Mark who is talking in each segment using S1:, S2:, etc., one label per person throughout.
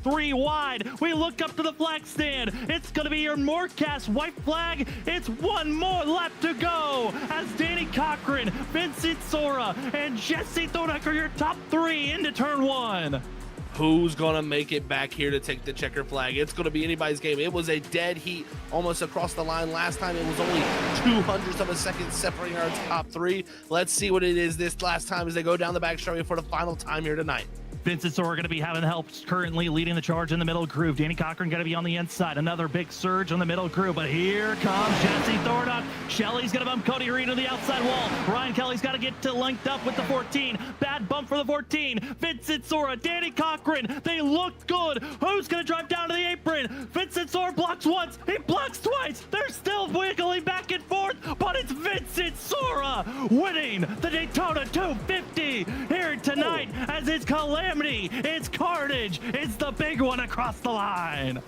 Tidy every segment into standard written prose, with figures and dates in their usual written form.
S1: 3 wide. We look up to the flag stand. It's going to be your Morecast white flag. It's one more lap to go as Danny Cochran, Vincent Sora, and Jesse Thodak are your top 3 into turn 1.
S2: Who's gonna make it back here to take the checker flag? It's gonna be anybody's game. It was a dead heat almost across the line last time. It was only 0.02 of a second separating our top 3. Let's see what it is this last time as they go down the back straight for the final time here tonight.
S1: Vincent Sora going to be having help, currently leading the charge in the middle groove. Danny Cochran going to be on the inside. Another big surge on the middle groove, but here comes Jesse Thordock. Shelly's going to bump Cody Reed to the outside wall. Ryan Kelly's got to get to linked up with the 14. Bad bump for the 14. Vincent Sora, Danny Cochran, they look good. Who's going to drive down to the apron? Vincent Sora blocks once, he blocks twice. They're still wiggling back and forth, but it's Vincent Sora winning the Daytona 250 here tonight as it's Calamity. It's carnage. It's the big one across the line.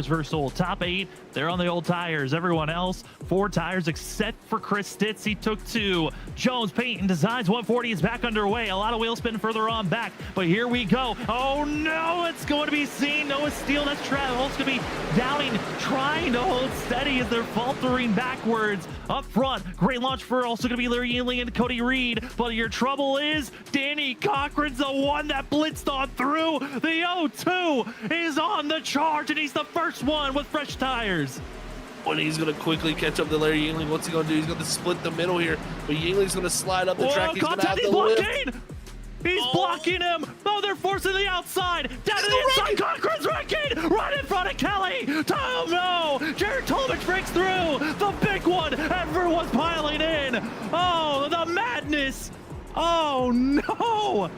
S1: Bristol top 8, they're on the old tires. Everyone else 4 tires except for Chris Stitz. He took 2. Jones Paint and Designs 140 is back underway. A lot of wheel spin further on back, but here we go. Oh no, it's going to be seen. Noah Steele, that's Travis. It's going to be Downing trying to hold steady as they're faltering backwards. Up front, great launch for also going to be Larry Yingling and Cody Reed, but your trouble is Danny Cochran's the one that blitzed on through. The 0-2 is on the charge, and he's the first one with fresh tires.
S2: When he's going to quickly catch up to Larry Yingling, what's he going to do? He's going to split the middle here, but Yingling's going to slide up the track. He's going to have the lift.
S1: He's blocking him. Oh, they're forcing the outside. Down to the inside. Cochran's wrecking right in front of Kelly. Oh no. Jared Tolbert breaks through. The big one. Everyone's piling in. Oh, the madness. Oh no.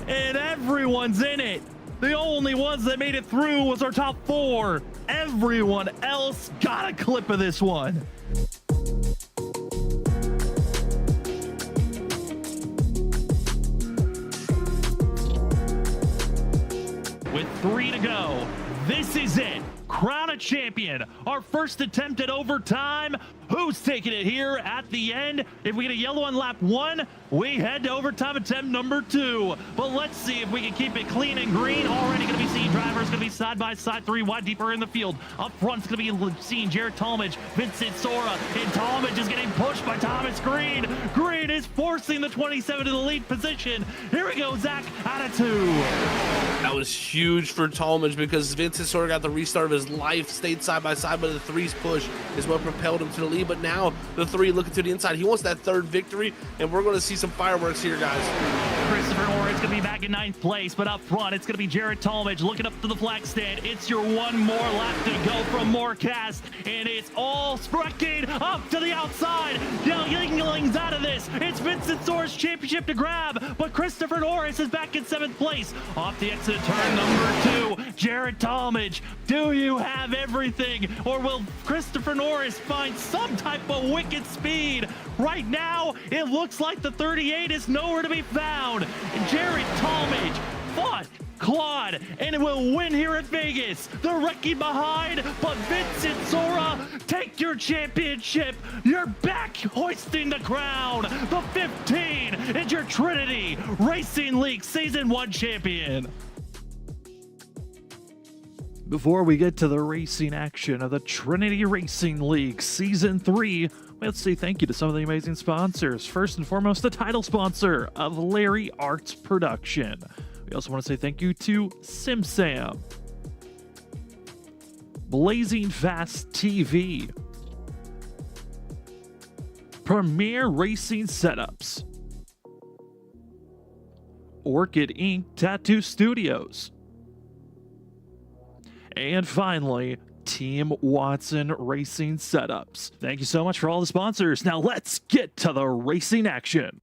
S1: And everyone's in it. The only ones that made it through was our top 4. Everyone else got a clip of this one. With 3 to go, this is it. Crown a champion. Our first attempt at overtime. Who's taking it here at the end? If we get a yellow on lap 1, we head to overtime attempt number 2. But let's see if we can keep it clean and green. Already going to be seeing drivers going to be side by side, 3 wide deeper in the field. Up front's going to be seeing Jared Talmadge, Vincent Sora, and Talmadge is getting pushed by Thomas Green. Green is forcing the 27 to the lead position. Here we go, Zach, out of 2.
S2: That was huge for Talmadge because Vincent Sora got the restart of his life, stayed side by side, but the 3's push is what propelled him to the lead. But now the 3 looking to the inside. He wants that 3rd victory, and we're going to see some fireworks here, guys.
S1: Christopher Orris going to be back in 9th place, but up front, it's going to be Jared Talmadge looking up to the flag stand. It's your one more lap to go from Morecast, and it's all spreading up to the outside. Yingling's out of this. It's Vincent Sora's championship to grab, but Christopher Norris is back in 7th place. Off the exit turn number 2, Jared Talmadge. Do you have everything, or will Christopher Norris find some type of wicked speed? Right now, it looks like the 38 is nowhere to be found. And Jared Talmadge fought, clawed, and will win here at Vegas. The wrecking behind, but Vincent Sora, take your championship. You're back hoisting the crown. The 15 is your Trinity Racing League Season 1 champion. Before we get to the racing action of the Trinity Racing League Season 3, let's say thank you to some of the amazing sponsors. First and foremost, the title sponsor of Larry Arts Production. We also want to say thank you to SimSam, Blazing Fast TV, Premier Racing Setups, Orchid Ink Tattoo Studios, and finally, Team Watson Racing Setups. Thank you so much for all the sponsors. Now let's get to the racing action.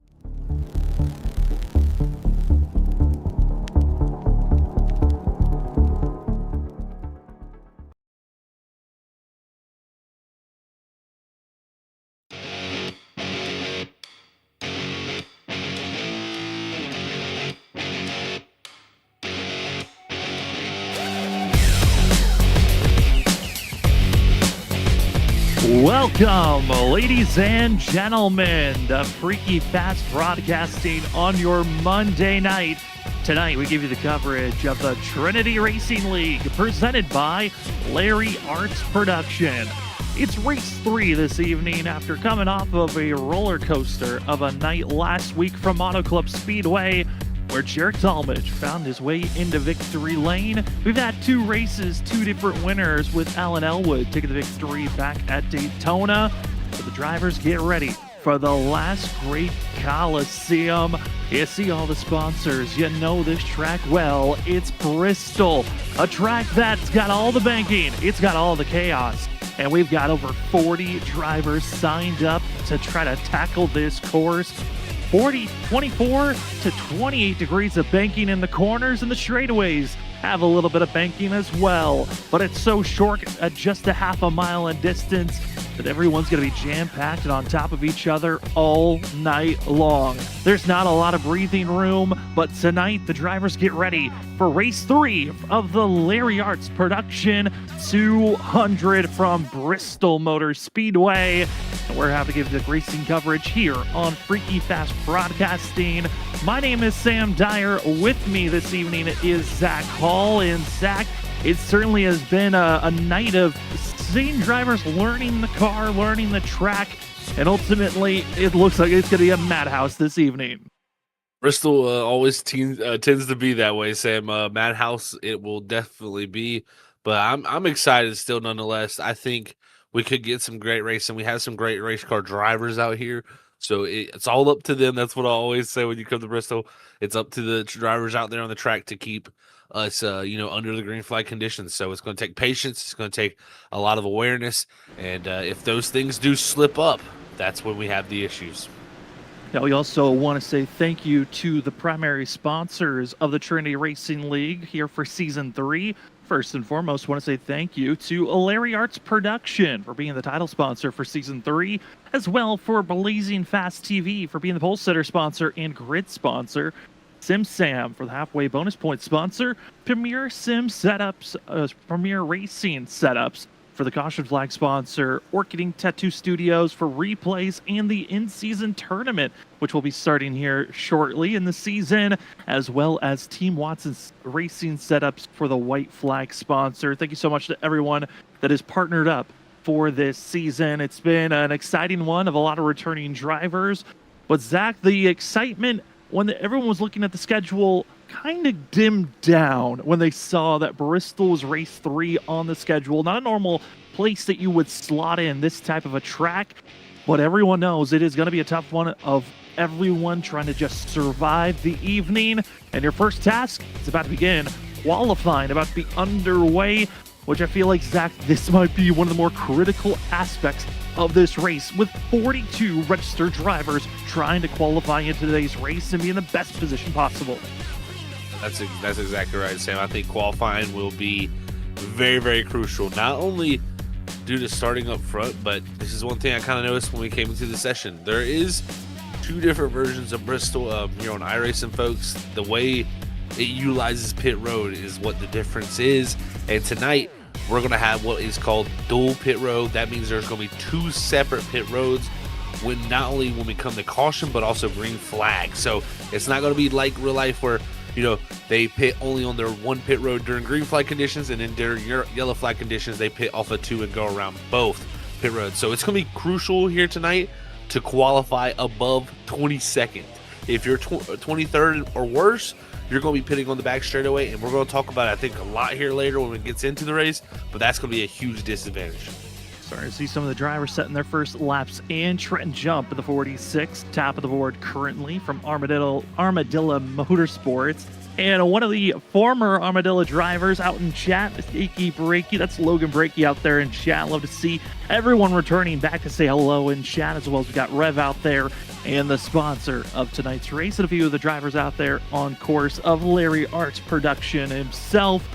S1: Welcome, ladies and gentlemen, to Freaky Fast Broadcasting on your Monday night. Tonight, we give you the coverage of the Trinity Racing League, presented by Larry Arts Production. It's race 3 this evening after coming off of a roller coaster of a night last week from Auto Club Speedway, where Jarrett Talmadge found his way into victory lane. We've had 2 races, 2 different winners, with Alan Elwood taking the victory back at Daytona. So the drivers get ready for the last great Coliseum. You see all the sponsors. You know this track well. It's Bristol, a track that's got all the banking. It's got all the chaos. And we've got over 40 drivers signed up to try to tackle this course. 24 to 28 degrees of banking in the corners, and the straightaways have a little bit of banking as well. But it's so short, at just a half a mile in distance, that everyone's going to be jam-packed and on top of each other all night long. There's not a lot of breathing room, but tonight the drivers get ready for race 3 of the Larry Arts Production 200 from Bristol Motor Speedway. And we're happy to give the racing coverage here on Freaky Fast Broadcasting. My name is Sam Dyer. With me this evening is Zach Hall. And Zach, it certainly has been a night of seeing drivers learning the car, learning the track, and ultimately it looks like it's going to be a madhouse this evening.
S2: Bristol always tends to be that way, Sam. Madhouse, it will definitely be, but I'm excited still nonetheless. I think we could get some great racing. We have some great race car drivers out here, so it's all up to them. That's what I always say when you come to Bristol. It's up to the drivers out there on the track to keep us, under the green flag conditions. So it's going to take patience. It's going to take a lot of awareness, and if those things do slip up, that's when we have the issues.
S1: Now, we also want to say thank you to the primary sponsors of the Trinity Racing League here for Season 3. First and foremost, want to say thank you to Larry Arts Production for being the title sponsor for Season 3, as well for Blazing Fast TV for being the pole sitter sponsor and grid sponsor, SimSam for the halfway bonus point sponsor, Premier Sim Setups, Premier Racing Setups for the caution flag sponsor, Orchiding Tattoo Studios for replays and the in-season tournament, which will be starting here shortly in the season, as well as Team Watson's Racing Setups for the white flag sponsor. Thank you so much to everyone that is partnered up for this season. It's been an exciting one of a lot of returning drivers. But Zach, the excitement when everyone was looking at the schedule kind of dimmed down when they saw that Bristol was race 3 on the schedule. Not a normal place that you would slot in this type of a track, but everyone knows it is going to be a tough one of everyone trying to just survive the evening. And your first task is about to begin, qualifying, about to be underway, which I feel like, Zach, this might be one of the more critical aspects of this race, with 42 registered drivers trying to qualify into today's race and be in the best position possible.
S2: That's exactly right, Sam. I think qualifying will be very, very crucial, not only due to starting up front, but this is one thing I kind of noticed when we came into the session. There is 2 different versions of Bristol here on iRacing, folks. The way it utilizes pit road is what the difference is. And tonight, we're going to have what is called dual pit road. That means there's going to be 2 separate pit roads, when not only when we come to caution, but also green flag. So it's not going to be like real life where, they pit only on their one pit road during green flag conditions, and then during yellow flag conditions, they pit off of 2 and go around both pit roads. So it's going to be crucial here tonight to qualify above 22nd. If you're 23rd or worse, you're going to be pitting on the back straightaway, and we're going to talk about it, I think, a lot here later when it gets into the race, but that's going to be a huge disadvantage.
S1: Starting to see some of the drivers setting their first laps, and Trenton Jump at the 46, top of the board currently from Armadillo Motorsports. And one of the former Armadillo drivers out in chat, Achy Breaky, that's Logan Breaky out there in chat. Love to see everyone returning back to say hello in chat, as well as we got Rev out there and the sponsor of tonight's race, and a few of the drivers out there on course of Larry Arts Production himself,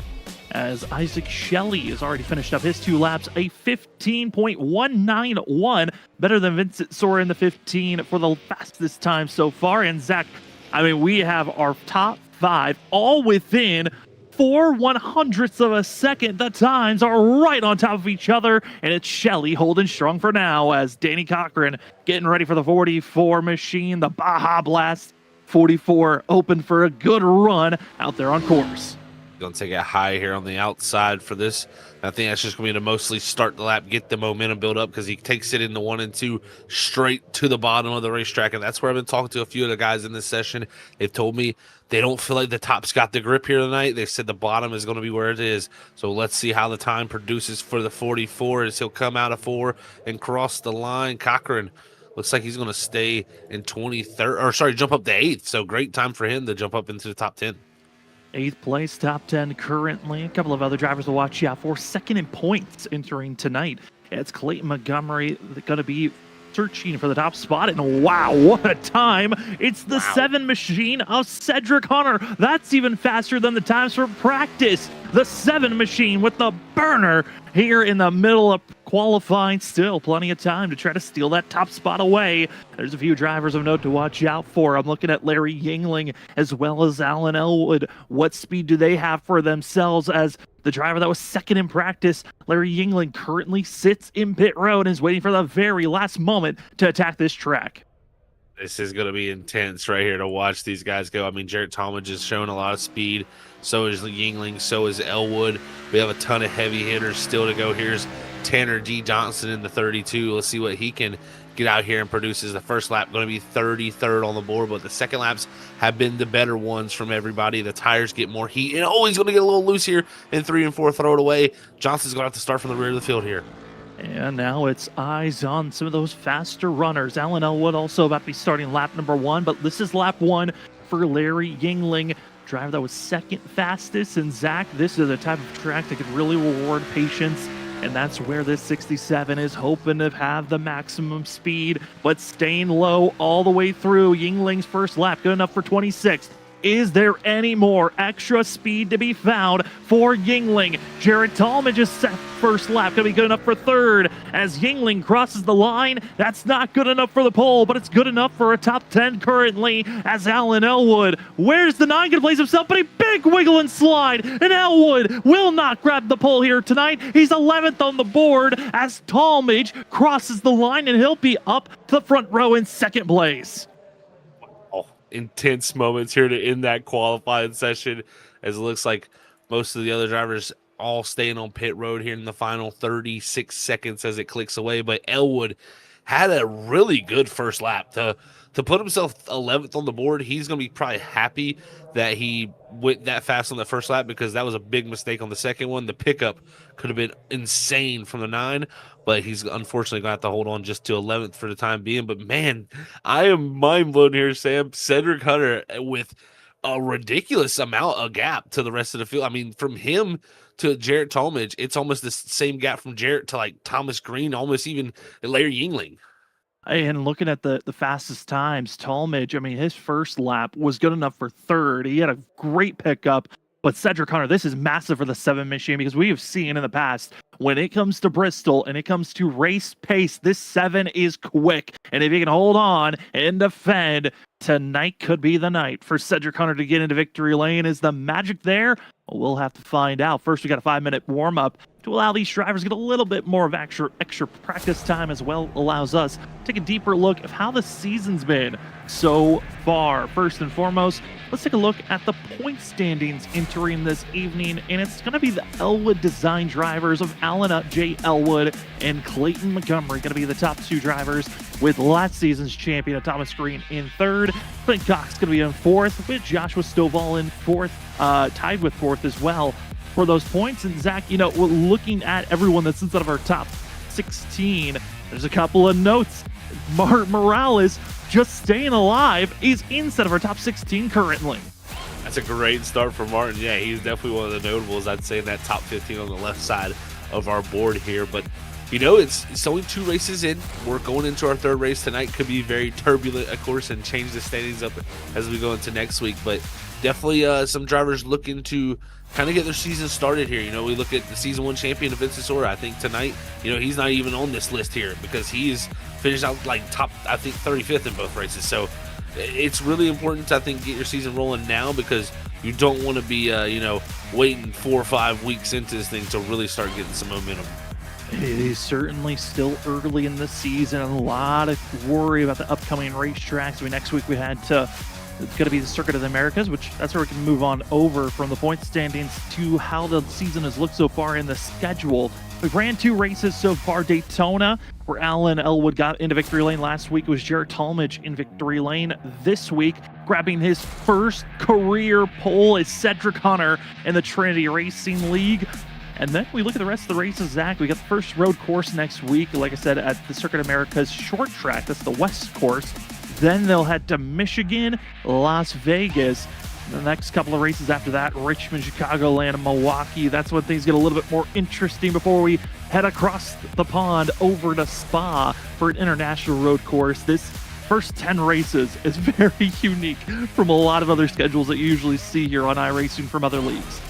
S1: as Isaac Shelley has already finished up his 2 laps, a 15.191, better than Vincent Sora in the 15 for the fastest time so far. And Zach, I mean, we have our top 5 all within 4/100ths of a second. The times are right on top of each other, and it's Shelly holding strong for now as Danny Cochran getting ready for the 44 machine. The Baja Blast 44 open for a good run out there on course.
S2: Going to take it high here on the outside for this. I think that's just going to be to mostly start the lap, get the momentum build up, because he takes it into 1 and 2 straight to the bottom of the racetrack. And that's where I've been talking to a few of the guys in this session. They've told me they don't feel like the top's got the grip here tonight. They said the bottom is going to be where it is. So let's see how the time produces for the 44 as he'll come out of 4 and cross the line. Cochran looks like he's going to stay in 23rd, or sorry, jump up to 8th. So great time for him to jump up into the top 10.
S1: 8th place, top 10 currently. A couple of other drivers to watch out for. Second in points entering tonight. It's Clayton Montgomery going to be searching for the top spot. And wow, what a time. It's the 7 machine of Cedric Hunter. That's even faster than the times for practice. The 7 machine with the burner here in the middle of qualifying. Still plenty of time to try to steal that top spot away. There's a few drivers of note to watch out for. I'm looking at Larry Yingling as well as Alan Elwood. What speed do they have for themselves as the driver that was second in practice? Larry Yingling currently sits in pit road and is waiting for the very last moment to attack this track.
S2: This is going to be intense right here to watch these guys go. I mean, Jarrett Talmadge is showing a lot of speed. So is Yingling. So is Elwood. We have a ton of heavy hitters still to go. Here's Tanner G. Johnson in the 32. Let's see what he can get out here and produces. The first lap going to be 33rd on the board, but the second laps have been the better ones from everybody. The tires get more heat, and he's going to get a little loose here in 3 and 4. Throw it away. Johnson's going to have to start from the rear of the field here.
S1: And now it's eyes on some of those faster runners. Alan Elwood also about to be starting lap number 1, but this is lap 1 for Larry Yingling, driver that was second fastest. And Zach, this is a type of track that could really reward patience, and that's where this 67 is hoping to have the maximum speed, but staying low all the way through. Yingling's first lap, good enough for 26th. Is there any more extra speed to be found for Yingling? Jared Talmadge's first lap going to be good enough for 3rd. As Yingling crosses the line, that's not good enough for the pole, but it's good enough for a top 10 currently. As Alan Elwood, where's the 9 going to place himself? But a big wiggle and slide, and Elwood will not grab the pole here tonight. He's 11th on the board as Talmadge crosses the line, and he'll be up to the front row in 2nd place.
S2: Intense moments here to end that qualifying session, as it looks like most of the other drivers all staying on pit road here in the final 36 seconds as it clicks away. But Elwood had a really good first lap to put himself 11th on the board. He's going to be probably happy that he went that fast on the first lap, because that was a big mistake on the second one. The pickup could have been insane from the 9, but he's unfortunately going to have to hold on just to 11th for the time being. But man, I am mind blown here, Sam. Cedric Hunter with a ridiculous amount of gap to the rest of the field. I mean, from him to Jarrett Talmadge, it's almost the same gap from Jarrett to like Thomas Green, almost even Larry Yingling.
S1: And looking at the fastest times, Talmadge, I mean, his first lap was good enough for 3rd. He had a great pickup. But Cedric Hunter, this is massive for the 7 machine, because we have seen in the past, when it comes to Bristol and it comes to race pace, this 7 is quick. And if he can hold on and defend, tonight could be the night for Cedric Hunter to get into victory lane. Is the magic there? We'll have to find out. First, we got a 5-minute warm-up to allow these drivers to get a little bit more of extra practice time, as well allows us to take a deeper look at how the season's been so far. First and foremost, let's take a look at the point standings entering this evening, and it's going to be the Elwood design drivers of Alan J. Elwood and Clayton Montgomery going to be the top 2 drivers, with last season's champion Thomas Green in 3rd. Clint Cox going to be in 4th, with Joshua Stovall in 4th, tied with 4th as well for those points. And Zach, we're looking at everyone that's inside of our top 16. There's a couple of notes. Martin Morales, just staying alive, is inside of our top 16 currently.
S2: That's a great start for Martin. Yeah, he's definitely one of the notables, I'd say, in that top 15 on the left side of our board here. But it's only 2 races in. We're going into our 3rd race tonight. Could be very turbulent, of course, and change the standings up as we go into next week. But definitely some drivers looking to kind of get their season started here. We look at the season 1 champion of Vincent Sora. I think tonight, he's not even on this list here, because he's finished out like top, I think, 35th in both races. So it's really important to, I think, get your season rolling now, because you don't want to be, waiting 4 or 5 weeks into this thing to really start getting some momentum.
S1: It is certainly still early in the season. A lot of worry about the upcoming racetracks. Next week it's going to be the Circuit of the Americas, which that's where we can move on over from the point standings to how the season has looked so far in the schedule. We've ran 2 races so far. Daytona, where Alan Elwood got into victory lane last week, was Jared Talmadge in victory lane this week, grabbing his first career pole is Cedric Hunter in the Trinity Racing League. And then we look at the rest of the races, Zach. We got the first road course next week, like I said, at the Circuit of America's short track. That's the West course. Then they'll head to Michigan, Las Vegas. The next couple of races after that, Richmond, Chicagoland, and Milwaukee. That's when things get a little bit more interesting before we head across the pond over to Spa for an international road course. This first 10 races is very unique from a lot of other schedules that you usually see here on iRacing from other leagues.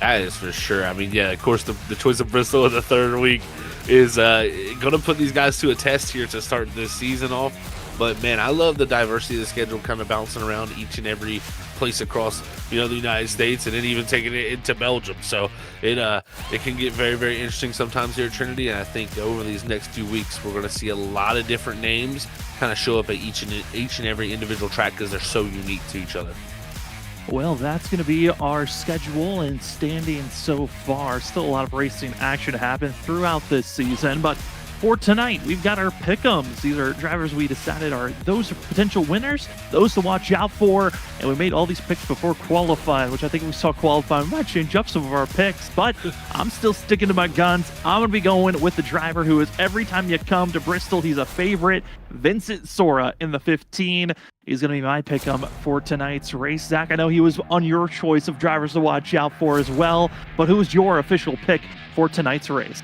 S2: That is for sure. I mean, yeah, of course, the choice of Bristol in the third week is going to put these guys to a test here to start this season off. But, man, I love the diversity of the schedule kind of bouncing around each and every place across, the United States, and then even taking it into Belgium. So it can get very, very interesting sometimes here at Trinity. And I think over these next 2 weeks, we're going to see a lot of different names kind of show up at each and every individual track because they're so unique to each other.
S1: Well, that's going to be our schedule and standings so far. Still a lot of racing action to happen throughout this season, but for tonight, we've got our pick'ems. These are drivers we decided are those potential winners, those to watch out for, and we made all these picks before qualifying, which I think we saw qualifying. We might change up some of our picks, but I'm still sticking to my guns. I'm going to be going with the driver who is, every time you come to Bristol, he's a favorite, Vincent Sora in the 15. He's going to be my pick'em for tonight's race. Zach, I know he was on your choice of drivers to watch out for as well, but who is your official pick for tonight's race?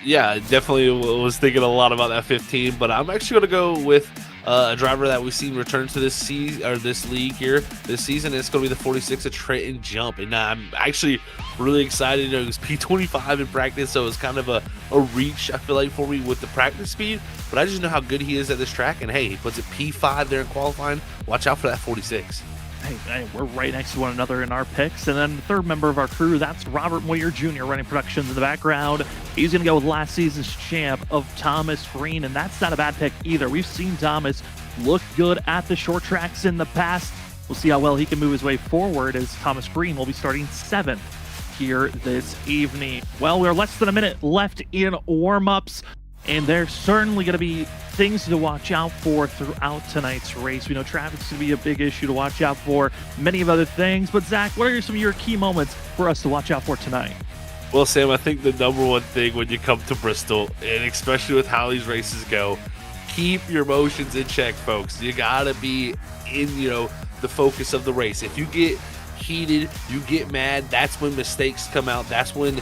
S2: Yeah, definitely was thinking a lot about that 15, but I'm actually going to go with a driver that we've seen return to this league here this season. It's going to be the 46 of Trenton Jump, and I'm actually really excited. It was P25 in practice, so it's kind of a reach, I feel like, for me with the practice speed, but I just know how good he is at this track, and hey, he puts it P5 there in qualifying. Watch out for that 46.
S1: Hey, we're right next to one another in our picks. And then the third member of our crew, that's Robert Moyer Jr. running productions in the background. He's going to go with last season's champ of Thomas Green, and that's not a bad pick either. We've seen Thomas look good at the short tracks in the past. We'll see how well he can move his way forward, as Thomas Green will be starting 7th here this evening. Well, we're less than a minute left in warm-ups, and there's certainly going to be things to watch out for throughout tonight's race. We know traffic's going to be a big issue to watch out for, many of other things. But Zach, what are some of your key moments for us to watch out for tonight?
S2: Well, Sam, I think the number one thing when you come to Bristol, and especially with how these races go, keep your emotions in check, folks. You got to be in, the focus of the race. If you get heated, you get mad, that's when mistakes come out. That's when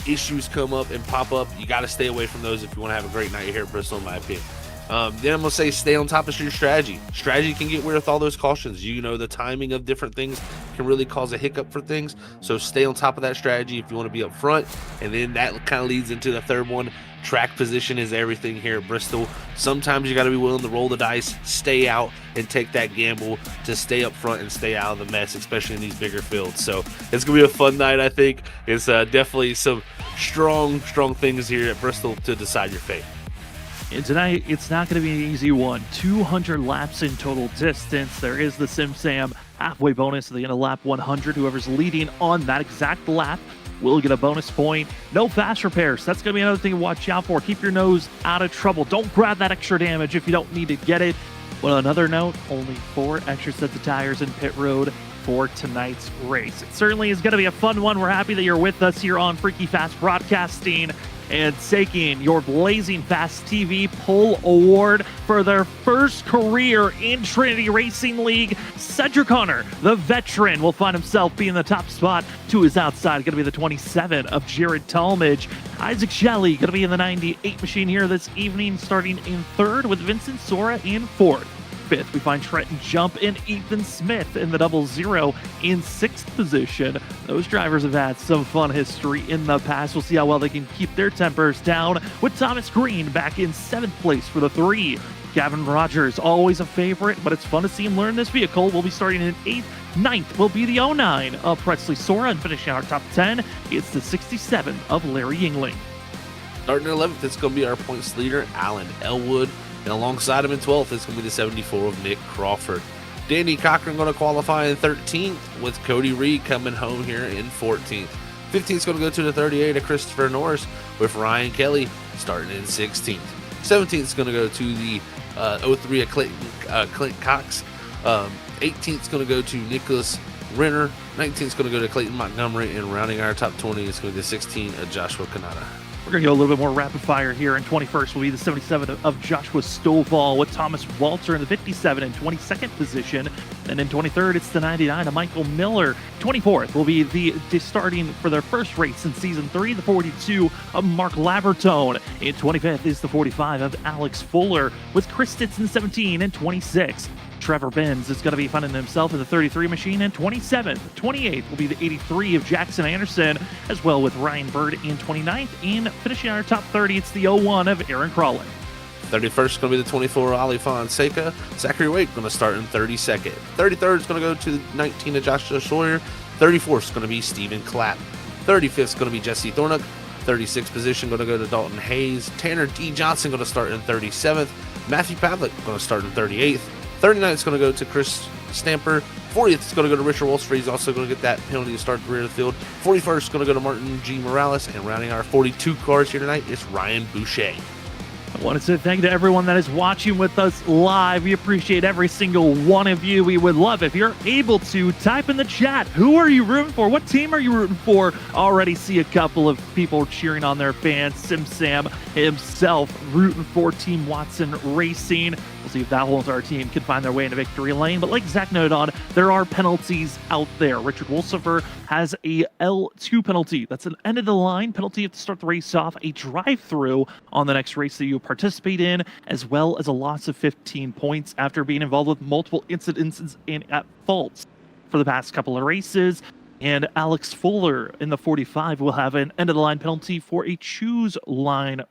S2: issues come up and pop up. You got to stay away from those if you want to have a great night here at Bristol, in my opinion. Then I'm going to say stay on top of your strategy. Strategy can get weird with all those cautions. The timing of different things can really cause a hiccup for things. So stay on top of that strategy if you want to be up front. And then that kind of leads into the third one. Track position is everything here at Bristol. Sometimes you got to be willing to roll the dice, stay out, and take that gamble to stay up front and stay out of the mess, especially in these bigger fields. So it's going to be a fun night, I think. It's definitely some strong things here at Bristol to decide your fate.
S1: And tonight, it's not going to be an easy one. 200 laps in total distance. There is the Sim Sam halfway bonus at the end of lap 100. Whoever's leading on that exact lap will get a bonus point. No fast repairs. That's going to be another thing to watch out for. Keep your nose out of trouble. Don't grab that extra damage if you don't need to get it. Well, on another note, only 4 extra sets of tires in pit road for tonight's race. It certainly is going to be a fun one. We're happy that you're with us here on Freaky Fast Broadcasting and taking your Blazing Fast TV Pole Award for their first career in Trinity Racing League. Cedric Hunter, the veteran, will find himself being the top spot. To his outside, going to be the 27 of Jared Talmadge. Isaac Shelley going to be in the 98 machine here this evening, starting in 3rd with Vincent Sora in 4th. 5th, we find Trenton Jump and Ethan Smith in the 00 in 6th position. Those drivers have had some fun history in the past. We'll see how well they can keep their tempers down, with Thomas Green back in 7th place for the 3. Gavin Rogers, always a favorite, but it's fun to see him learn this vehicle. We'll be starting in 8th. Ninth will be the 09 of Presley Sora, and finishing our top 10, it's the 67 of Larry Yingling.
S2: Starting in 11th, it's going to be our points leader, Alan Elwood. And alongside him in 12th, it's going to be the 74 of Nick Crawford. Danny Cochran going to qualify in 13th, with Cody Reed coming home here in 14th. 15th is going to go to the 38 of Christopher Norris, with Ryan Kelly starting in 16th. 17th is going to go to the 03 of Clint Cox. 18th is going to go to Nicholas Renner. 19th is going to go to Clayton Montgomery. And rounding our top 20 is going to be the 16 of Joshua Kanata.
S1: We're going to go a little bit more rapid fire here. In 21st will be the 77 of Joshua Stovall, with Thomas Walter in the 57 and 22nd position. And in 23rd, it's the 99 of Michael Miller. 24th will be the starting for their first race in Season 3, the 42 of Mark Lavertone. In 25th is the 45 of Alex Fuller, with Chris Stitson 17 and 26. Trevor Benz is going to be finding himself in the 33 machine in 27th. 28th will be the 83 of Jackson Anderson, as well with Ryan Bird in 29th. And finishing our top 30, it's the 01 of Aaron Crawley.
S2: 31st is going to be the 24 of Ali Fonseca. Zachary Wake going to start in 32nd. 33rd is going to go to the 19 of Joshua Sawyer. 34th is going to be Stephen Clapp. 35th is going to be Jesse Thornock. 36th position going to go to Dalton Hayes. Tanner D. Johnson going to start in 37th. Matthew Pavlik going to start in 38th. 39th is going to go to Chris Stamper. 40th is going to go to Richard Wolfsford. He's also going to get that penalty to start the rear of the field. 41st is going to go to Martin G. Morales. And rounding our 42 cars here tonight is Ryan Boucher.
S1: I want to say thank you to everyone that is watching with us live. We appreciate every single one of you. We would love if you're able to type in the chat. Who are you rooting for? What team are you rooting for? Already see a couple of people cheering on their fans. Sim Sam himself rooting for Team Watson Racing. We'll see if that whole entire team can find their way into victory lane. But like Zach noted on, there are penalties out there. Richard Wolfsford has a L2 penalty. That's an end of the line penalty. You have to start the race off. A drive-through on the next race that you participate in, as well as a loss of 15 points after being involved with multiple incidents and at faults for the past couple of races. And Alex Fuller in the 45 will have an end-of-the-line penalty for a choose lane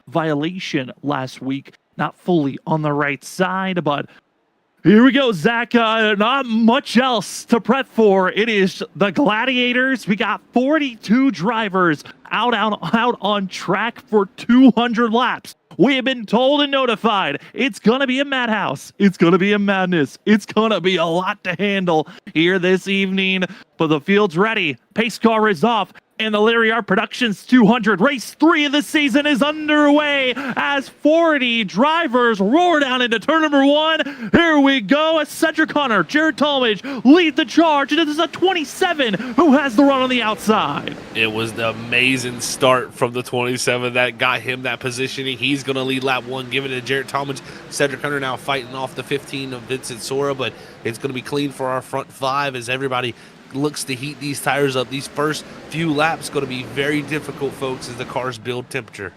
S1: violation last week. Not fully on the right side, but here we go, Zach. Not much else to prep for. It is the Gladiators. We got 42 drivers out on track for 200 laps. We have been told and notified it's going to be a madhouse. It's going to be a madness. It's going to be a lot to handle here this evening. But the field's ready. Pace car is off. And the Larry Art Productions 200 race 3 of the season is underway as 40 drivers roar down into turn number 1. Here we go as Cedric Hunter, Jared Talmadge lead the charge, and it is a 27 who has the run on the outside.
S2: It was the amazing start from the 27 that got him that positioning. He's going to lead lap 1, give it to Jared Talmadge. Cedric Hunter now fighting off the 15 of Vincent Sora, but it's going to be clean for our front 5 as everybody looks to heat these tires up. These first few laps going to be very difficult, folks, as the cars build temperature.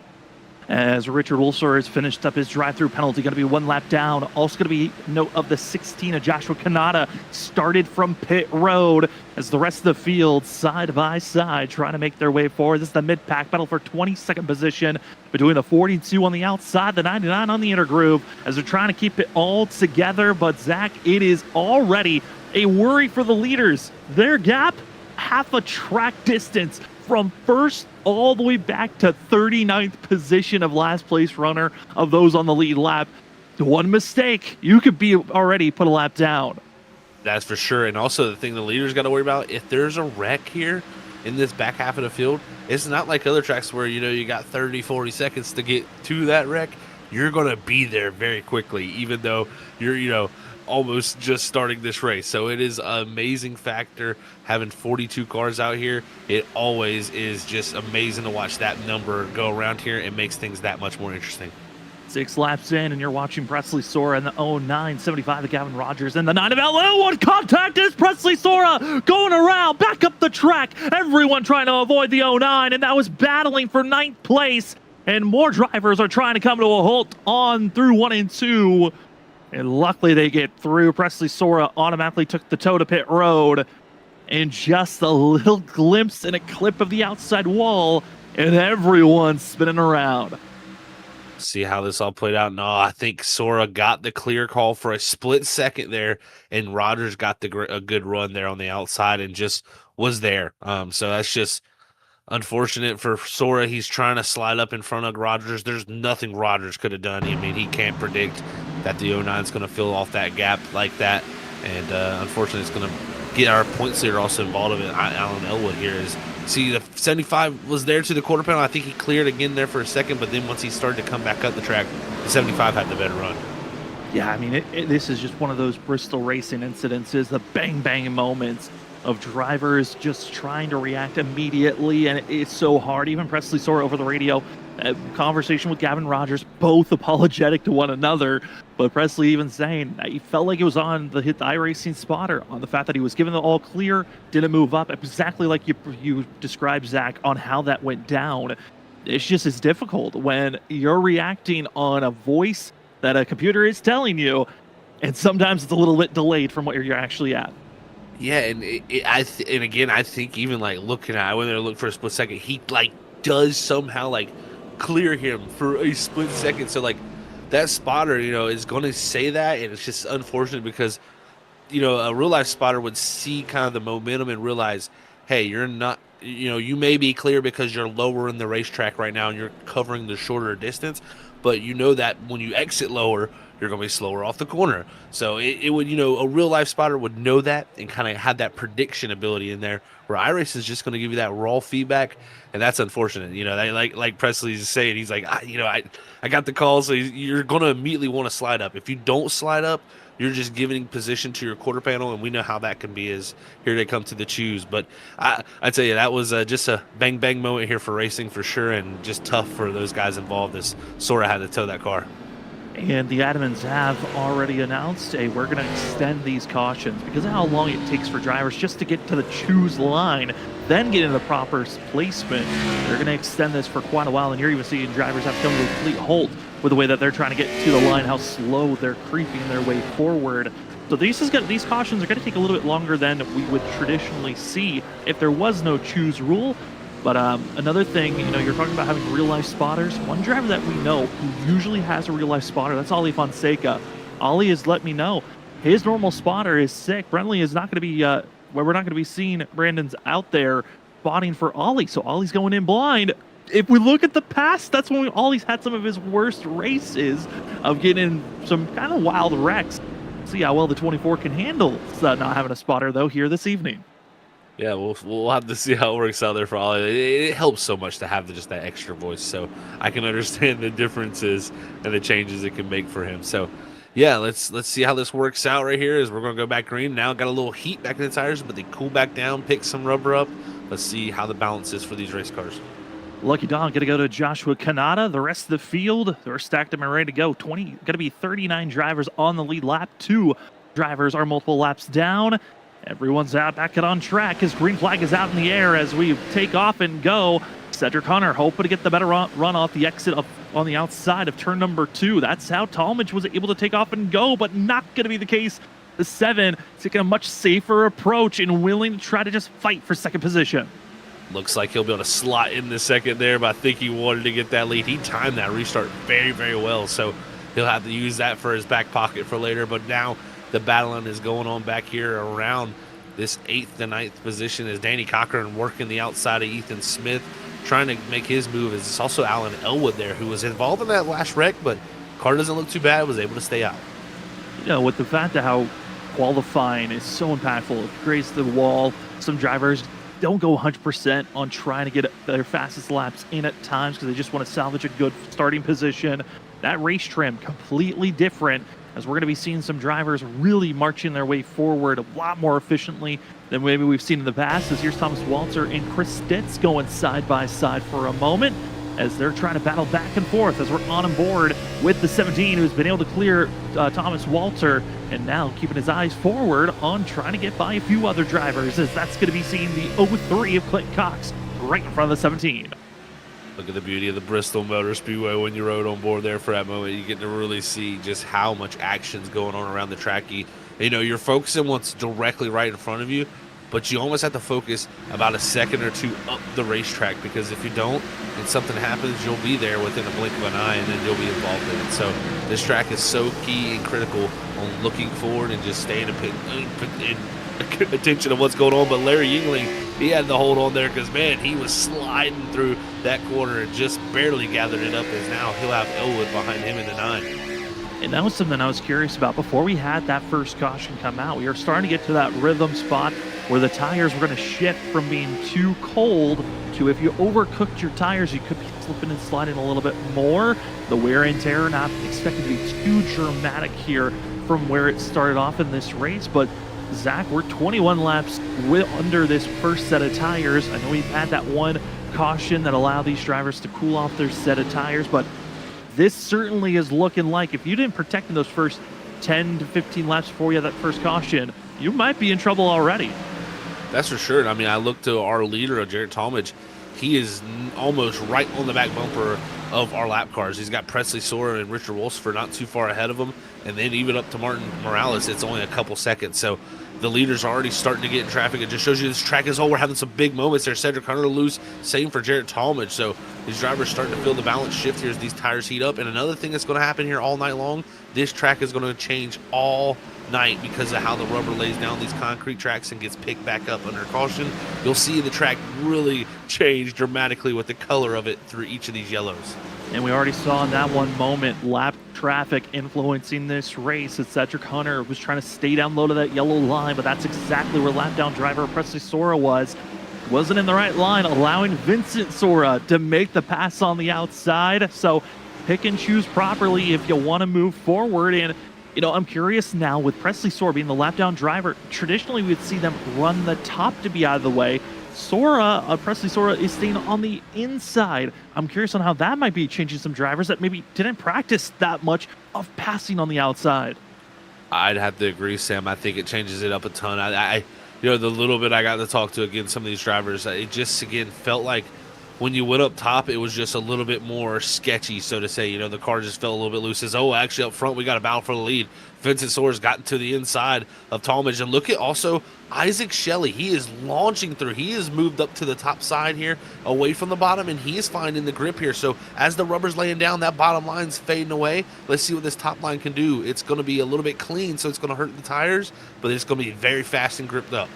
S1: As Richard Wolfsor has finished up his drive-through penalty, going to be 1 lap down. Also going to be note of the 16 of Joshua Kanata started from pit road as the rest of the field side by side trying to make their way forward. This is the mid-pack battle for 22nd position between the 42 on the outside, the 99 on the inner groove as they're trying to keep it all together. But Zach, it is already a worry for the leaders. Their gap, half a track distance from first all the way back to 39th position of last place runner of those on the lead lap. One mistake, you could be already put a lap down.
S2: That's for sure. And also the thing the leaders got to worry about, if there's a wreck here in this back half of the field, it's not like other tracks where, you got 30, 40 seconds to get to that wreck. You're going to be there very quickly, even though you're, almost just starting this race. So it is an amazing factor having 42 cars out here. It always is just amazing to watch that number go around here. It makes things that much more interesting.
S1: 6 laps in, and you're watching Presley Sora and the 0975 of Gavin Rogers and the 9 of LL. One contact is Presley Sora going around, back up the track. Everyone trying to avoid the 09, and that was battling for 9th place. And more drivers are trying to come to a halt on through 1 and 2. And luckily they get through. Presley Sora automatically took the toe to pit road. And just a little glimpse and a clip of the outside wall. And everyone's spinning around.
S2: See how this all played out. No, I think Sora got the clear call for a split second there, and Rogers got a good run there on the outside and just was there. So that's just unfortunate for Sora. He's trying to slide up in front of Rogers. There's nothing Rogers could have done. I mean, he can't predict that the 09 is going to fill off that gap like that. And unfortunately, it's going to get our points leader also involved in it. Alan Elwood here is. See, the 75 was there to the quarter panel. I think he cleared again there for a second, but then once he started to come back up the track, the 75 had the better run.
S1: Yeah, I mean, this is just one of those Bristol racing incidences, the bang-bang moments of drivers just trying to react immediately, and it's so hard. Even Presley Sora over the radio, conversation with Gavin Rogers, both apologetic to one another, but Presley even saying he felt like it was on the iRacing spotter, on the fact that he was given the all clear, didn't move up, exactly like you described, Zach, on how that went down. It's just as difficult when you're reacting on a voice that a computer is telling you, and sometimes it's a little bit delayed from what you're actually at.
S2: Yeah, and and again, I think even like looking at, I went there to look for a split second, he like does somehow like clear him for a split second. So like that spotter, is going to say that, and it's just unfortunate because, a real life spotter would see kind of the momentum and realize, hey, you're not, you may be clear because you're lower in the racetrack right now and you're covering the shorter distance, but that when you exit lower, you're going to be slower off the corner. So it would, a real life spotter would know that and kind of have that prediction ability in there, where iRacing is just going to give you that raw feedback. And that's unfortunate. Like Presley's saying, he's like, I got the call. So you're going to immediately want to slide up. If you don't slide up, you're just giving position to your quarter panel, and we know how that can be as here they come to the choose. But I tell you, that was just a bang-bang moment here for racing for sure, and just tough for those guys involved as Sora had to tow that car.
S1: And the admins have already announced, hey, we're going to extend these cautions because of how long it takes for drivers just to get to the choose line, then get into the proper placement. They're going to extend this for quite a while, and you're even seeing drivers have to come to a complete halt with the way that they're trying to get to the line, how slow they're creeping their way forward. So these cautions are going to take a little bit longer than we would traditionally see if there was no choose rule. But another thing, you're talking about having real-life spotters. One driver that we know who usually has a real-life spotter, that's Ollie Fonseca. Ollie has let me know his normal spotter is sick. Brentley is not going to be, we're not going to be seeing Brandon's out there spotting for Ollie. So Ollie's going in blind. If we look at the past, that's when Ollie's had some of his worst races of getting some kind of wild wrecks. See how well the 24 can handle not having a spotter, though, here this evening.
S2: Yeah, we'll have to see how it works out there for Ollie. It helps so much to have just that extra voice, so I can understand the differences and the changes it can make for him. So, yeah, let's see how this works out right here. As we're going to go back green. Now got a little heat back in the tires, but they cool back down, pick some rubber up. Let's see how the balance is for these race cars.
S1: Lucky Dog going to go to Joshua Kanata. The rest of the field, they're stacked up and ready to go. Going to be 39 drivers on the lead lap. 2 drivers are multiple laps down. Everyone's out back on track. His green flag is out in the air as we take off and go. Cedric Hunter hoping to get the better run off the exit on the outside of turn number 2. That's how Talmadge was able to take off and go, but not going to be the case. The 7 taking a much safer approach and willing to try to just fight for second position.
S2: Looks like he'll be able to slot in the second there, but I think he wanted to get that lead. He timed that restart very, very well, so he'll have to use that for his back pocket for later. But now the battling is going on back here around this 8th to 9th position as Danny Cochran working the outside of Ethan Smith, trying to make his move. It's also Alan Elwood there, who was involved in that last wreck, but car doesn't look too bad, was able to stay out.
S1: With the fact of how qualifying is so impactful, it creates the wall. Some drivers don't go 100% on trying to get their fastest laps in at times because they just want to salvage a good starting position. That race trim, completely different, as we're going to be seeing some drivers really marching their way forward a lot more efficiently than maybe we've seen in the past. As here's Thomas Walter and Chris Stitz going side by side for a moment as they're trying to battle back and forth as we're on board with the 17 who's been able to clear Thomas Walter, and now keeping his eyes forward on trying to get by a few other drivers, as that's going to be seeing the 03 of Clinton Cox right in front of the 17.
S2: Look at the beauty of the Bristol Motor Speedway when you rode on board there for that moment. You get to really see just how much action's going on around the track. You're focusing what's directly right in front of you, but you almost have to focus about a second or two up the racetrack, because if you don't and something happens, you'll be there within a blink of an eye, and then you'll be involved in it. So this track is so key and critical on looking forward and just staying in attention of what's going on. But Larry Yingling, he had the hold on there, because man, he was sliding through that corner and just barely gathered it up, as now he'll have Elwood behind him in the 9.
S1: And that was something I was curious about before we had that first caution come out. We were starting to get to that rhythm spot where the tires were going to shift from being too cold to, if you overcooked your tires, you could be slipping and sliding a little bit more. The wear and tear not expected to be too dramatic here from where it started off in this race. But Zach, we're 21 laps under this first set of tires. I know we've had that one caution that allowed these drivers to cool off their set of tires, but this certainly is looking like, if you didn't protect in those first 10 to 15 laps before you had that first caution, you might be in trouble already.
S2: That's for sure. I mean, I look to our leader, Jared Talmadge. He is almost right on the back bumper of our lap cars. He's got Presley Sora and Richard Wolfsford not too far ahead of him. And then even up to Martin Morales, it's only a couple seconds. So the leader's already starting to get in traffic. It just shows you this track is we're having some big moments there. Cedric Hunter loose, same for Jared Talmadge. So these drivers starting to feel the balance shift here as these tires heat up. And another thing that's going to happen here all night long, this track is going to change all night because of how the rubber lays down these concrete tracks and gets picked back up under caution. You'll see the track really change dramatically with the color of it through each of these yellows.
S1: And we already saw in that one moment lap traffic influencing this race as Cedric Hunter was trying to stay down low to that yellow line, but that's exactly where lap down driver Presley Sora wasn't in the right line, allowing Vincent Sora to make the pass on the outside. So pick and choose properly if you want to move forward. And you know, I'm curious now with Presley Sora being the lap down driver, traditionally we'd see them run the top to be out of the way. Presley Sora is staying on the inside. I'm curious on how that might be changing some drivers that maybe didn't practice that much of passing on the outside.
S2: I'd have to agree, Sam. I think it changes it up a ton. You know, the little bit I got to talk to again some of these drivers, it just again felt like when you went up top, it was just a little bit more sketchy, so to say. You know, the car just felt a little bit loose. Says, oh, actually up front we got a battle for the lead. Vincent Sora's gotten to the inside of Talmadge. And look at also Isaac Shelley. He is launching through. He has moved up to the top side here, away from the bottom, and he is finding the grip here. So as the rubber's laying down, that bottom line's fading away. Let's see what this top line can do. It's going to be a little bit clean, so it's going to hurt the tires, but it's going to be very fast and gripped up.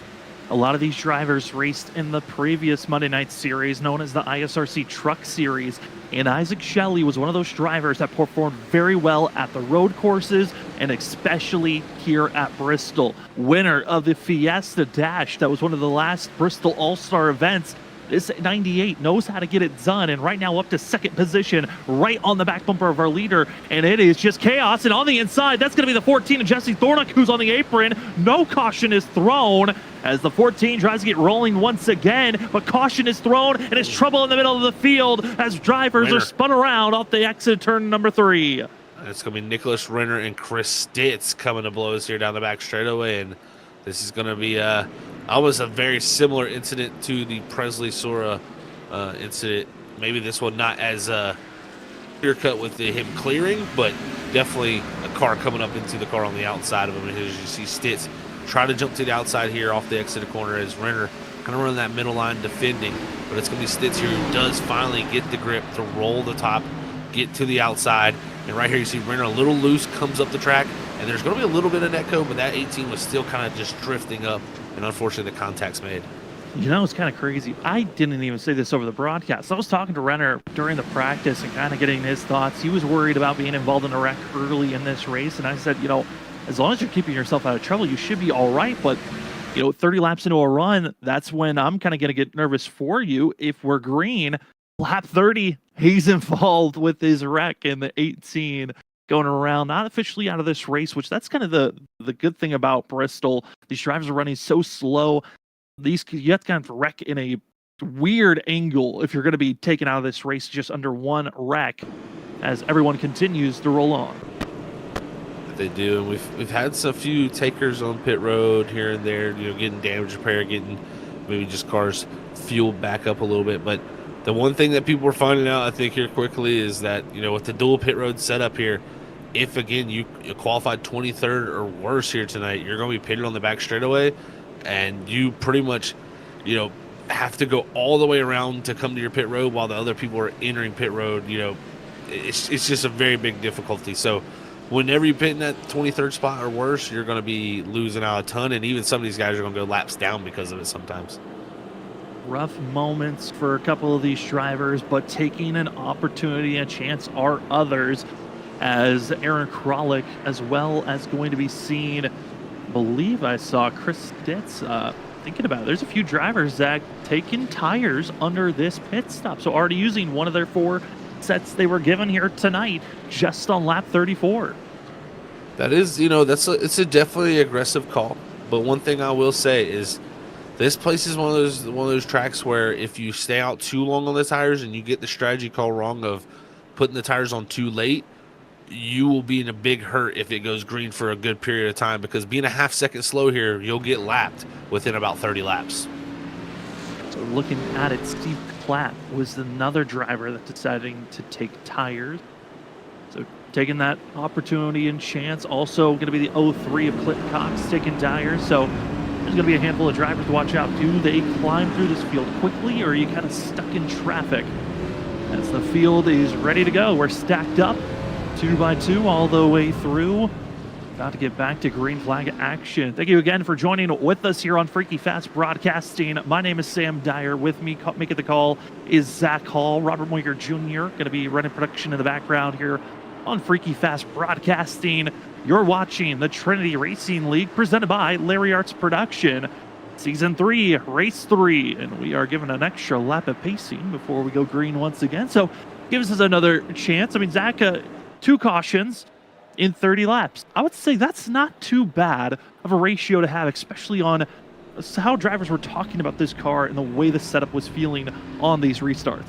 S1: A lot of these drivers raced in the previous Monday night series known as the ISRC Truck Series, and Isaac Shelley was one of those drivers that performed very well at the road courses and especially here at Bristol. Winner of the Fiesta Dash, that was one of the last Bristol All-Star events. This 98 knows how to get it done, and right now up to second position, right on the back bumper of our leader, and it is just chaos. And on the inside, that's going to be the 14 of Jesse Thornock, who's on the apron. No caution is thrown as the 14 tries to get rolling once again, but caution is thrown, and it's trouble in the middle of the field as drivers are spun around off the exit turn number 3.
S2: It's going to be Nicholas Renner and Chris Stitz coming to blows here down the back straightaway, and this is going to be almost a very similar incident to the Presley Sora incident. Maybe this one not as clear cut with him clearing, but definitely a car coming up into the car on the outside of him. And as you see Stitz try to jump to the outside here off the exit corner as Renner kind of run that middle line defending. But it's going to be Stitz here who does finally get the grip to roll the top, get to the outside. And right here you see Renner a little loose, comes up the track. And there's going to be a little bit of netco, but that 18 was still kind of just drifting up. And unfortunately, the contact's made.
S1: You know, it's kind of crazy. I didn't even say this over the broadcast. I was talking to Renner during the practice and kind of getting his thoughts. He was worried about being involved in a wreck early in this race. And I said, you know, as long as you're keeping yourself out of trouble, you should be all right. But, you know, 30 laps into a run, that's when I'm kind of going to get nervous for you. If we're green, lap 30, he's involved with his wreck in the 18. Going around, not officially out of this race, which that's kind of the good thing about Bristol. These drivers are running so slow. You have to kind of wreck in a weird angle if you're going to be taken out of this race just under one wreck as everyone continues to roll on.
S2: They do, and we've had a few takers on pit road here and there, you know, getting damage repair, getting maybe just cars fueled back up a little bit. But the one thing that people are finding out, I think, here quickly is that, you know, with the dual pit road setup here, if again you qualified 23rd or worse here tonight, you're going to be pitted on the back straightaway. and you pretty much, you know, have to go all the way around to come to your pit road while the other people are entering pit road. You know, it's just a very big difficulty. So whenever you pit in that 23rd spot or worse, you're going to be losing out a ton, and even some of these guys are going to go laps down because of it sometimes.
S1: Rough moments for a couple of these drivers, but taking an opportunity and chance are others, as Aaron Krolick as well as going to be seen. I believe I saw Chris Stitz thinking about it. There's a few drivers that taking tires under this pit stop, so already using one of their 4 sets they were given here tonight just on lap 34.
S2: That is, you know, it's a definitely aggressive call, but one thing I will say is this place is one of those tracks where if you stay out too long on the tires and you get the strategy call wrong of putting the tires on too late, you will be in a big hurt if it goes green for a good period of time, because being a half-second slow here, you'll get lapped within about 30 laps.
S1: So looking at it, Steve Platt was another driver that deciding to take tires. So taking that opportunity and chance. Also going to be the 03 of Clint Cox taking tires. So there's going to be a handful of drivers to watch out. Do they climb through this field quickly, or are you kind of stuck in traffic? As the field is ready to go, we're stacked up 2 by 2 all the way through. About to get back to green flag action. Thank you again for joining with us here on Freaky Fast Broadcasting. My name is Sam Dyer. With me, making the call, is Zach Hall. Robert Moyer Jr. going to be running production in the background here on Freaky Fast Broadcasting. You're watching the Trinity Racing League presented by Larry Arts Production. Season 3, Race 3. And we are given an extra lap of pacing before we go green once again. So gives us another chance. I mean, Zach, 2 cautions in 30 laps. I would say that's not too bad of a ratio to have, especially on how drivers were talking about this car and the way the setup was feeling on these restarts.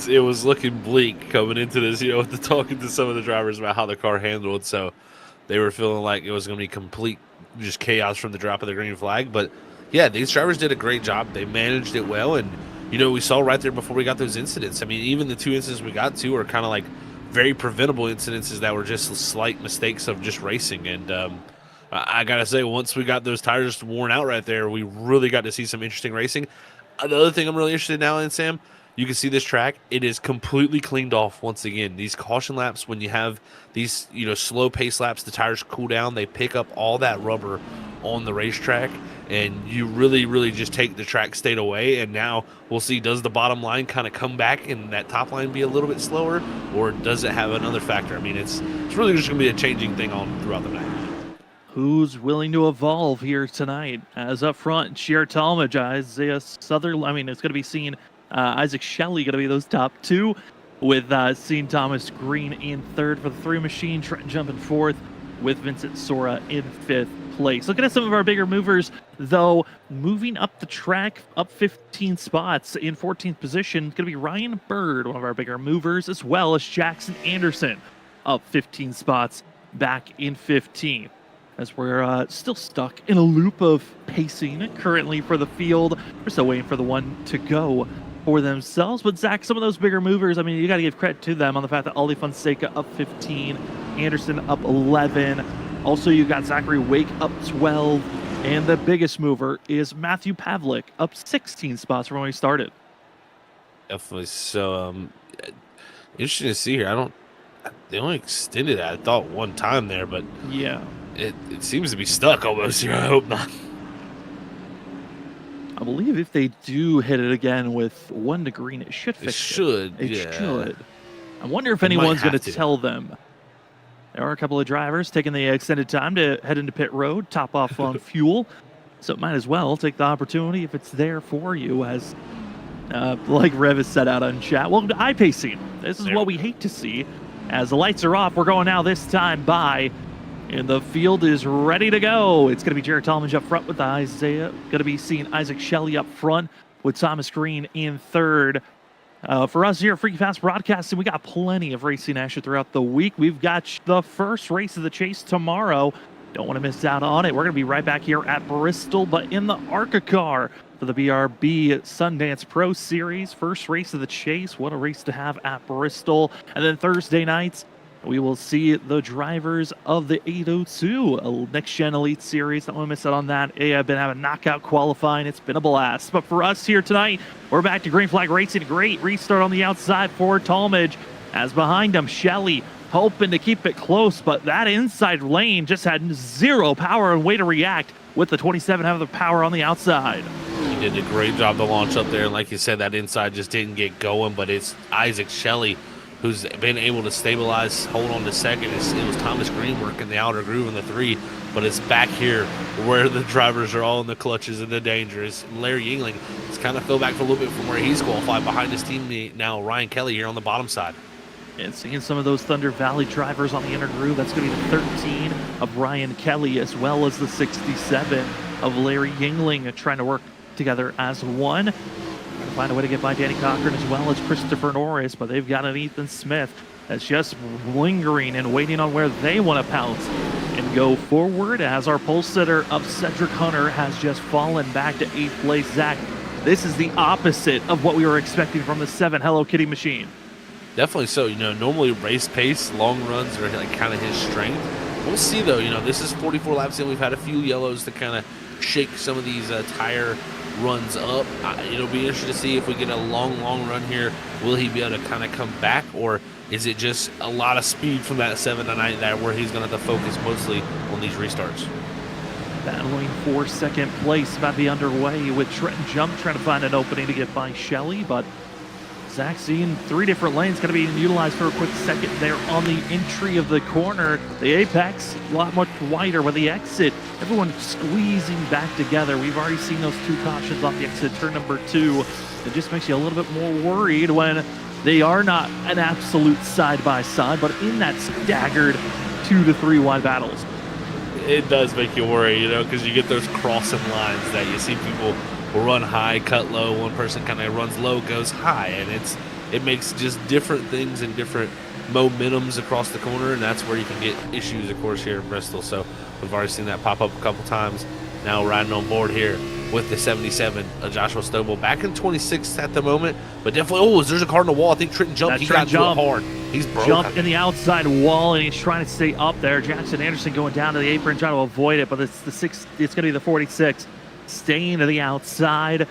S2: It was looking bleak coming into this, you know, with talking to some of the drivers about how the car handled. So they were feeling like it was going to be complete just chaos from the drop of the green flag. But yeah, these drivers did a great job. They managed it well. And, you know, we saw right there before we got those incidents. I mean, even the 2 incidents we got to are kind of like very preventable incidences that were just slight mistakes of just racing. And I got to say, once we got those tires worn out right there, we really got to see some interesting racing. The other thing I'm really interested in now, and Sam, you can see this track, it is completely cleaned off once again. These caution laps, when you have these, you know, slow pace laps, the tires cool down, they pick up all that rubber on the racetrack, and you really just take the track state away. And now we'll see, does the bottom line kind of come back and that top line be a little bit slower, or does it have another factor? I mean, it's really just going to be a changing thing on throughout the night.
S1: Who's willing to evolve here tonight? As up front, Jared Talmadge, Isaiah Sutherland. I mean, it's going to be seen Isaac Shelley going to be those top 2, with Sean Thomas Green in 3rd for the 3 machine, Trent jumping 4th, with Vincent Sora in 5th place. Looking at some of our bigger movers, though, moving up the track, up 15 spots in 14th position, going to be Ryan Bird, one of our bigger movers, as well as Jackson Anderson, up 15 spots back in 15th. As we're still stuck in a loop of pacing currently for the field. We're still waiting for the one to go for themselves. But Zach, some of those bigger movers, I mean, you got to give credit to them on the fact that Ali Fonseca up 15, Anderson up 11. Also, you got Zachary Wake up 12. And the biggest mover is Matthew Pavlik up 16 spots from when we started.
S2: Definitely. So, interesting to see here. They only extended it, I thought, one time there, but
S1: yeah.
S2: It seems to be stuck almost here. I hope not.
S1: I believe if they do hit it again with 1 to green, it should fix it. It should. I wonder if anyone's going to tell them. There are a couple of drivers taking the extended time to head into pit road, top off on fuel. So might as well take the opportunity if it's there for you, as like Rev has said out on chat. Welcome to iPacing. This is what we hate to see. As the lights are off, we're going now this time by... And the field is ready to go. It's going to be Jared Talmadge up front with Isaiah. Going to be seeing Isaac Shelley up front with Thomas Green in 3rd. For us here at Freaky Fast Broadcasting, we got plenty of racing action throughout the week. We've got the first race of the chase tomorrow. Don't want to miss out on it. We're going to be right back here at Bristol, but in the ARCA car for the BRB Sundance Pro Series. First race of the chase. What a race to have at Bristol. And then Thursday nights, We will see the drivers of the 802 Next Gen Elite Series. Don't want to miss out on that. They have been having knockout qualifying. It's been a blast. But for us here tonight, we're back to green flag racing. Great restart on the outside for Talmadge. As behind him, Shelley hoping to keep it close, but that inside lane just had zero power and way to react with the 27 having the power on the outside.
S2: He did a great job to launch up there. And like you said, that inside just didn't get going, but it's Isaac Shelley who's been able to stabilize, hold on to second. It was Thomas Green working the outer groove in the 3, but it's back here where the drivers are all in the clutches and the dangers. Larry Yingling has kind of fell back for a little bit from where he's qualified behind his teammate now, Ryan Kelly, here on the bottom side.
S1: And seeing some of those Thunder Valley drivers on the inner groove, that's going to be the 13 of Ryan Kelly, as well as the 67 of Larry Yingling, trying to work together as one. Trying to find a way to get by Danny Cochran as well as Christopher Norris, but they've got an Ethan Smith that's just lingering and waiting on where they want to pounce and go forward, as our pole sitter of Cedric Hunter has just fallen back to 8th place. Zach, this is the opposite of what we were expecting from the 7 Hello Kitty machine.
S2: Definitely so. Normally race pace, long runs are like kind of his strength. We'll see though. This is 44 laps in. We've had a few yellows to kind of shake some of these tire runs up. It'll be interesting to see if we get a long run here. Will he be able to kind of come back, or is it just a lot of speed from that 7 to 9 that where he's going to have to focus mostly on these restarts?
S1: Battling for second place, about to be underway with Trenton Jump trying to find an opening to get by Shelley, but Zach seeing 3 different lanes going to be utilized for a quick second there on the entry of the corner. The apex a lot much wider with the exit. Everyone squeezing back together. We've already seen those 2 cautions off the exit, turn number 2. It just makes you a little bit more worried when they are not an absolute side-by-side, but in that staggered 2 to 3 wide battles.
S2: It does make you worry, because you get those crossing lines that you see people will run high, cut low. One person kind of runs low, goes high, and it makes just different things and different momentums across the corner, and that's where you can get issues, of course, here in Bristol. So we've already seen that pop up a couple times. Now riding on board here with the 77, Joshua Stovall back in 26th at the moment, but definitely, there's a car in the wall. I think Trenton jumped. He got to it hard. He's broke.
S1: Jumped in the outside wall, and he's trying to stay up there. Jackson Anderson going down to the apron, trying to avoid it, but it's it's going to be the 46. Staying to the outside,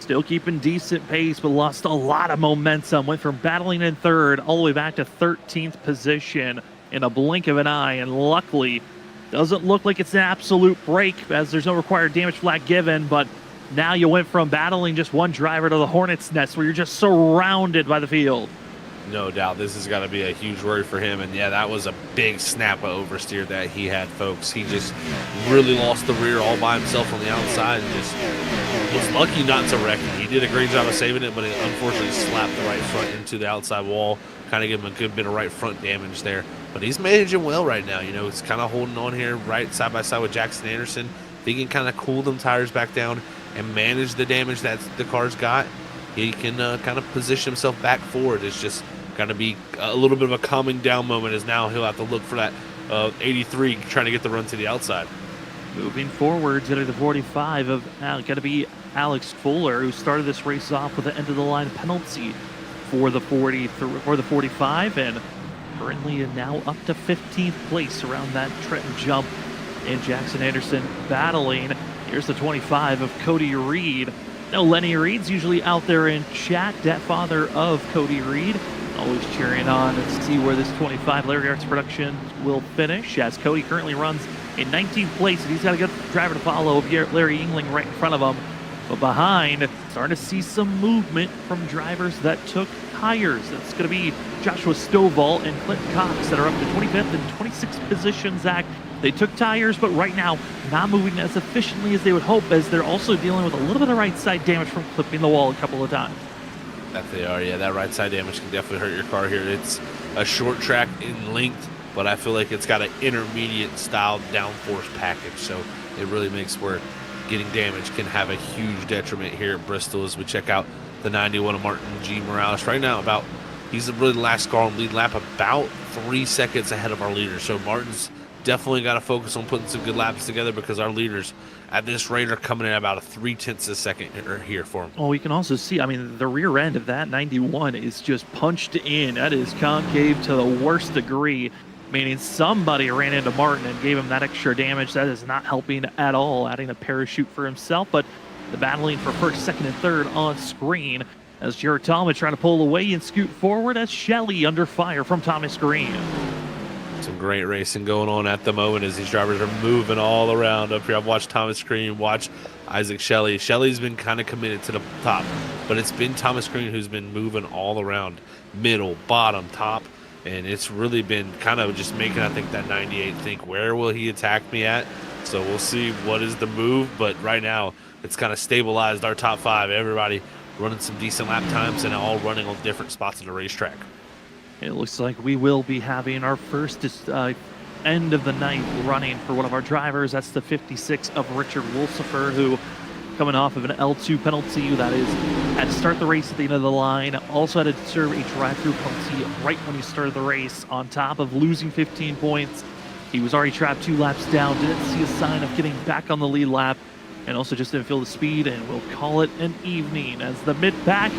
S1: still keeping decent pace, but lost a lot of momentum. Went from battling in 3rd all the way back to 13th position in a blink of an eye, and luckily doesn't look like it's an absolute break, as there's no required damage flag given, but now you went from battling just one driver to the Hornet's Nest, where you're just surrounded by the field.
S2: No doubt this has got to be a huge worry for him. And yeah, that was a big snap of oversteer that he had, folks. He just really lost the rear all by himself on the outside and just was lucky not to wreck it. He did a great job of saving it, but it unfortunately slapped the right front into the outside wall, kind of gave him a good bit of right front damage there. But he's managing well right now. He's kind of holding on here right side by side with Jackson Anderson. If he can kind of cool them tires back down and manage the damage that the car's got, he can kind of position himself back forward. It's just going to be a little bit of a calming down moment, as now he'll have to look for that 83 trying to get the run to the outside.
S1: Moving forward, it's going to be the 45 of going to be Alex Fuller, who started this race off with an end of the line penalty for the 45, and currently now up to 15th place around that Trenton Jump. And Jackson Anderson battling. Here's the 25 of Cody Reed. Now, Lenny Reed's usually out there in chat, that father of Cody Reed. Always cheering on to see where this 25 Larry Arts production will finish, as Cody currently runs in 19th place, and he's got a good driver to follow, Larry Yingling right in front of him. But behind, starting to see some movement from drivers that took tires. It's going to be Joshua Stovall and Clint Cox that are up to 25th and 26th position, Zach. They took tires, but right now not moving as efficiently as they would hope, as they're also dealing with a little bit of right side damage from clipping the wall a couple of times.
S2: That they are, yeah. That right side damage can definitely hurt your car here. It's a short track in length, but I feel like it's got an intermediate style downforce package, so it really makes where getting damage can have a huge detriment here at Bristol. As we check out the 91 of Martin G. Morales right now, he's really the last car on lead lap, about 3 seconds ahead of our leader. So Martin's definitely got to focus on putting some good laps together because our leaders at this rate are coming in about a 0.3 a second here for them.
S1: Well, we can also see, I mean, the rear end of that 91 is just punched in. That is concave to the worst degree, meaning somebody ran into Martin and gave him that extra damage. That is not helping at all, adding a parachute for himself, but the battling for first, second, and third on screen as Jared Talmadge trying to pull away and scoot forward as Shelley under fire from Thomas Green.
S2: Some great racing going on at the moment as these drivers are moving all around up here. I've watched Thomas Green, watch Isaac Shelley. Shelley's been kind of committed to the top, but it's been Thomas Green who's been moving all around, middle, bottom, top, and it's really been kind of just making, I think, that 98 think, where will he attack me at? So we'll see what is the move, but right now it's kind of stabilized our top 5. Everybody running some decent lap times and all running on different spots of the racetrack.
S1: It looks like we will be having our first end of the night running for one of our drivers. That's the 56 of Richard Wolsifer, who coming off of an L2 penalty that is had to start the race at the end of the line. Also had to serve a drive-through penalty right when he started the race, on top of losing 15 points. He was already trapped 2 laps down, didn't see a sign of getting back on the lead lap, and also just didn't feel the speed, and we'll call it an evening as the mid-pack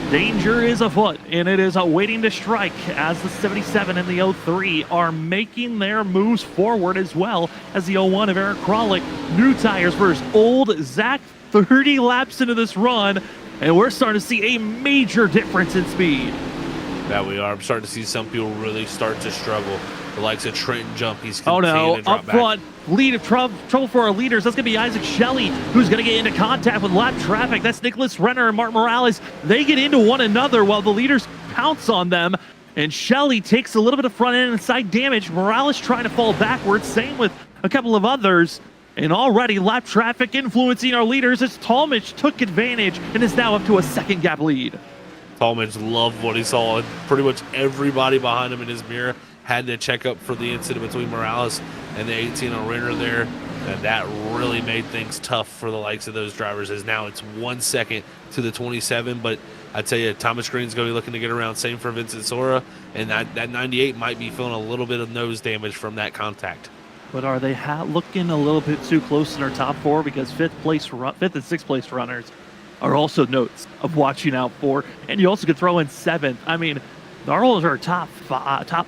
S1: danger is afoot, and it is waiting to strike as the 77 and the 03 are making their moves forward, as well as the 01 of Eric Kralik. New tires versus old Zach, 30 laps into this run, and we're starting to see a major difference in speed.
S2: That we are. I'm starting to see some people really start to struggle. The likes of Trenton Jump, he's
S1: oh no,
S2: to drop
S1: up front, lead of trouble for our leaders. That's going to be Isaac Shelley, who's going to get into contact with lap traffic. That's Nicholas Renner and Mark Morales. They get into one another while the leaders pounce on them, and Shelley takes a little bit of front end and side damage. Morales trying to fall backwards, same with a couple of others. And already lap traffic influencing our leaders as Talmadge took advantage and is now up to a 2nd gap lead.
S2: Talmadge loved what he saw, and pretty much everybody behind him in his mirror had to check up for the incident between Morales and the 18 on Renner there, and that really made things tough for the likes of those drivers, as now it's 1 second to the 27. But I tell you, Thomas Green's going to be looking to get around. Same for Vincent Sora, and that 98 might be feeling a little bit of nose damage from that contact.
S1: But are they looking a little bit too close in our top 4? Because 5th and 6th place runners are also notes of watching out for, and you also could throw in 7th. I mean, our top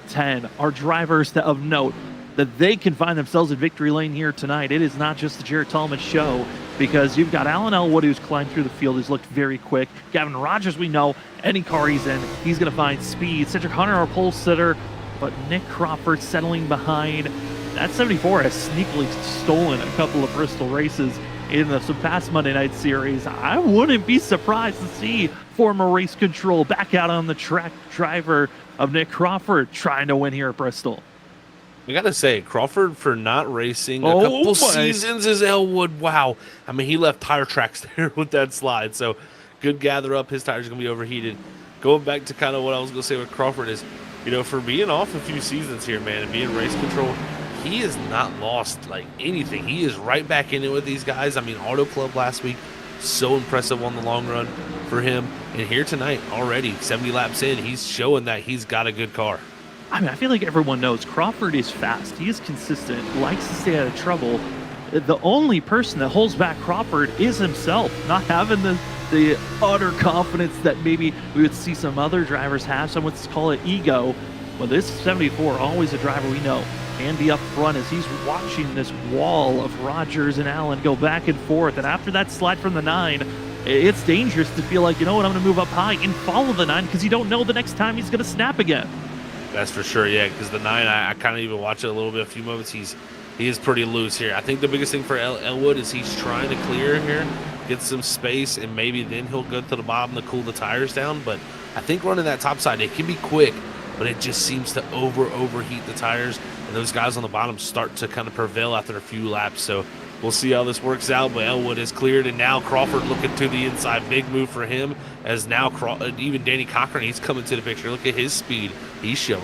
S1: 10 are drivers that of note that they can find themselves in victory lane here tonight. It is not just the Jared Talmadge show, because you've got Alan Elwood, who's climbed through the field, who's looked very quick. Gavin Rogers, we know any car he's in, he's going to find speed. Cedric Hunter, our pole sitter, but Nick Crawford settling behind. That 74 has sneakily stolen a couple of Bristol races in some past Monday Night Series. I wouldn't be surprised to see former race control back out on the track driver of Nick Crawford trying to win here at Bristol.
S2: I gotta say, Crawford, for not racing a couple seasons, is Elwood. Wow. I mean, he left tire tracks there with that slide. So good gather up. His tire's gonna be overheated. Going back to kind of what I was gonna say with Crawford is, you know, for being off a few seasons here, man, and being race control, he has not lost like anything. He is right back in it with these guys. I mean, Auto Club last week, so impressive on the long run for him. And here tonight, already 70 laps in, he's showing that he's got a good car.
S1: I mean, I feel like everyone knows Crawford is fast. He is consistent, likes to stay out of trouble. The only person that holds back Crawford is himself, not having the utter confidence that maybe we would see some other drivers have. Some would call it ego. But this 74, always a driver we know, can be up front as he's watching this wall of Rogers and Allen go back and forth. And after that slide from the 9, it's dangerous to feel like, you know what, I'm going to move up high and follow the 9 because you don't know the next time he's going to snap again. That's
S2: for sure, yeah, because the 9, I kind of even watch it a little bit, a few moments. He is pretty loose here. I think the biggest thing for Elwood is he's trying to clear here, get some space, and maybe then he'll go to the bottom to cool the tires down. But I think running that top side, it can be quick, but it just seems to overheat the tires, and those guys on the bottom start to kind of prevail after a few laps. So we'll see how this works out, but Elwood is cleared, and now Crawford looking to the inside. Big move for him, as now even Danny Cochran, he's coming to the picture. Look at his speed he's showing.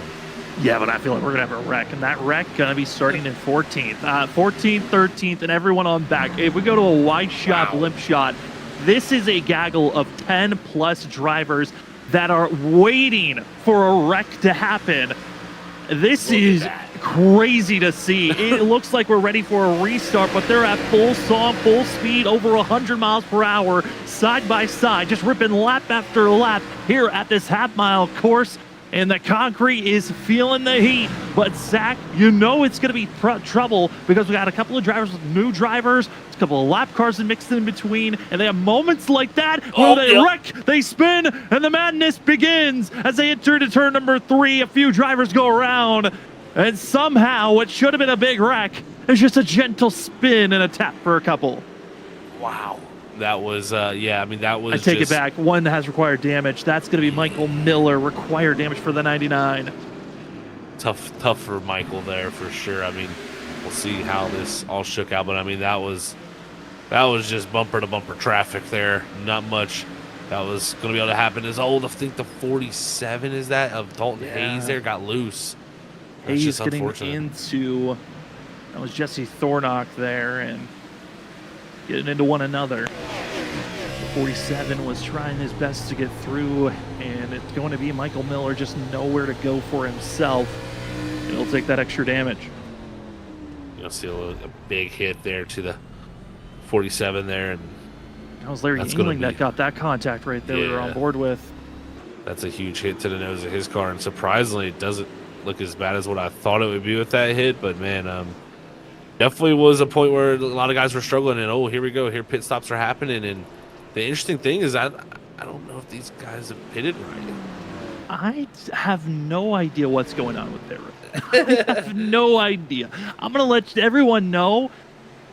S1: Yeah, but I feel like we're going to have a wreck, and that wreck going to be starting in 14th. 14th, 13th, and everyone on back. If we go to a wide shot, limp shot, this is a gaggle of 10-plus drivers that are waiting for a wreck to happen. This is crazy to see. It looks like we're ready for a restart, but they're at full song, full speed, over 100 miles per hour, side by side, just ripping lap after lap here at this half-mile course. And the concrete is feeling the heat. But Zach, you know it's going to be trouble because we got a couple of drivers with new drivers, a couple of lap cars mixed in between, and they have moments like that where they wreck, they spin, and the madness begins as they enter into turn number 3. A few drivers go around, and somehow what should have been a big wreck is just a gentle spin and a tap for a couple.
S2: Wow. That was, yeah, I mean, that was
S1: I take it back. One has required damage. That's going to be Michael Miller, required damage for the 99.
S2: Tough for Michael there for sure. I mean, we'll see how this all shook out, but I mean, that was just bumper to bumper traffic there. Not much that was going to be able to happen. As old, I think the 47 is that of Dalton Hayes there got loose. That's
S1: Hayes getting into, that was Jesse Thornock there, and getting into one another. 47 was trying his best to get through, and it's going to be Michael Miller just nowhere to go for himself. He'll take that extra damage.
S2: You'll see a big hit there to the 47 there, and
S1: that was Larry Yingling that got that contact right there. We were on board with.
S2: That's a huge hit to the nose of his car, and surprisingly, it doesn't look as bad as what I thought it would be with that hit. But man, definitely was a point where a lot of guys were struggling, and oh, here we go. Here pit stops are happening, and the interesting thing is I don't know if these guys have pitted right.
S1: I have no idea what's going on with their I have no idea. I'm going to let everyone know.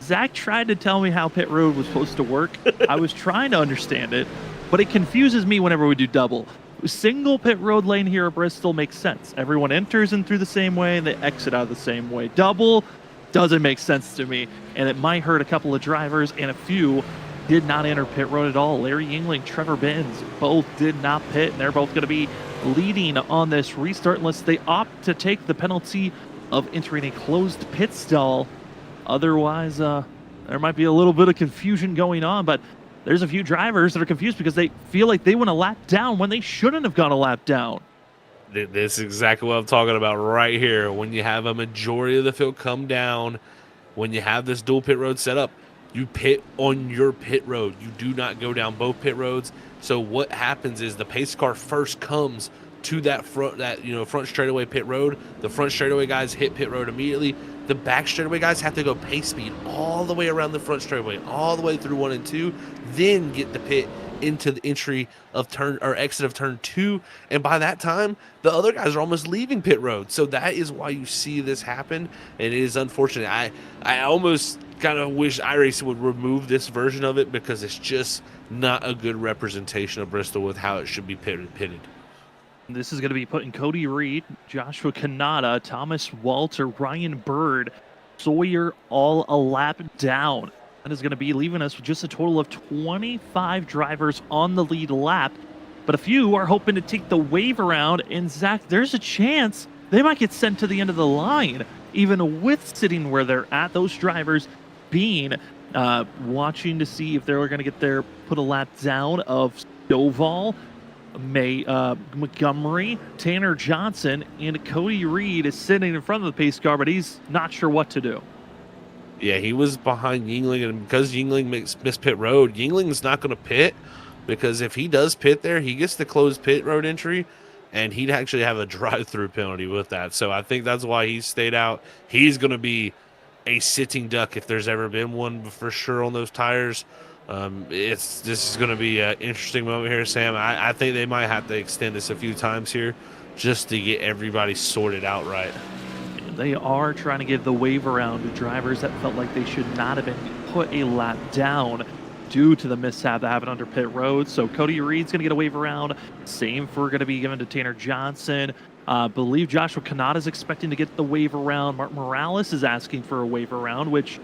S1: Zach tried to tell me how pit road was supposed to work. I was trying to understand it, but it confuses me whenever we do double. Single pit road lane here at Bristol makes sense. Everyone enters in through the same way, and they exit out the same way. Double doesn't make sense to me, and it might hurt a couple of drivers, and a few did not enter pit road at all. Larry Yingling, Trevor Benz, both did not pit, and they're both going to be leading on this restart unless they opt to take the penalty of entering a closed pit stall. Otherwise, there might be a little bit of confusion going on, but there's a few drivers that are confused because they feel like they went a lap down when they shouldn't have gone a lap down.
S2: This is exactly what I'm talking about right here. When you have a majority of the field come down, when you have this dual pit road set up, you pit on your pit road. You do not go down both pit roads. So what happens is the pace car first comes to that front straightaway pit road. The front straightaway guys hit pit road immediately. The back straightaway guys have to go pace speed all the way around the front straightaway, all the way through 1 and 2, then get the pit into the entry of turn or exit of turn 2, and by that time the other guys are almost leaving pit road. So that is why you see this happen, and it is unfortunate. I almost kind of wish iRacing would remove this version of it because it's just not a good representation of Bristol with how it should be pitted.
S1: This is going to be putting Cody Reed, Joshua Kanata, Thomas Walter, Ryan Bird, Sawyer all a lap down. That is going to be leaving us with just a total of 25 drivers on the lead lap. But a few are hoping to take the wave around. And Zach, there's a chance they might get sent to the end of the line, even with sitting where they're at. Those drivers being watching to see if they're going to get their put a lap down of Stovall, Montgomery, Tanner Johnson, and Cody Reed is sitting in front of the pace car, but he's not sure what to do.
S2: Yeah, he was behind Yingling, and because Yingling missed pit road, Yingling's not going to pit, because if he does pit there, he gets the closed pit road entry, and he'd actually have a drive-through penalty with that. So I think that's why he stayed out. He's going to be a sitting duck if there's ever been one for sure on those tires. This is going to be an interesting moment here, Sam. I think they might have to extend this a few times here just to get everybody sorted out right.
S1: They are trying to give the wave around to drivers that felt like they should not have been put a lap down due to the mishap that happened under pit road. So Cody Reed's going to get a wave around. Same for going to be given to Tanner Johnson. Believe Joshua Kanata is expecting to get the wave around. Martin Morales is asking for a wave around, which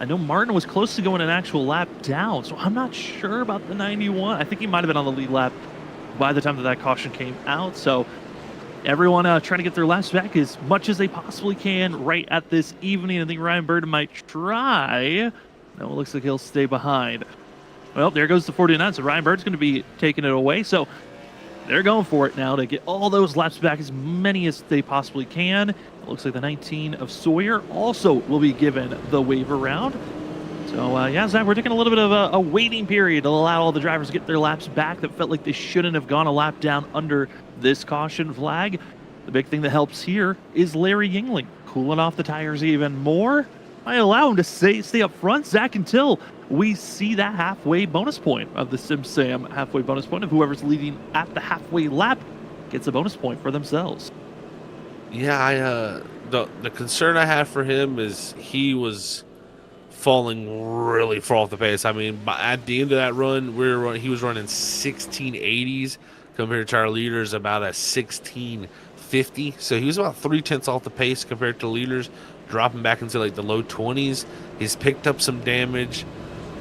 S1: I know Martin was close to going an actual lap down. So I'm not sure about the 91. I think he might have been on the lead lap by the time that caution came out. So everyone trying to get their laps back as much as they possibly can right at this evening. I think Ryan Bird might try. No, it looks like he'll stay behind. Well, there goes the 49. So Ryan Bird's going to be taking it away. So They're going for it now to get all those laps back, as many as they possibly can. It looks like the 19 of Sawyer also will be given the waiver round. So, yeah, Zach, we're taking a little bit of a waiting period to allow all the drivers to get their laps back that felt like they shouldn't have gone a lap down under this caution flag. The big thing that helps here is Larry Yingling cooling off the tires even more. Might allow him to stay up front, Zach, until we see that halfway bonus point of the SimSam halfway bonus point of whoever's leading at the halfway lap gets a bonus point for themselves.
S2: Yeah, the concern I have for him is he was falling really far off the pace. I mean, at the end of that run, he was running 1680s compared to our leaders about a 1650. So he was about 3/10 off the pace compared to leaders, dropping back into like the low 20s. He's picked up some damage.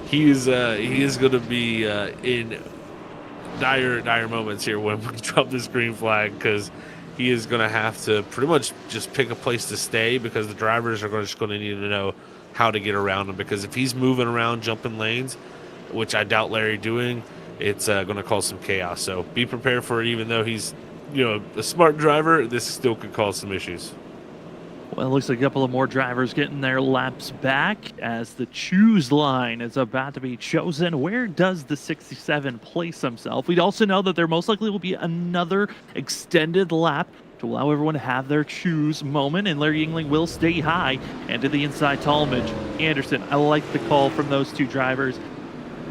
S2: He is going to be in dire moments here when we drop this green flag, because he is going to have to pretty much just pick a place to stay, because the drivers are just going to need to know how to get around him. Because if he's moving around, jumping lanes, which I doubt Larry doing, it's going to cause some chaos. So be prepared for it. Even though he's, a smart driver, this still could cause some issues.
S1: Well, it looks like a couple of more drivers getting their laps back as the choose line is about to be chosen. Where does the 67 place himself? We'd also know that there most likely will be another extended lap to allow everyone to have their choose moment, and Larry Yingling will stay high and to the inside Talmadge. Anderson, I like the call from those two drivers.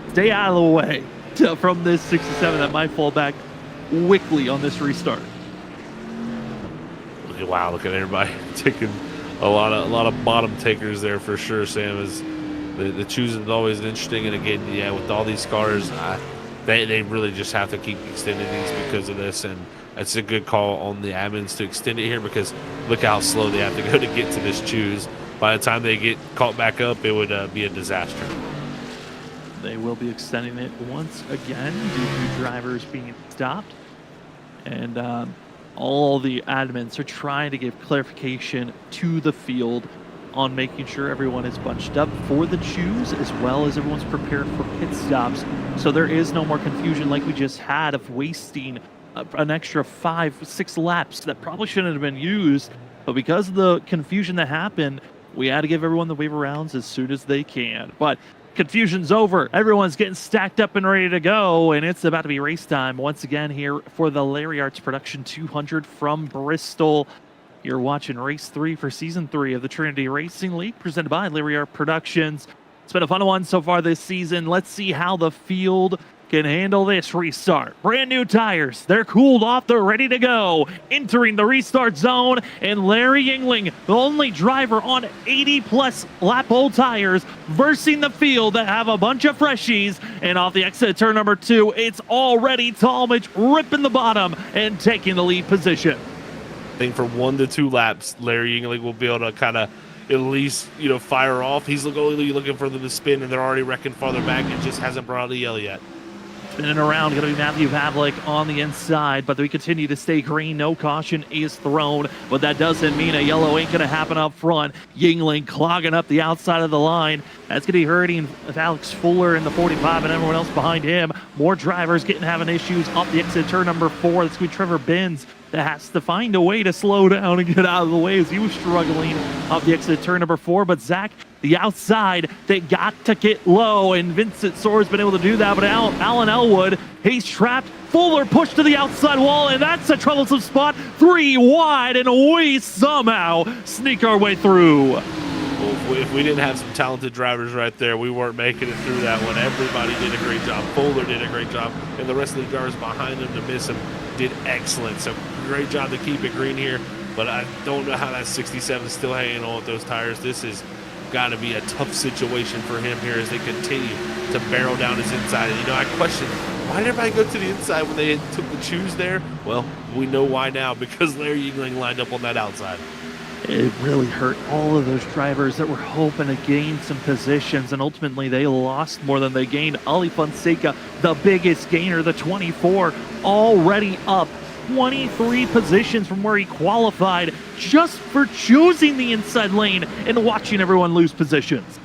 S1: Stay out of the way from this 67 that might fall back quickly on this restart.
S2: Wow, look at everybody taking a lot of bottom takers there for sure, Sam. Is the choosing is always interesting, and again, yeah, with all these cars, they really just have to keep extending these because of this, and it's a good call on the admins to extend it here, because look how slow they have to go to get to this choose. By the time they get caught back up, it would be a disaster.
S1: They will be extending it once again due to drivers being stopped, and all the admins are trying to give clarification to the field on making sure everyone is bunched up for the choose, as well as everyone's prepared for pit stops. So there is no more confusion like we just had of wasting an extra 5-6 laps that probably shouldn't have been used. But because of the confusion that happened, we had to give everyone the waiver rounds as soon as they can. But confusion's over. Everyone's getting stacked up and ready to go, and it's about to be race time once again here for the Larry Arts Production 200 from Bristol. You're watching race 3 for season 3 of the Trinity Racing League, presented by Larry Art Productions. It's been a fun one so far this season. Let's see how the field can handle this restart. Brand new tires. They're cooled off. They're ready to go. Entering the restart zone, and Larry Yingling, the only driver on 80-plus lap hole tires, versing the field that have a bunch of freshies. And off the exit turn number 2, it's already Talmadge ripping the bottom and taking the lead position.
S2: I think for 1 to 2 laps, Larry Yingling will be able to kind of at least, fire off. He's only looking for them to spin, and they're already wrecking farther back. It just hasn't brought out a yellow yet.
S1: Spinning around, going to be Matthew Pavlik on the inside, but we continue to stay green. No caution is thrown, but that doesn't mean a yellow ain't going to happen up front. Yingling clogging up the outside of the line. That's going to be hurting Alex Fuller in the 45 and everyone else behind him. More drivers having issues off the exit turn number 4. That's going to be Trevor Benz that has to find a way to slow down and get out of the way as he was struggling off the exit turn number 4. But Zach, the outside, they got to get low, and Vincent Soare's been able to do that, but Alan Elwood, he's trapped. Fuller pushed to the outside wall, and that's a troublesome spot. 3 wide, and we somehow sneak our way through.
S2: Well, if we didn't have some talented drivers right there, we weren't making it through that one. Everybody did a great job. Fuller did a great job, and the rest of the drivers behind him to miss him did excellent. So great job to keep it green here, but I don't know how that 67 is still hanging on with those tires. This has got to be a tough situation for him here as they continue to barrel down his inside. And, I question, why did everybody go to the inside when they took the choose there? Well, we know why now, because Larry Yingling lined up on that outside.
S1: It really hurt all of those drivers that were hoping to gain some positions, and ultimately they lost more than they gained. Ali Fonseca, the biggest gainer, the 24, already up 23 positions from where he qualified just for choosing the inside lane and watching everyone lose positions.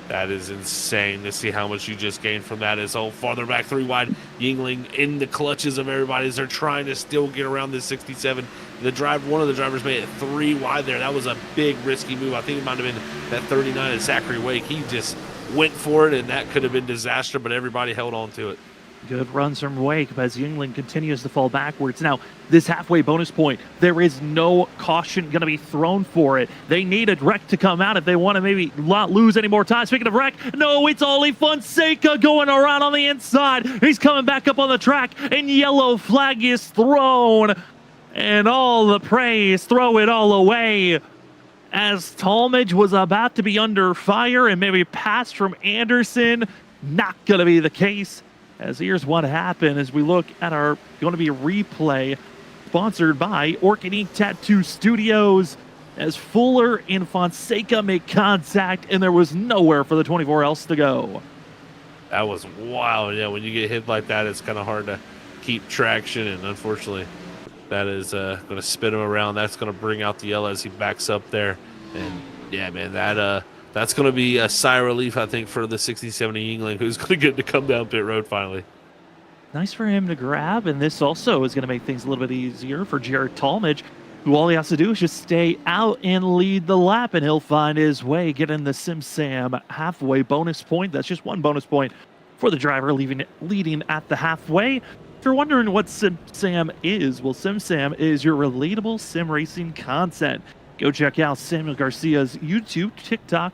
S2: That is insane to see how much you just gained from that. As farther back 3 wide, Yingling in the clutches of everybody as they're trying to still get around this 67. One of the drivers made it 3 wide there. That was a big risky move. I think it might have been that 39 of Zachary Wake. He just went for it, and that could have been disaster, but everybody held on to it.
S1: Good runs from Wake as Yingling continues to fall backwards. Now, this halfway bonus point, there is no caution going to be thrown for it. They need a wreck to come out if they want to maybe not lose any more time. Speaking of wreck, no, it's Ollie Fonseca going around on the inside. He's coming back up on the track, and yellow flag is thrown. And all the praise, throw it all away. As Talmadge was about to be under fire and maybe pass from Anderson, not going to be the case. As here's what happened as we look at our going to be replay sponsored by Orchid Ink Tattoo Studios as Fuller and Fonseca make contact and there was nowhere for the 24 else to go.
S2: That was wild. Yeah, when you get hit like that, it's kind of hard to keep traction, and unfortunately that is going to spin him around. That's going to bring out the yellow as he backs up there. And yeah, man, that's going to be a sigh of relief, I think, for the 60-70 Yingling, who's going to get to come down pit road finally.
S1: Nice for him to grab, and this also is going to make things a little bit easier for Jared Talmadge, who all he has to do is just stay out and lead the lap, and he'll find his way, getting the SimSam halfway bonus point. That's just 1 bonus point for the driver leading at the halfway. If you're wondering what SimSam is, well, SimSam is your relatable sim racing content. Go check out Samuel Garcia's YouTube, TikTok,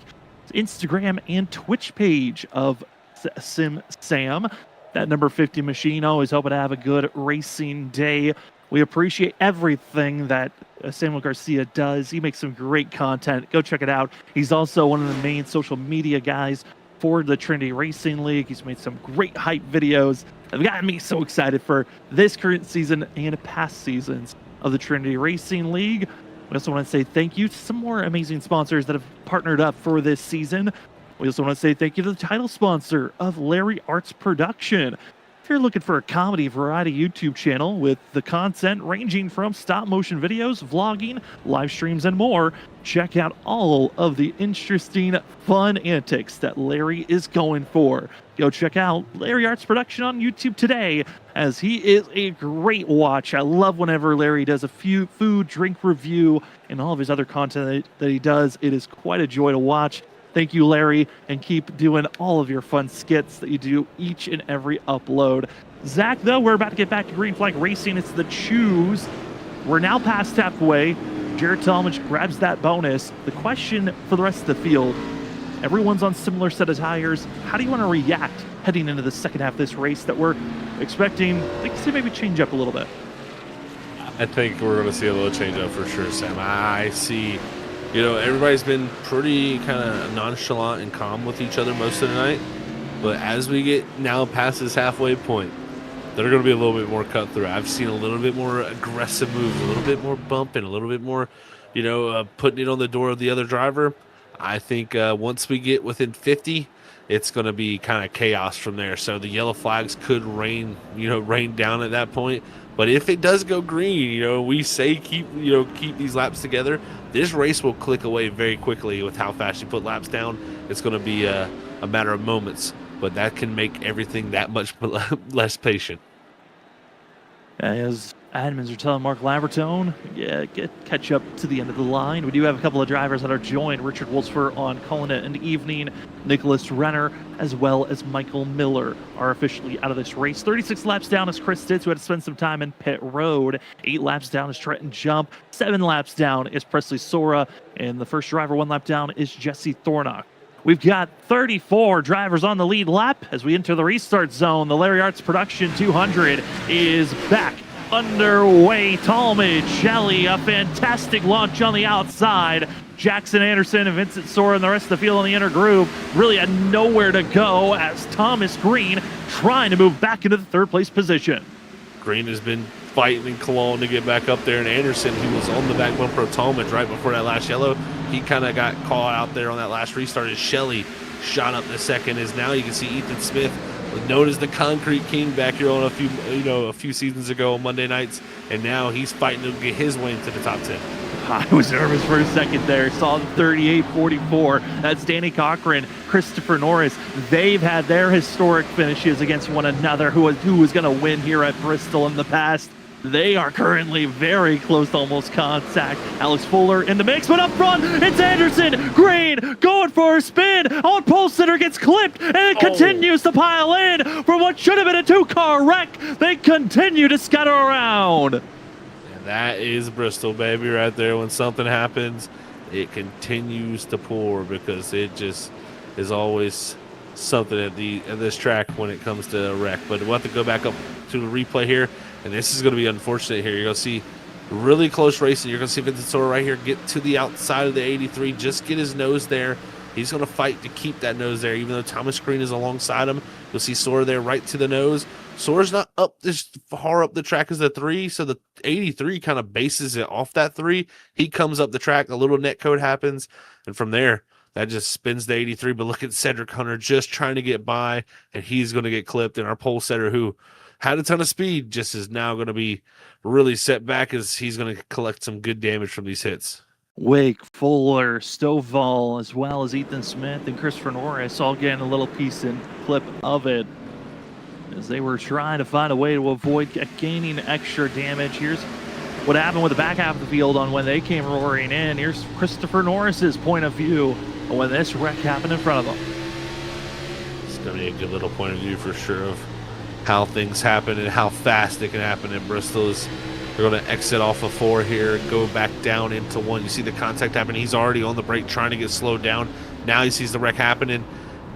S1: Instagram, and Twitch page of SimSam. That number 50 machine, always hoping to have a good racing day. We appreciate everything that Samuel Garcia does. He makes some great content. Go check it out. He's also one of the main social media guys for the Trinity Racing League. He's made some great hype videos that have gotten me so excited for this current season and past seasons of the Trinity Racing League. We also want to say thank you to some more amazing sponsors that have partnered up for this season. We also want to say thank you to the title sponsor of Larry Arts Production. If you're looking for a comedy variety YouTube channel with the content ranging from stop motion videos, vlogging, live streams, and more, check out all of the interesting, fun antics that Larry is going for. Go check out Larry Arts Production on YouTube today, as he is a great watch. I love whenever Larry does a few food, drink review, and all of his other content that he does. It is quite a joy to watch. Thank you, Larry, and keep doing all of your fun skits that you do each and every upload. Zach, though, we're about to get back to Green Flag Racing. It's the choose. We're now past halfway. Jared Talmadge grabs that bonus. The question for the rest of the field, everyone's on similar set of tires. How do you want to react heading into the second half of this race that we're expecting things to maybe change up a little bit?
S2: I think we're going to see a little change up for sure, Sam. I see, everybody's been pretty kind of nonchalant and calm with each other most of the night. But as we get now past this halfway point, they're going to be a little bit more cut through. I've seen a little bit more aggressive moves, a little bit more bumping, a little bit more, putting it on the door of the other driver. I think once we get within 50, it's going to be kind of chaos from there. So the yellow flags could rain down at that point. But if it does go green, we say keep these laps together. This race will click away very quickly with how fast you put laps down. It's going to be a matter of moments, but that can make everything that much less patient.
S1: As admins are telling Mark Lavertone, catch up to the end of the line. We do have a couple of drivers that are joined. Richard Wolfsfer on calling it an evening. Nicholas Renner, as well as Michael Miller, are officially out of this race. 36 laps down is Chris Stitz, who had to spend some time in pit road. 8 laps down is Trenton Jump. 7 laps down is Presley Sora. And the first driver 1 lap down is Jesse Thornock. We've got 34 drivers on the lead lap as we enter the restart zone. The Larry Arts Production 200 is back underway. Talmadge, Shelley, a fantastic launch on the outside. Jackson Anderson and Vincent Sora and the rest of the field in the inner groove really had nowhere to go as Thomas Green trying to move back into the 3rd place position.
S2: Green has been fighting and clawing to get back up there, and Anderson, who was on the back bumper of Talmadge right before that last yellow, he kind of got caught out there on that last restart as Shelley shot up the second. As now you can see Ethan Smith, known as the Concrete King back here on a few seasons ago on Monday nights, and now he's fighting to get his way into the top 10.
S1: I was nervous for a second there. Saw the 38-44. That's Danny Cochran, Christopher Norris. They've had their historic finishes against one another. Who was going to win here at Bristol in the past? They are currently very close to almost contact. Alex Fuller in the mix, but up front, it's Anderson. Green going for a spin. On pole sitter gets clipped, and it continues to pile in for what should have been a two-car wreck. They continue to scatter around.
S2: That is Bristol, baby, right there. When something happens, it continues to pour because it just is always something at this track when it comes to a wreck. But we'll have to go back up to the replay here, and this is going to be unfortunate here. You're going to see really close racing. You're going to see Vincent Sora right here get to the outside of the 83, just get his nose there. He's going to fight to keep that nose there, even though Thomas Green is alongside him. You'll see Sora there right to the nose. Sora's not up as far up the track as the 3, so the 83 kind of bases it off that 3. He comes up the track, a little net code happens, and from there, that just spins the 83. But look at Cedric Hunter just trying to get by, and he's going to get clipped. And our pole setter, who had a ton of speed, just is now going to be really set back as he's going to collect some good damage from these hits.
S1: Wake, Fuller, Stovall, as well as Ethan Smith and Christopher Norris all getting a little piece and clip of it as they were trying to find a way to avoid gaining extra damage. Here's what happened with the back half of the field on when they came roaring in. Here's Christopher Norris's point of view when this wreck happened in front of them.
S2: It's going to be a good little point of view for sure of how things happen and how fast it can happen in Bristol. They're going to exit off of 4 here, go back down into 1. You see the contact happen. He's already on the brake trying to get slowed down. Now he sees the wreck happening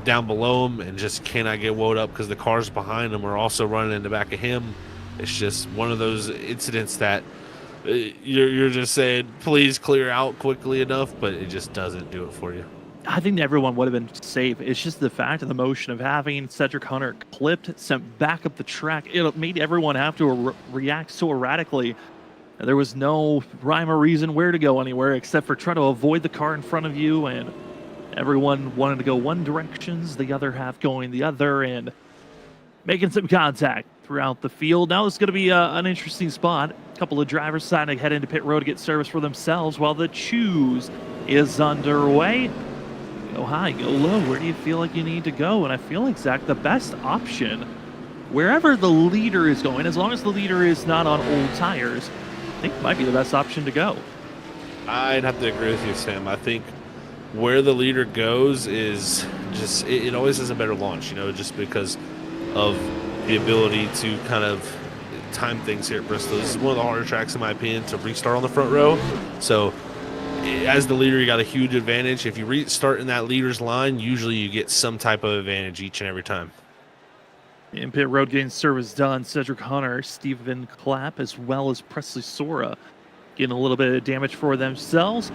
S2: down below him and just cannot get woed up because the cars behind him are also running in the back of him. It's just one of those incidents that you're just saying, please clear out quickly enough, but it just doesn't do it for you.
S1: I think everyone would have been safe. It's just the fact of the motion of having Cedric Hunter clipped, sent back up the track. It made everyone have to react so erratically. There was no rhyme or reason where to go anywhere except for try to avoid the car in front of you, and everyone wanted to go one directions, the other half going the other, and making some contact throughout the field. Now it's going to be an interesting spot. A couple of drivers deciding to head into pit road to get service for themselves while the choose is underway. Go high, go low. Where do you feel like you need to go? And I feel like, Zach, the best option, wherever the leader is going, as long as the leader is not on old tires, I think might be the best option to go.
S2: I'd have to agree with you, Sam. I think where the leader goes is just, it always has a better launch, just because of the ability to kind of time things here at Bristol. This is one of the harder tracks, in my opinion, to restart on the front row. So as the leader, you got a huge advantage. If you restart in that leader's line, usually you get some type of advantage each and every time.
S1: In pit road getting service done, Cedric Hunter, Stephen Clapp, as well as Presley Sora getting a little bit of damage for themselves.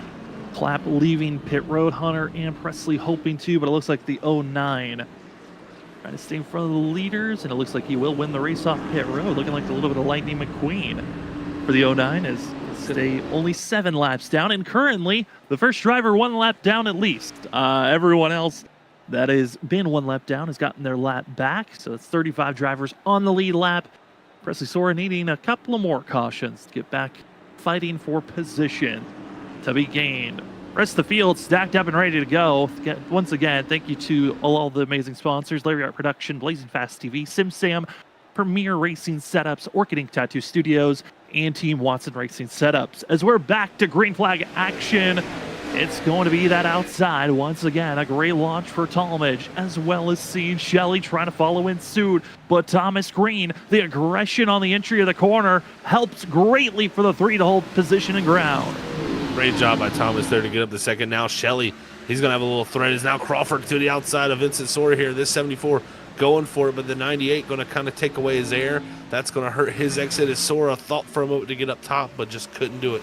S1: Clapp leaving pit road, Hunter and Presley hoping to, but it looks like the 09 trying to stay in front of the leaders, and it looks like he will win the race off pit road, looking like a little bit of Lightning McQueen for the 09 as today only 7 laps down, and currently the first driver 1 lap down at least. Everyone else that has been 1 lap down has gotten their lap back, so it's 35 drivers on the lead lap. Presley Sora needing a couple of more cautions to get back fighting for position to be gained. Rest of the field stacked up and ready to go. Once again, thank you to all the amazing sponsors: Larry Art Production, Blazing Fast TV, SimSam, Premier Racing Setups, Orchid Ink Tattoo Studios, and Team Watson Racing Setups. As we're back to green flag action, it's going to be that outside. Once again, a great launch for Talmadge, as well as seeing Shelley trying to follow in suit. But Thomas Green, the aggression on the entry of the corner, helps greatly for the 3 to hold position and ground.
S2: Great job by Thomas there to get up the second. Now Shelley, he's going to have a little threat. Is now Crawford to the outside of Vincent Sora here. This 74 going for it, but the 98 going to kind of take away his air. That's going to hurt his exit as Sora thought for a moment to get up top, but just couldn't do it.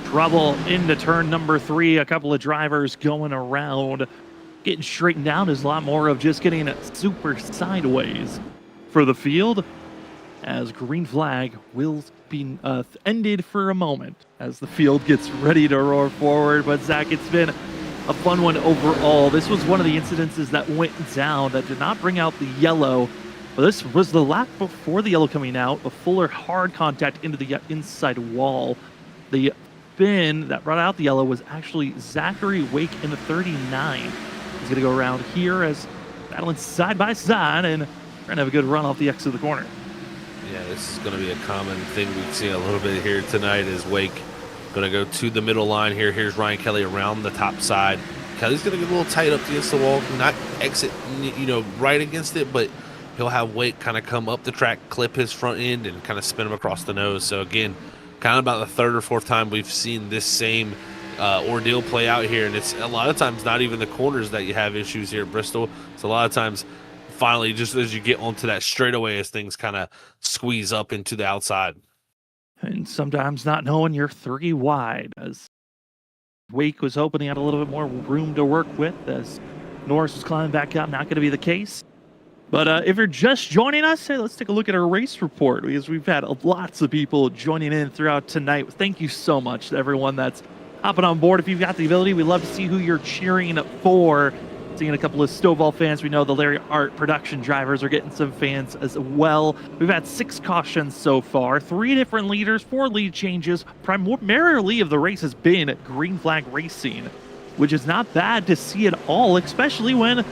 S1: Trouble into turn number 3. A couple of drivers going around. Getting straightened out is a lot more of just getting super sideways for the field, as green flag will be ended for a moment as the field gets ready to roar forward. But Zach, it's been a fun one overall. This was one of the incidences that went down that did not bring out the yellow, but this was the lap before the yellow coming out. A Fuller hard contact into the inside wall. The spin that brought out the yellow was actually Zachary Wake in the 39. He's going to go around here as battling side by side and trying to have a good run off the exit of the corner.
S2: Yeah, this is going to be a common thing we've seen a little bit here tonight is Wake going to go to the middle line here. Here's Ryan Kelly around the top side. Kelly's going to get a little tight up against the wall, not exit, right against it, but he'll have Wake kind of come up the track, clip his front end, and kind of spin him across the nose. So, again, kind of about the third or fourth time we've seen this same ordeal play out here. And it's a lot of times not even the corners that you have issues here at Bristol. It's a lot of times finally just as you get onto that straightaway as things kind of squeeze up into the outside.
S1: And sometimes not knowing you're 3 wide, as Wake was hoping he had a little bit more room to work with as Norris was climbing back up. Not going to be the case. But if you're just joining us, hey, let's take a look at our race report, because we've had lots of people joining in throughout tonight. Thank you so much to everyone that's hopping on board. If you've got the ability, we'd love to see who you're cheering for. Seeing a couple of Stovall fans. We know the Larry Art production drivers are getting some fans as well. We've had 6 cautions so far, 3 different leaders, 4 lead changes. Primarily of the race has been green flag racing, which is not bad to see at all, especially when,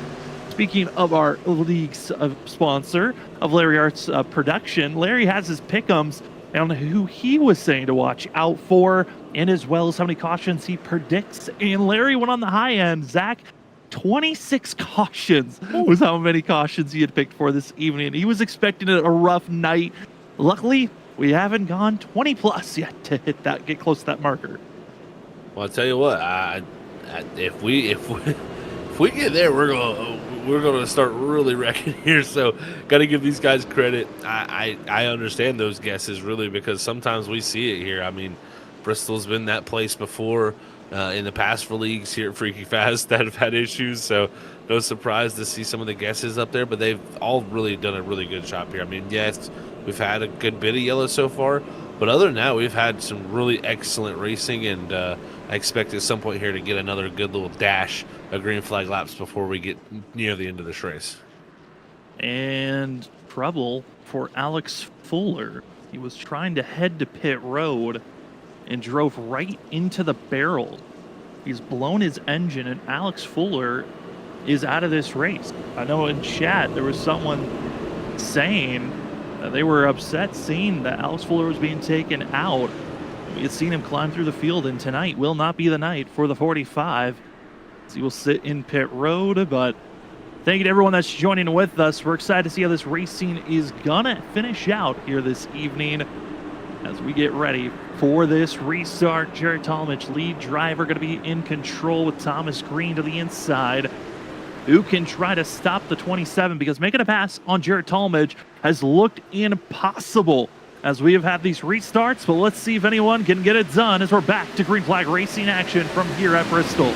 S1: speaking of our league's sponsor of Larry Art's production, Larry has his pick'ems on who he was saying to watch out for, and as well as how many cautions he predicts. And Larry went on the high end. Zach, 26 cautions was how many cautions he had picked for this evening. He was expecting a rough night. Luckily, we haven't gone 20 plus yet to hit that, get close to that marker.
S2: Well, I'll tell you what, if we get there, we're gonna start really wrecking here. So, got to give these guys credit. I understand those guesses really, because sometimes we see it here. I mean, Bristol's been that place before. In the past for leagues here at Freaky Fast that have had issues, so no surprise to see some of the guesses up there, but they've all really done a really good job here. I mean, yes, we've had a good bit of yellow so far, but other than that, we've had some really excellent racing, and I expect at some point here to get another good little dash of green flag laps before we get near the end of this race.
S1: And trouble for Alex Fuller. He was trying to head to pit road and drove right into the barrel. He's blown his engine, and Alex Fuller is out of this race. I know in chat there was someone saying that they were upset seeing that Alex Fuller was being taken out. We had seen him climb through the field, and tonight will not be the night for the 45. So he will sit in pit road, but thank you to everyone that's joining with us. We're excited to see how this racing is gonna finish out here this evening as we get ready for this restart. Jared Talmadge, lead driver, going to be in control with Thomas Green to the inside, who can try to stop the 27, because making a pass on Jared Talmadge has looked impossible as we have had these restarts. But let's see if anyone can get it done as we're back to green flag racing action from here at Bristol.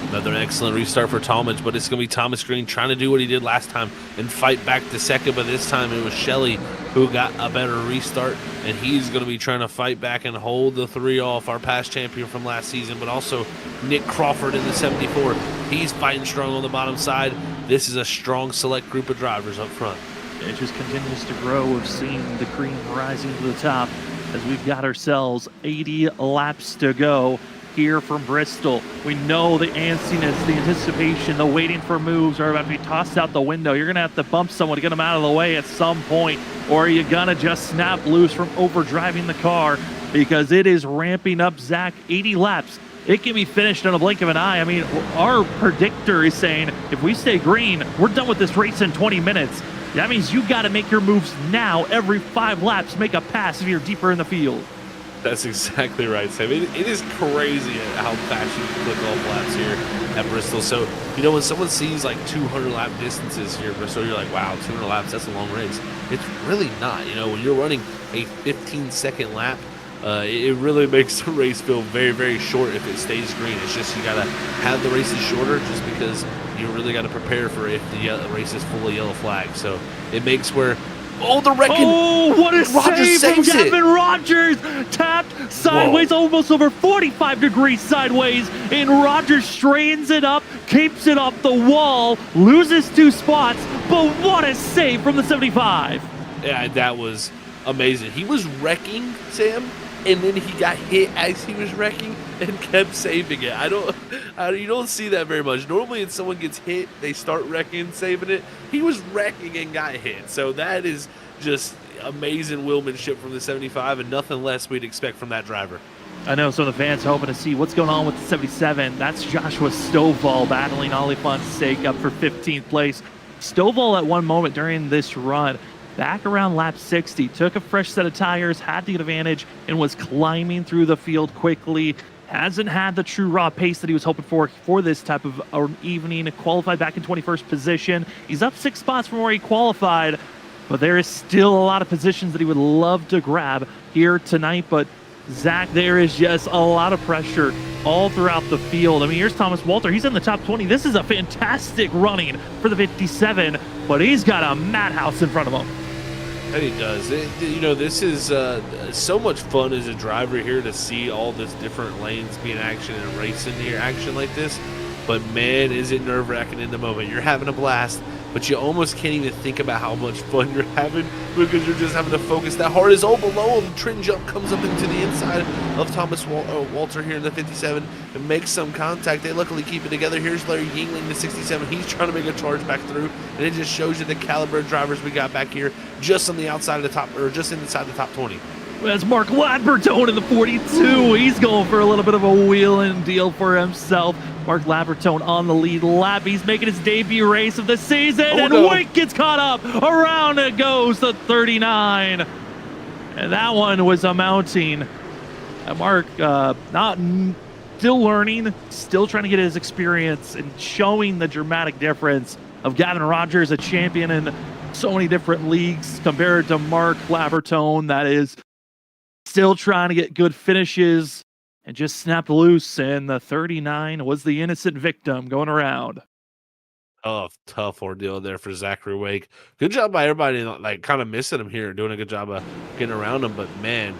S2: Another excellent restart for Talmadge, but it's going to be Thomas Green trying to do what he did last time and fight back to second, but this time it was Shelley who got a better restart, and he's going to be trying to fight back and hold the 3 off our past champion from last season, but also Nick Crawford in the 74. He's fighting strong on the bottom side. This is a strong select group of drivers up front.
S1: It just continues to grow. We've seen the cream rising to the top as we've got ourselves 80 laps to go here from Bristol. We know the antsiness, the anticipation, the waiting for moves are about to be tossed out the window. You're going to have to bump someone to get them out of the way at some point, or are you going to just snap loose from overdriving the car? Because it is ramping up, Zach. 80 laps. It can be finished in a blink of an eye. I mean, our predictor is saying if we stay green, we're done with this race in 20 minutes. That means you got to make your moves now. Every 5 laps, make a pass if you're deeper in the field.
S2: That's exactly right, Sam. It is crazy how fast you can click off laps here at Bristol. So, when someone sees like 200 lap distances here at Bristol, you're like, wow, 200 laps, that's a long race. It's really not. When you're running a 15-second lap, it really makes the race feel very, very short if it stays green. It's just you got to have the races shorter just because you really got to prepare for if the race is full of yellow flags. So it makes where the wrecking.
S1: Oh, what a
S2: Rogers
S1: save from
S2: saves it.
S1: Gavin Rogers. Tapped sideways, almost over 45 degrees sideways, and Rogers straightens it up, keeps it off the wall, loses 2 spots, but what a save from the 75.
S2: Yeah, that was amazing. He was wrecking, Sam, and then he got hit as he was wrecking and kept saving it. You don't see that very much. Normally, if someone gets hit, they start wrecking, saving it. He was wrecking and got hit. So that is just amazing wheelmanship from the 75, and nothing less we'd expect from that driver.
S1: I know some of the fans hoping to see what's going on with the 77. That's Joshua Stovall battling Ollie Fonseca up for 15th place. Stovall at one moment during this run, back around lap 60, took a fresh set of tires, had the advantage, and was climbing through the field quickly. Hasn't had the true raw pace that he was hoping for this type of evening. Qualified back in 21st position. He's up 6 spots from where he qualified, but there is still a lot of positions that he would love to grab here tonight. But Zach, there is just a lot of pressure all throughout the field. I mean, here's Thomas Walter. He's in the top 20. This is a fantastic running for the 57, but he's got a madhouse in front of him.
S2: And he does. This is so much fun as a driver here to see all this different lanes be in action and racing here action like this. But man, is it nerve-wracking in the moment. You're having a blast, but you almost can't even think about how much fun you're having because you're just having to focus that hard. As all below him, Trin Jump comes up into the inside of Thomas Walter here in the 57 and makes some contact. They luckily keep it together. Here's Larry Yingling, the 67. He's trying to make a charge back through, and it just shows you the caliber of drivers we got back here just on the outside of the top, or just inside the top 20.
S1: That's Mark Labertone in the 42. He's going for a little bit of a wheel and deal for himself. Mark Labertone on the lead lap. He's making his debut race of the season, and Wink gets caught up. Around it goes to 39. And that one was amounting. Mark, still learning, still trying to get his experience and showing the dramatic difference of Gavin Rogers, a champion in so many different leagues, compared to Mark Labertone, that is still trying to get good finishes and just snapped loose. And the 39 was the innocent victim going around.
S2: Tough ordeal there for Zachary Wake. Good job by everybody, like kind of missing him here, doing a good job of getting around him. But man,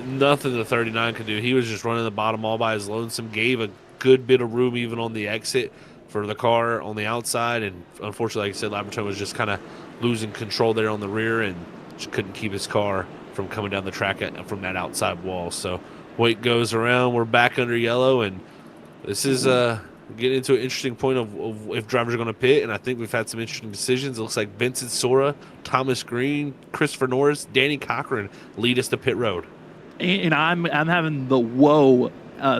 S2: nothing the 39 could do. He was just running the bottom all by his lonesome. Gave a good bit of room even on the exit for the car on the outside. And unfortunately, like I said, Labertone was just kind of losing control there on the rear and just couldn't keep his car from coming down the track from that outside wall. So Wake goes around. We're back under yellow, and this is getting into an interesting point of if drivers are going to pit. And I think we've had some interesting decisions. It looks like Vincent Sora, Thomas Green, Christopher Norris, Danny Cochran lead us to pit road.
S1: And I'm having the whoa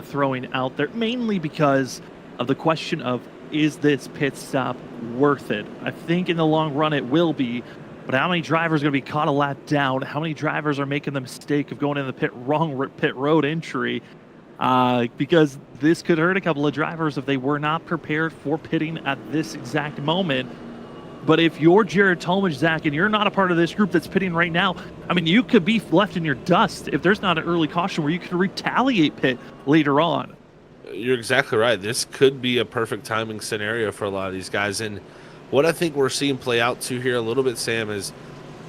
S1: throwing out there, mainly because of the question of, is this pit stop worth it? I think in the long run it will be. But how many drivers are going to be caught a lap down? How many drivers are making the mistake of going in the wrong pit road entry? Because this could hurt a couple of drivers if they were not prepared for pitting at this exact moment. But if you're Jared Talmadge, Zach, and you're not a part of this group that's pitting right now, I mean, you could be left in your dust if there's not an early caution where you could retaliate pit later on.
S2: You're exactly right. This could be a perfect timing scenario for a lot of these guys. And what I think we're seeing play out to here a little bit, Sam, is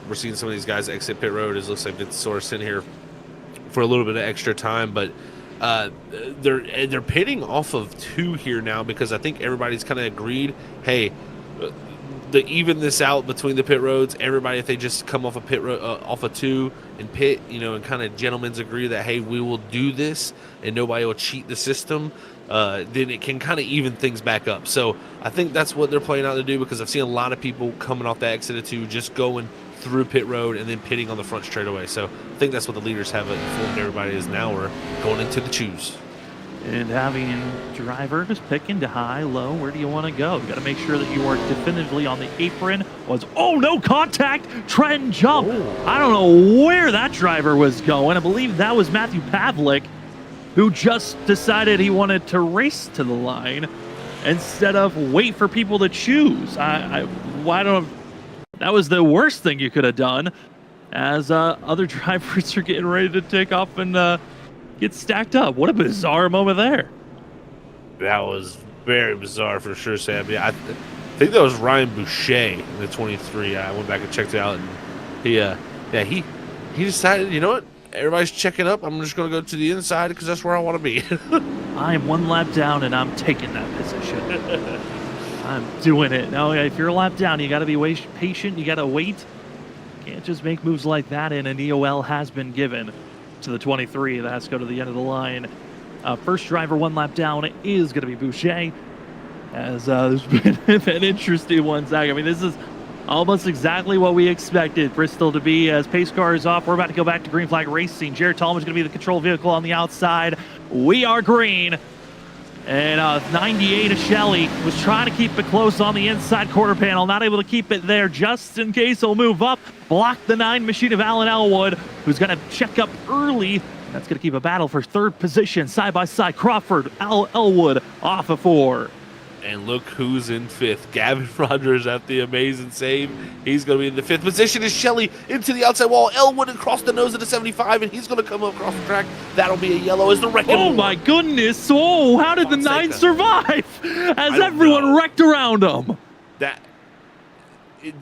S2: we're seeing some of these guys exit pit road. It looks like Vince Source in here for a little bit of extra time, but they're pitting off of 2 here now because I think everybody's kind of agreed, hey, to even this out between the pit roads, everybody, if they just come off a pit road, off a 2 and pit, and kind of gentlemen's agree that, hey, we will do this and nobody will cheat the system, then it can kind of even things back up. So I think that's what they're playing out to do, because I've seen a lot of people coming off the exit of 2 just going through pit road and then pitting on the front straightaway. So I think that's what the leaders have informed everybody is now we're going into the choose.
S1: And having drivers picking to high, low, where do you want to go? You got to make sure that you are definitively on the apron. No contact, Trent Jump.
S2: Oh.
S1: I don't know where that driver was going. I believe that was Matthew Pavlik, who just decided he wanted to race to the line instead of wait for people to choose. Why don't? That was the worst thing you could have done, as other drivers are getting ready to take off and get stacked up. What a bizarre moment there.
S2: That was very bizarre for sure, Sam. Yeah, I think that was Ryan Boucher in the 23. I went back and checked it out, and he decided, you know what? Everybody's checking up. I'm just going to go to the inside because that's where I want to be.
S1: I am 1 lap down, and I'm taking that position. I'm doing it. Now, if you're a lap down, you got to be patient. You got to wait. Can't just make moves like that, and an EOL has been given. to the 23. That has to go to the end of the line. First driver 1 lap down is going to be Boucher. As there's been an interesting one, Zach. I mean, this is almost exactly what we expected Bristol to be. As pace car is off, we're about to go back to green flag racing. Jared Tallman is going to be the control vehicle on the outside. We are green. And 98 of Shelley was trying to keep it close on the inside quarter panel. Not able to keep it there just in case he'll move up. Block the 9 machine of Alan Elwood, who's going to check up early. That's going to keep a battle for 3rd position. Side by side, Crawford, Elwood off of 4.
S2: And look who's in 5th. Gavin Rogers at the amazing save. He's going to be in the 5th position. Is Shelley into the outside wall. Elwood across the nose of the 75, and he's going to come up across the track. That'll be a yellow as the wrecking ball.
S1: Oh my goodness. Oh, how did the 9 survive? As everyone wrecked around him.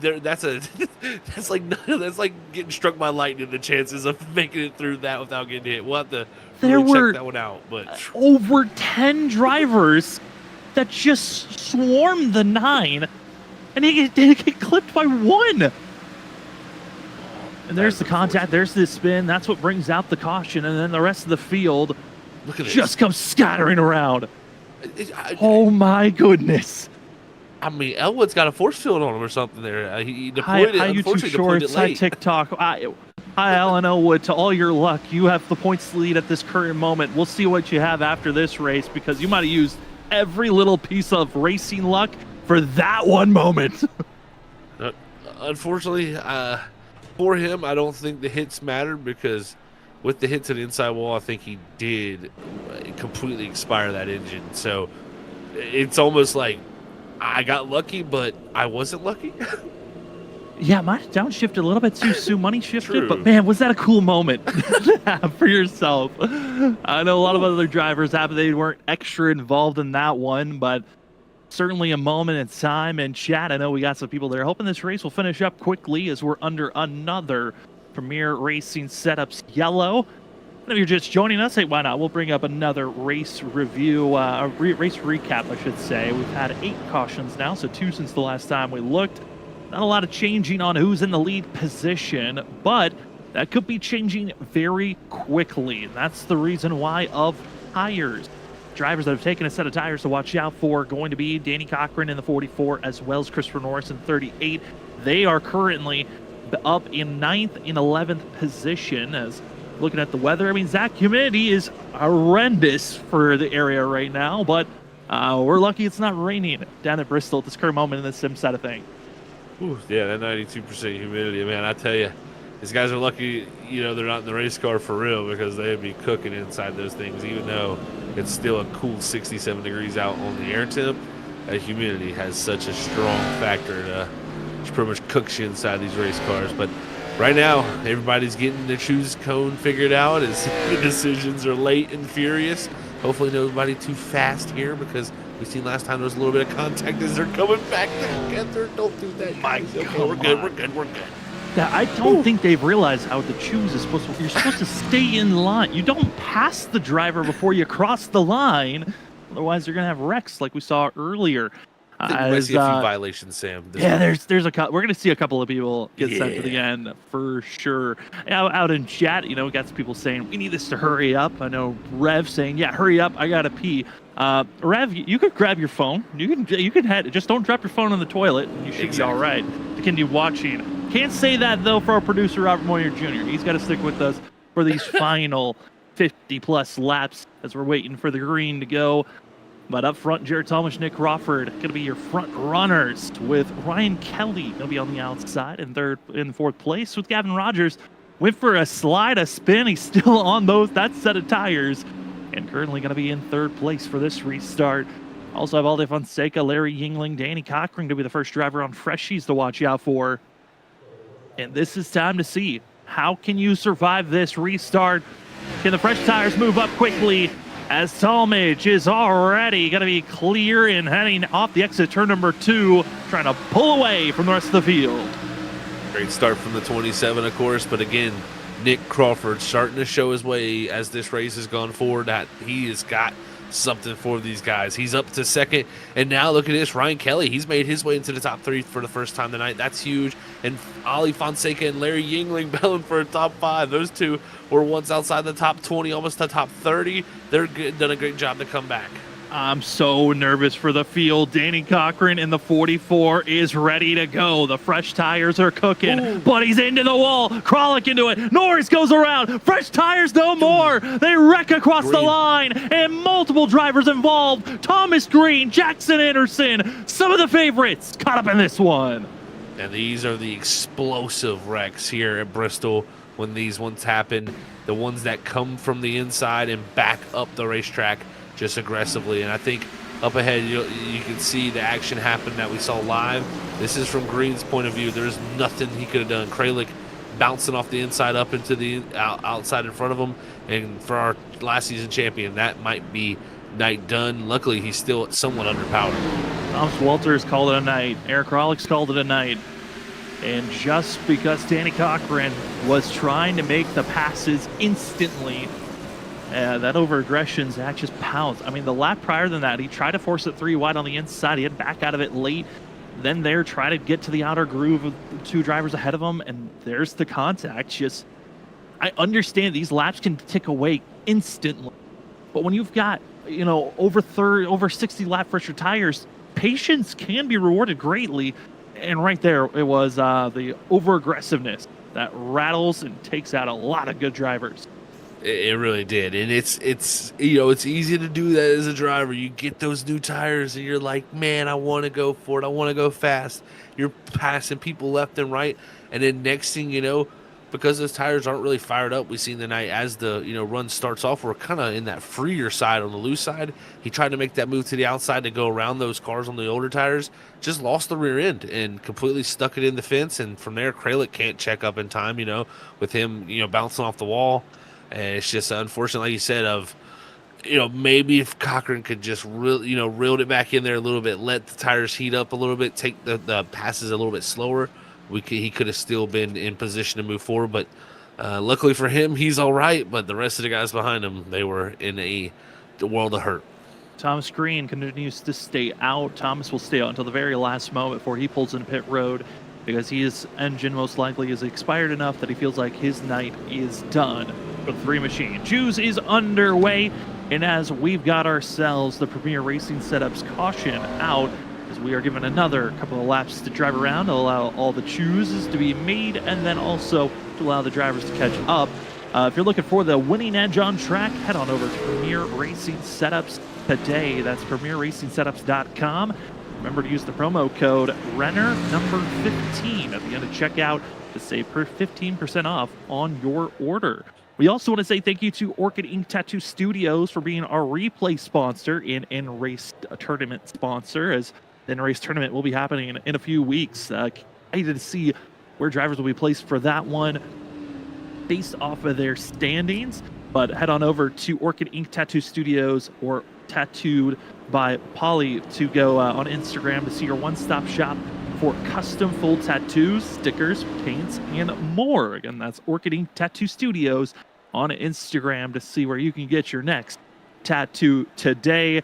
S2: That's like getting struck by lightning, the chances of making it through that without getting hit. We'll have to check that one out. But
S1: over 10 drivers that just swarmed the 9, and he get clipped by 1. And there's the contact, there's the spin. That's what brings out the caution, and then the rest of the field just comes scattering around. Oh my goodness.
S2: I mean, Elwood's got a force field on him or something there. He deployed it. Unfortunately, deployed it late.
S1: Hi, TikTok. Hi, Alan Elwood. To all your luck, you have the points lead at this current moment. We'll see what you have after this race, because you might have used every little piece of racing luck for that one moment.
S2: Unfortunately, for him, I don't think the hits mattered, because with the hit to the inside wall, I think he did completely expire that engine. So it's almost like I got lucky, but I wasn't lucky.
S1: Yeah, might have downshifted a little bit too soon. Money shifted, but man, was that a cool moment to have for yourself. I know a lot of other drivers they weren't extra involved in that one, but certainly a moment in time. And chat, I know we got some people there hoping this race will finish up quickly, as we're under another Premier Racing Setups yellow. And if you're just joining us, hey, why not? We'll bring up another race review, race recap, I should say. We've had 8 cautions now, so 2 since the last time we looked. Not a lot of changing on who's in the lead position, but that could be changing very quickly. And that's the reason why of tires. Drivers that have taken a set of tires to watch out for going to be Danny Cochran in the 44, as well as Christopher Norris in 38. They are currently up in 9th and 11th position. As looking at the weather, I mean, Zach, humidity is horrendous for the area right now, but we're lucky it's not raining down at Bristol at this current moment in the sim side of things.
S2: Ooh, yeah, that 92% humidity, man. I tell you, these guys are lucky, they're not in the race car for real, because they'd be cooking inside those things, even though it's still a cool 67 degrees out on the air temp. Humidity has such a strong factor to pretty much cooks you inside these race cars. But right now, everybody's getting the choose cone figured out, as the decisions are late and furious. Hopefully nobody too fast here, because we've seen last time there was a little bit of contact as they're coming back together. Don't do that. Okay, we're good.
S1: Yeah, I don't think they've realized how the choose is supposed to. You're supposed to stay in line. You don't pass the driver before you cross the line. Otherwise, you're going to have wrecks like we saw earlier.
S2: I think we might see a few violations, Sam.
S1: Yeah, there's a couple. We're going to see a couple of people get sent to the end for sure. Out in chat, we got some people saying we need this to hurry up. I know Rev saying, yeah, hurry up, I gotta pee. Rev, you could grab your phone. You can head. Just don't drop your phone in the toilet, and you should be all right. You continue watching. Can't say that though for our producer Robert Moyer Jr. He's got to stick with us for these final 50+ laps as we're waiting for the green to go. But up front, Jared Talmadge, Nick Crawford, going to be your front runners, with Ryan Kelly going to be on the outside in 4th place, with Gavin Rogers. Went for a slide, a spin. He's still on that set of tires, and currently going to be in 3rd place for this restart. Also have Alde Fonseca, Larry Yingling, Danny Cochran to be the first driver on Freshies to watch out for. And this is time to see, how can you survive this restart? Can the fresh tires move up quickly, as Talmadge is already going to be clear and heading off the exit turn number 2, trying to pull away from the rest of the field.
S2: Great start from the 27, of course, but again, Nick Crawford starting to show his way as this race has gone forward, that he has got something for these guys. He's up to second, and now look at this, Ryan Kelly, he's made his way into the top 3 for the first time tonight. That's huge. And Ali Fonseca and Larry Yingling battling for a top 5. Those two were once outside the top 20, almost the top 30. They're done a great job to come back.
S1: I'm so nervous for the field. Danny Cochran in the 44 is ready to go. The fresh tires are cooking, but he's into the wall. Kralik into it. Norris goes around. Fresh tires no more. They wreck across the line, and multiple drivers involved. Thomas Green, Jackson Anderson, some of the favorites caught up in this one.
S2: And these are the explosive wrecks here at Bristol when these ones happen. The ones that come from the inside and back up the racetrack just aggressively. And I think up ahead you can see the action happen that we saw live. This is from Green's point of view. There's nothing he could have done. Kralik bouncing off the inside up into the outside in front of him. And for our last season champion, that might be night done. Luckily, he's still somewhat underpowered.
S1: Thomas Walters called it a night. Eric Kralik called it a night. And just because Danny Cochran was trying to make the passes instantly, that over-aggression, Zach just pounced. I mean, the lap prior than that, he tried to force it 3 wide on the inside. He had back out of it late. Then there, try to get to the outer groove of the 2 drivers ahead of him, and there's the contact. Just, I understand these laps can tick away instantly, but when you've got, you know, over 60 lap pressure tires, patience can be rewarded greatly. And right there, it was the over-aggressiveness that rattles and takes out a lot of good drivers.
S2: It really did. And it's you know, it's easy to do that as a driver. You get those new tires and you're like, man, I want to go for it. I want to go fast. You're passing people left and right. And then next thing you know, because those tires aren't really fired up, we've seen tonight as the run starts off, we're kind of in that freer side on the loose side. He tried to make that move to the outside to go around those cars on the older tires, just lost the rear end and completely stuck it in the fence. And from there, Kralik can't check up in time, with him, bouncing off the wall. And it's just unfortunate, like you said, of, maybe if Cochran could just reeled it back in there a little bit, let the tires heat up a little bit, take the passes a little bit slower, he could have still been in position to move forward. But luckily for him, he's all right. But the rest of the guys behind him, they were in the world of hurt.
S1: Thomas Green continues to stay out. Thomas will stay out until the very last moment before he pulls in pit road, because his engine most likely is expired enough that he feels like his night is done for the 3 machine. Choose is underway, and as we've got ourselves the Premier Racing Setups caution out, as we are given another couple of laps to drive around to allow all the chooses to be made, and then also to allow the drivers to catch up. If you're looking for the winning edge on track, head on over to Premier Racing Setups today. That's premierracingsetups.com. Remember to use the promo code Renner number 15 at the end of checkout to save 15% off on your order. We also want to say thank you to Orchid Ink Tattoo Studios for being our replay sponsor and in-race tournament sponsor, as the in-race tournament will be happening in a few weeks. Excited to see where drivers will be placed for that one based off of their standings. But head on over to Orchid Ink Tattoo Studios or Tattooed by Polly to go on Instagram to see your one-stop shop for custom full tattoos, stickers, paints, and more. Again, that's Orchid Ink Tattoo Studios on Instagram to see where you can get your next tattoo today.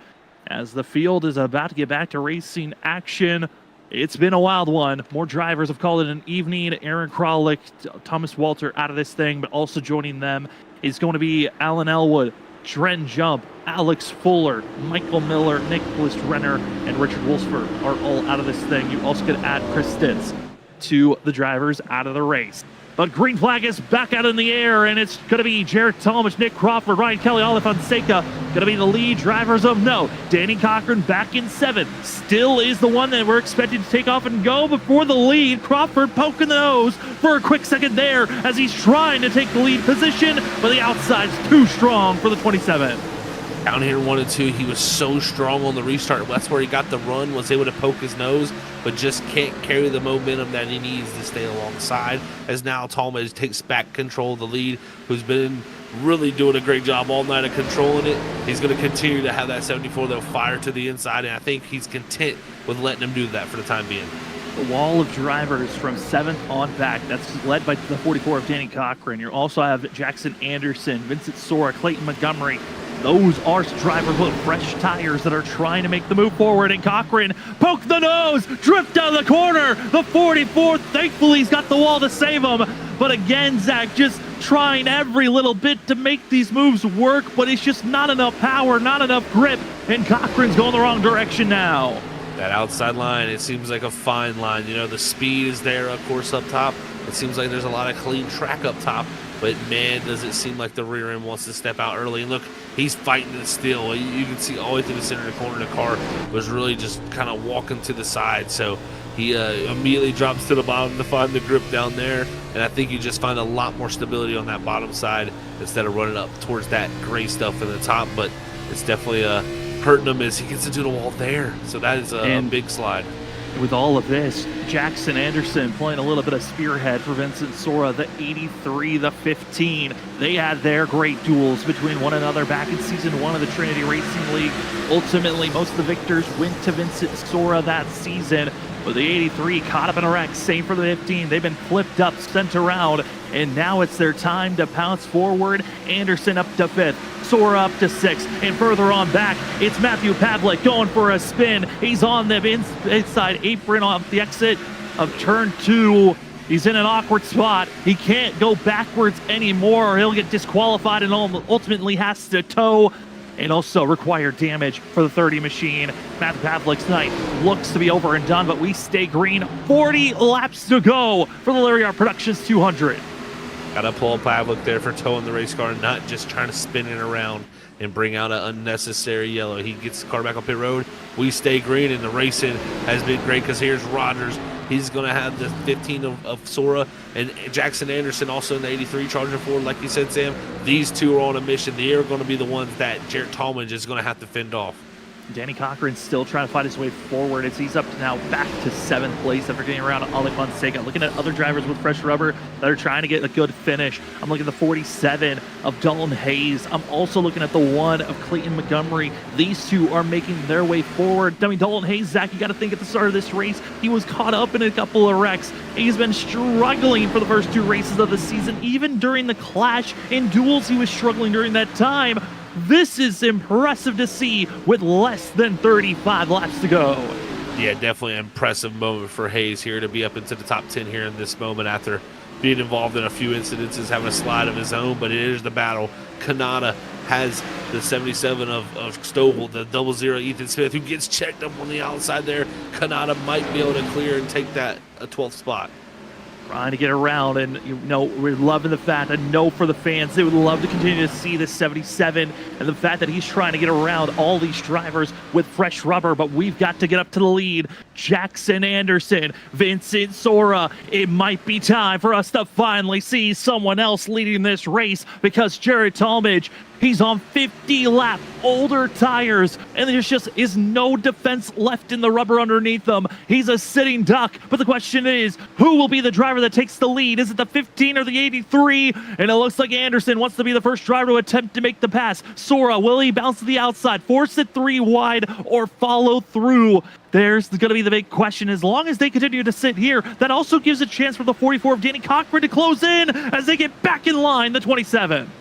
S1: As the field is about to get back to racing action, it's been a wild one. More drivers have called it an evening. Aaron Kralik, Thomas Walter out of this thing, but also joining them is going to be Alan Elwood, Dren Jump, Alex Fuller, Michael Miller, Nicholas Renner, and Richard Wolfsford are all out of this thing. You also could add Chris Stitz to the drivers out of the race. But green flag is back out in the air, and it's going to be Jared Talmadge, Nick Crawford, Ryan Kelly, Olive Fonseca going to be the lead drivers of note. Danny Cochran back in 7th. Still is the one that we're expected to take off and go before the lead. Crawford poking the nose for a quick second there as he's trying to take the lead position, but the outside's too strong for the 27.
S2: Down here in 1 and 2, he was so strong on the restart. That's where he got the run, was able to poke his nose, but just can't carry the momentum that he needs to stay alongside. As now Talmadge takes back control of the lead, who's been really doing a great job all night of controlling it. He's going to continue to have that 74, though, fire to the inside, and I think he's content with letting him do that for the time being.
S1: The wall of drivers from 7th on back. That's led by the 44 of Danny Cochran. You also have Jackson Anderson, Vincent Sora, Clayton Montgomery, Those are drivers with fresh tires that are trying to make the move forward, and Cochran poke the nose, drift out of the corner. The 44, thankfully he's got the wall to save him. But again, Zach, just trying every little bit to make these moves work, but it's just not enough power, not enough grip, and Cochran's going the wrong direction now.
S2: That outside line, it seems like a fine line. You know, the speed is there, of course, up top. It seems like there's a lot of clean track up top, but man, does it seem like the rear end wants to step out early. And look, he's fighting it still. You can see all the way through the center of the corner. The car was really just kind of walking to the side. So he immediately drops to the bottom to find the grip down there. And I think you just find a lot more stability on that bottom side instead of running up towards that gray stuff in the top. But it's definitely hurting him as he gets into the wall there. So that is a big slide.
S1: With all of this, Jackson Anderson playing a little bit of spearhead for Vincent Sora, the 83, the 15. They had their great duels between one another back in Season 1 of the Trinity Racing League. Ultimately, most of the victors went to Vincent Sora that season. But the 83 caught up in a wreck, same for the 15. They've been flipped up, sent around, and now it's their time to pounce forward. Anderson up to 5th. Sora up to 6th, and further on back, it's Matthew Pavlik going for a spin. He's on the inside apron off the exit of turn 2. He's in an awkward spot. He can't go backwards anymore, or he'll get disqualified and ultimately has to tow and also require damage for the 30 machine. Matthew Pavlik's night looks to be over and done, but we stay green. 40 laps to go for the Lariat Productions 200.
S2: Gotta pull Pavlik there for towing the race car and not just trying to spin it around and bring out an unnecessary yellow. He gets the car back up pit road. We stay green, and the racing has been great because here's Rogers. He's going to have the 15 of Sora, and Jackson Anderson also in the 83 charging forward. Like you said, Sam, these two are on a mission. They are going to be the ones that Jared Talmadge is going to have to fend off.
S1: Danny Cochran's still trying to fight his way forward as he's up to now back to 7th place after getting around Ali Fonseca. Looking at other drivers with fresh rubber that are trying to get a good finish. I'm looking at the 47 of Dalton Hayes. I'm also looking at the 1 of Clayton Montgomery. These two are making their way forward. I mean, Dalton Hayes, Zach, you got to think at the start of this race, he was caught up in a couple of wrecks. He's been struggling for the first 2 races of the season. Even during the clash in duels, he was struggling during that time. This is impressive to see with less than 35 laps to go.
S2: Yeah, definitely an impressive moment for Hayes here to be up into the top 10 here in this moment after being involved in a few incidences, having a slide of his own, but it is the battle. Kanata has the 77 of Stovall, the 00 Ethan Smith, who gets checked up on the outside there. Kanata might be able to clear and take that a 12th spot.
S1: Trying to get around, and you know, we're loving the fact, I know for the fans, they would love to continue to see this 77 and the fact that he's trying to get around all these drivers with fresh rubber, but we've got to get up to the lead. Jackson Anderson, Vincent Sora, it might be time for us to finally see someone else leading this race because Jared Talmadge, he's on 50 lap older tires, and there just is no defense left in the rubber underneath them. He's a sitting duck, but the question is, who will be the driver that takes the lead? Is it the 15 or the 83? And it looks like Anderson wants to be the first driver to attempt to make the pass. Sora, will he bounce to the outside, force it 3 wide, or follow through? There's going to be the big question. As long as they continue to sit here, that also gives a chance for the 44 of Danny Cochran to close in as they get back in line, the 27.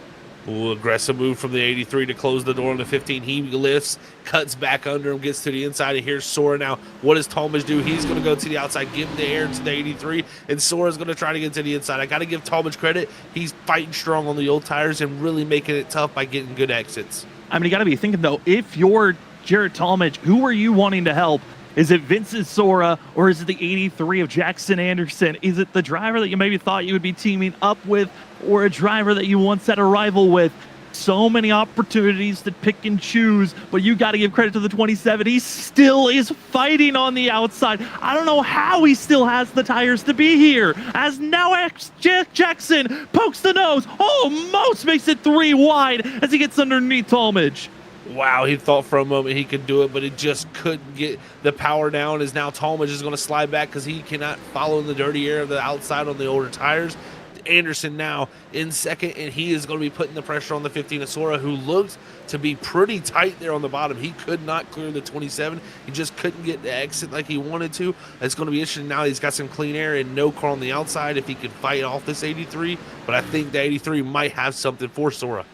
S2: Ooh, aggressive move from the 83 to close the door on the 15. He lifts, cuts back under him, gets to the inside, and here's Sora now. What does Talmadge do? He's going to go to the outside, give the air to the 83, and Sora's going to try to get to the inside. I got to give Talmadge credit. He's fighting strong on the old tires and really making it tough by getting good exits.
S1: I mean, you got to be thinking, though, if you're Jared Talmadge, who are you wanting to help? Is it Vincent Sora, or is it the 83 of Jackson Anderson? Is it the driver that you maybe thought you would be teaming up with, or a driver that you once had a rival with? So many opportunities to pick and choose, but you got to give credit to the 27. He still is fighting on the outside. I don't know how he still has the tires to be here, as now Jackson pokes the nose, almost makes it 3 wide as he gets underneath Talmadge.
S2: Wow, he thought for a moment he could do it, but he just couldn't get the power down. As now Talmadge is going to slide back because he cannot follow in the dirty air of the outside on the older tires. Anderson now in second, and he is going to be putting the pressure on the 15 of Sora, who looked to be pretty tight there on the bottom. He could not clear the 27. He just couldn't get the exit like he wanted to. It's going to be interesting now. He's got some clean air and no car on the outside if he could fight off this 83, but I think the 83 might have something for Sora.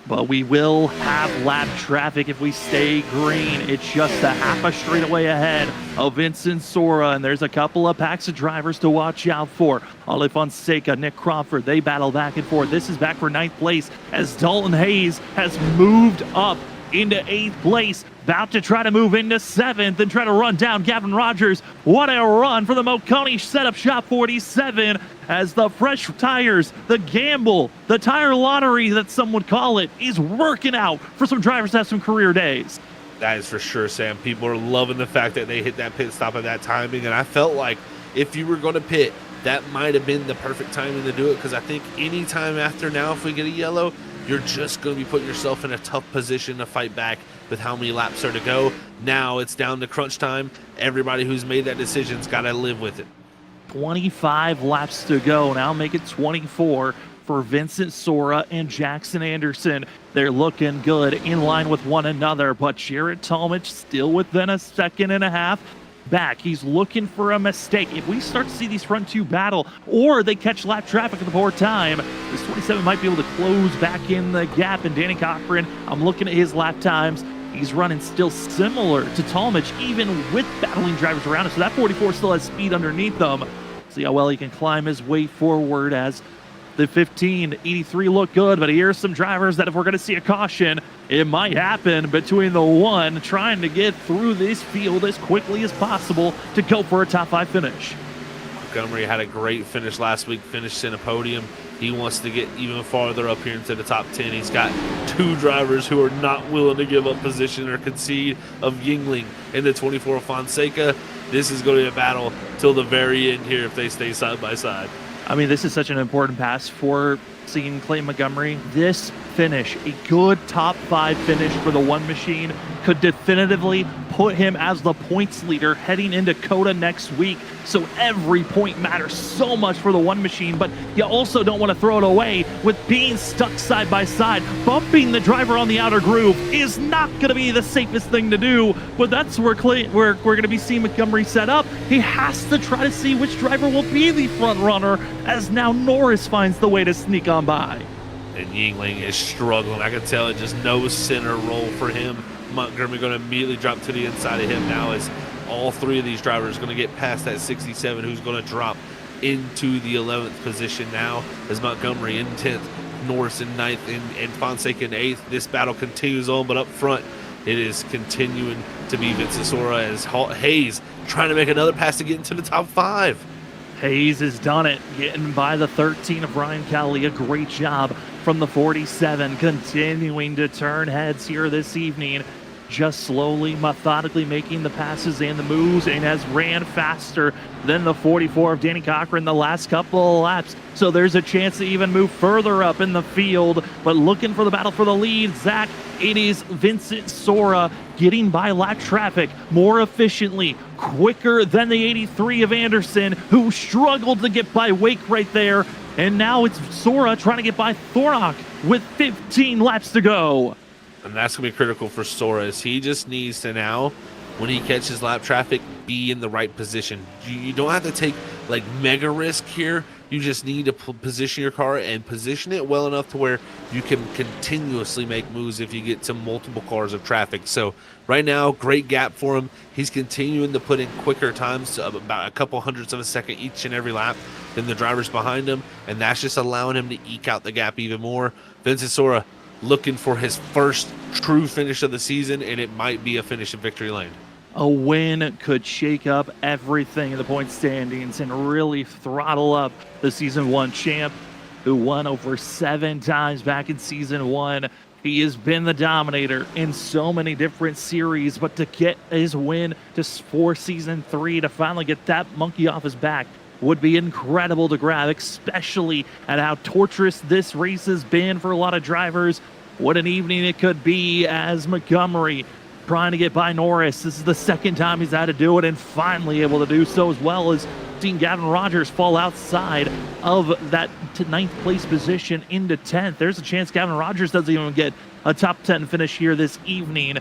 S1: but we will have lap traffic if we stay green. It's just a half a straightaway ahead of Vincent Sora, and there's a couple of packs of drivers to watch out for. Ale Fonseca, Nick Crawford, they battle back and forth. This is back for 9th place as Dalton Hayes has moved up into 8th place, about to try to move into 7th and try to run down Gavin Rogers. What a run for the Moconi setup shop 47 as the fresh tires, the gamble, the tire lottery that some would call it, is working out for some drivers to have some career days.
S2: That is for sure, Sam. People are loving the fact that they hit that pit stop at that timing, and I felt like if you were going to pit, that might have been the perfect timing to do it, because I think any time after now, if we get a yellow, you're just going to be putting yourself in a tough position to fight back with how many laps are to go. Now it's down to crunch time. Everybody who's made that decision's got to live with it.
S1: 25 laps to go. Now make it 24 for Vincent Sora and Jackson Anderson. They're looking good in line with one another, but Jared Talmadge still within a second and a half back. He's looking for a mistake. If we start to see these front two battle, or they catch lap traffic at the poor time, this 27 might be able to close back in the gap. And Danny Cochran, I'm looking at his lap times. He's running still similar to Talmadge, even with battling drivers around him. So that 44 still has speed underneath them. See how well he can climb his way forward as the 1583 look good, but here's some drivers that if we're going to see a caution, it might happen between the one trying to get through this field as quickly as possible to go for a top 5 finish.
S2: Montgomery had a great finish last week, finished in a podium. He wants to get even farther up here into the top 10. He's got 2 drivers who are not willing to give up position or concede, of Yingling and the 24 Fonseca. This is going to be a battle till the very end here if they stay side by side.
S1: I mean, this is such an important pass for seeing Clay Montgomery. This finish, a good top 5 finish for the one machine, could definitively put him as the points leader heading into COTA next week. So every point matters so much for the one machine, but you also don't want to throw it away with being stuck side by side. Bumping the driver on the outer groove is not going to be the safest thing to do, but that's where we're going to be seeing Montgomery set up. He has to try to see which driver will be the front runner, as now Norris finds the way to sneak on by.
S2: And Yingling is struggling. I can tell it, just no center roll for him. Montgomery going to immediately drop to the inside of him now, as all 3 of these drivers are going to get past that 67, who's going to drop into the 11th position now, as Montgomery in 10th, Norris in 9th, and Fonseca in 8th. This battle continues on, but up front it is continuing to be Vincent Sora as Hayes trying to make another pass to get into the top 5.
S1: Hayes has done it, getting by the 13 of Ryan Kelly. A great job from the 47, continuing to turn heads here this evening. Just slowly, methodically making the passes and the moves, and has ran faster than the 44 of Danny Cochran the last couple of laps. So there's a chance to even move further up in the field, but looking for the battle for the lead. Zach, it is Vincent Sora getting by lap traffic more efficiently, quicker than the 83 of Anderson, who struggled to get by Wake right there. And now it's Sora trying to get by Thornock with 15 laps to go.
S2: And that's going to be critical for Sora, as he just needs to now, when he catches lap traffic, be in the right position. You don't have to take like mega risk here. You just need to position your car and position it well enough to where you can continuously make moves if you get to multiple cars of traffic. So right now, great gap for him. He's continuing to put in quicker times, about a couple hundredths of a second each and every lap than the drivers behind him, and that's just allowing him to eke out the gap even more. Vincent Sora looking for his first true finish of the season, and it might be a finish in victory lane.
S1: A win could shake up everything in the point standings and really throttle up the Season 1 champ, who won over 7 times back in Season 1. He has been the dominator in so many different series, but to get his win just for Season 3, to finally get that monkey off his back, would be incredible to grab, especially at how torturous this race has been for a lot of drivers. What an evening it could be, as Montgomery trying to get by Norris. This is the second time he's had to do it, and finally able to do so, as well as seeing Gavin Rogers fall outside of that 9th place position into 10th. There's a chance Gavin Rogers doesn't even get a top 10 finish here this evening.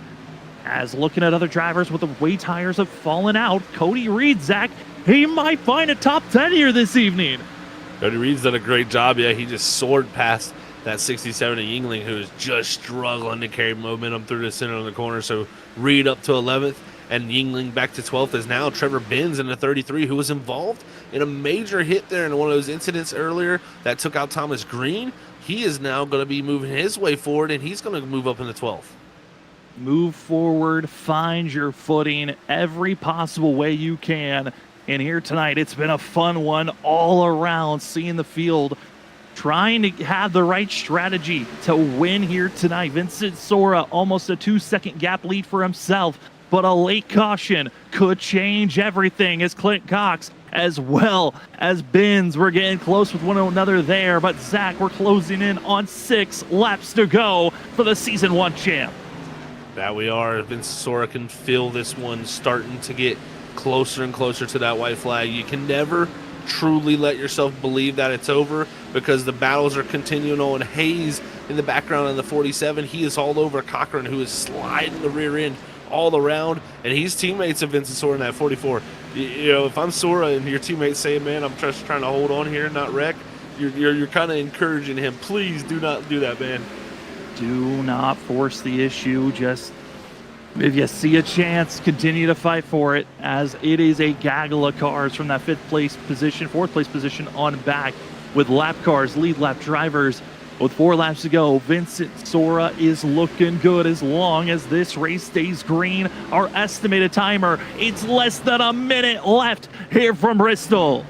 S1: As looking at other drivers with the way tires have fallen out, Cody Reed, Zach, he might find a top 10 here this evening.
S2: Cody Reed's done a great job. Yeah, he just soared past that 67 of Yingling, who is just struggling to carry momentum through the center of the corner. So Reed up to 11th, and Yingling back to 12th is now Trevor Benz in the 33, who was involved in a major hit there in one of those incidents earlier that took out Thomas Green. He is now going to be moving his way forward, and he's going to move up in the 12th.
S1: Move forward, find your footing every possible way you can. And here tonight, it's been a fun one all around, seeing the field, trying to have the right strategy to win here tonight. Vincent Sora, almost a 2-second gap lead for himself, but a late caution could change everything as Clint Cox, as well as Benz, we're getting close with one another there. But Zach, we're closing in on 6 laps to go for the Season 1 champ.
S2: That we are. Vincent Sora can feel this one starting to get closer and closer to that white flag. You can never truly let yourself believe that it's over, because the battles are continuing on. Hayes in the background in the 47, he is all over Cochran, who is sliding the rear end all around, and he's teammates of Vincent Sora in that 44. You know, if I'm Sora and your teammates saying, man, I'm just trying to hold on here and not wreck, you're kind of encouraging him. Please do not do that, man.
S1: Do not force the issue. Just, if you see a chance, continue to fight for it, as it is a gaggle of cars from that 4th place position on back, with lap cars, lead lap drivers. With 4 laps to go, Vincent Sora is looking good as long as this race stays green. Our estimated timer, it's less than a minute left here from Bristol.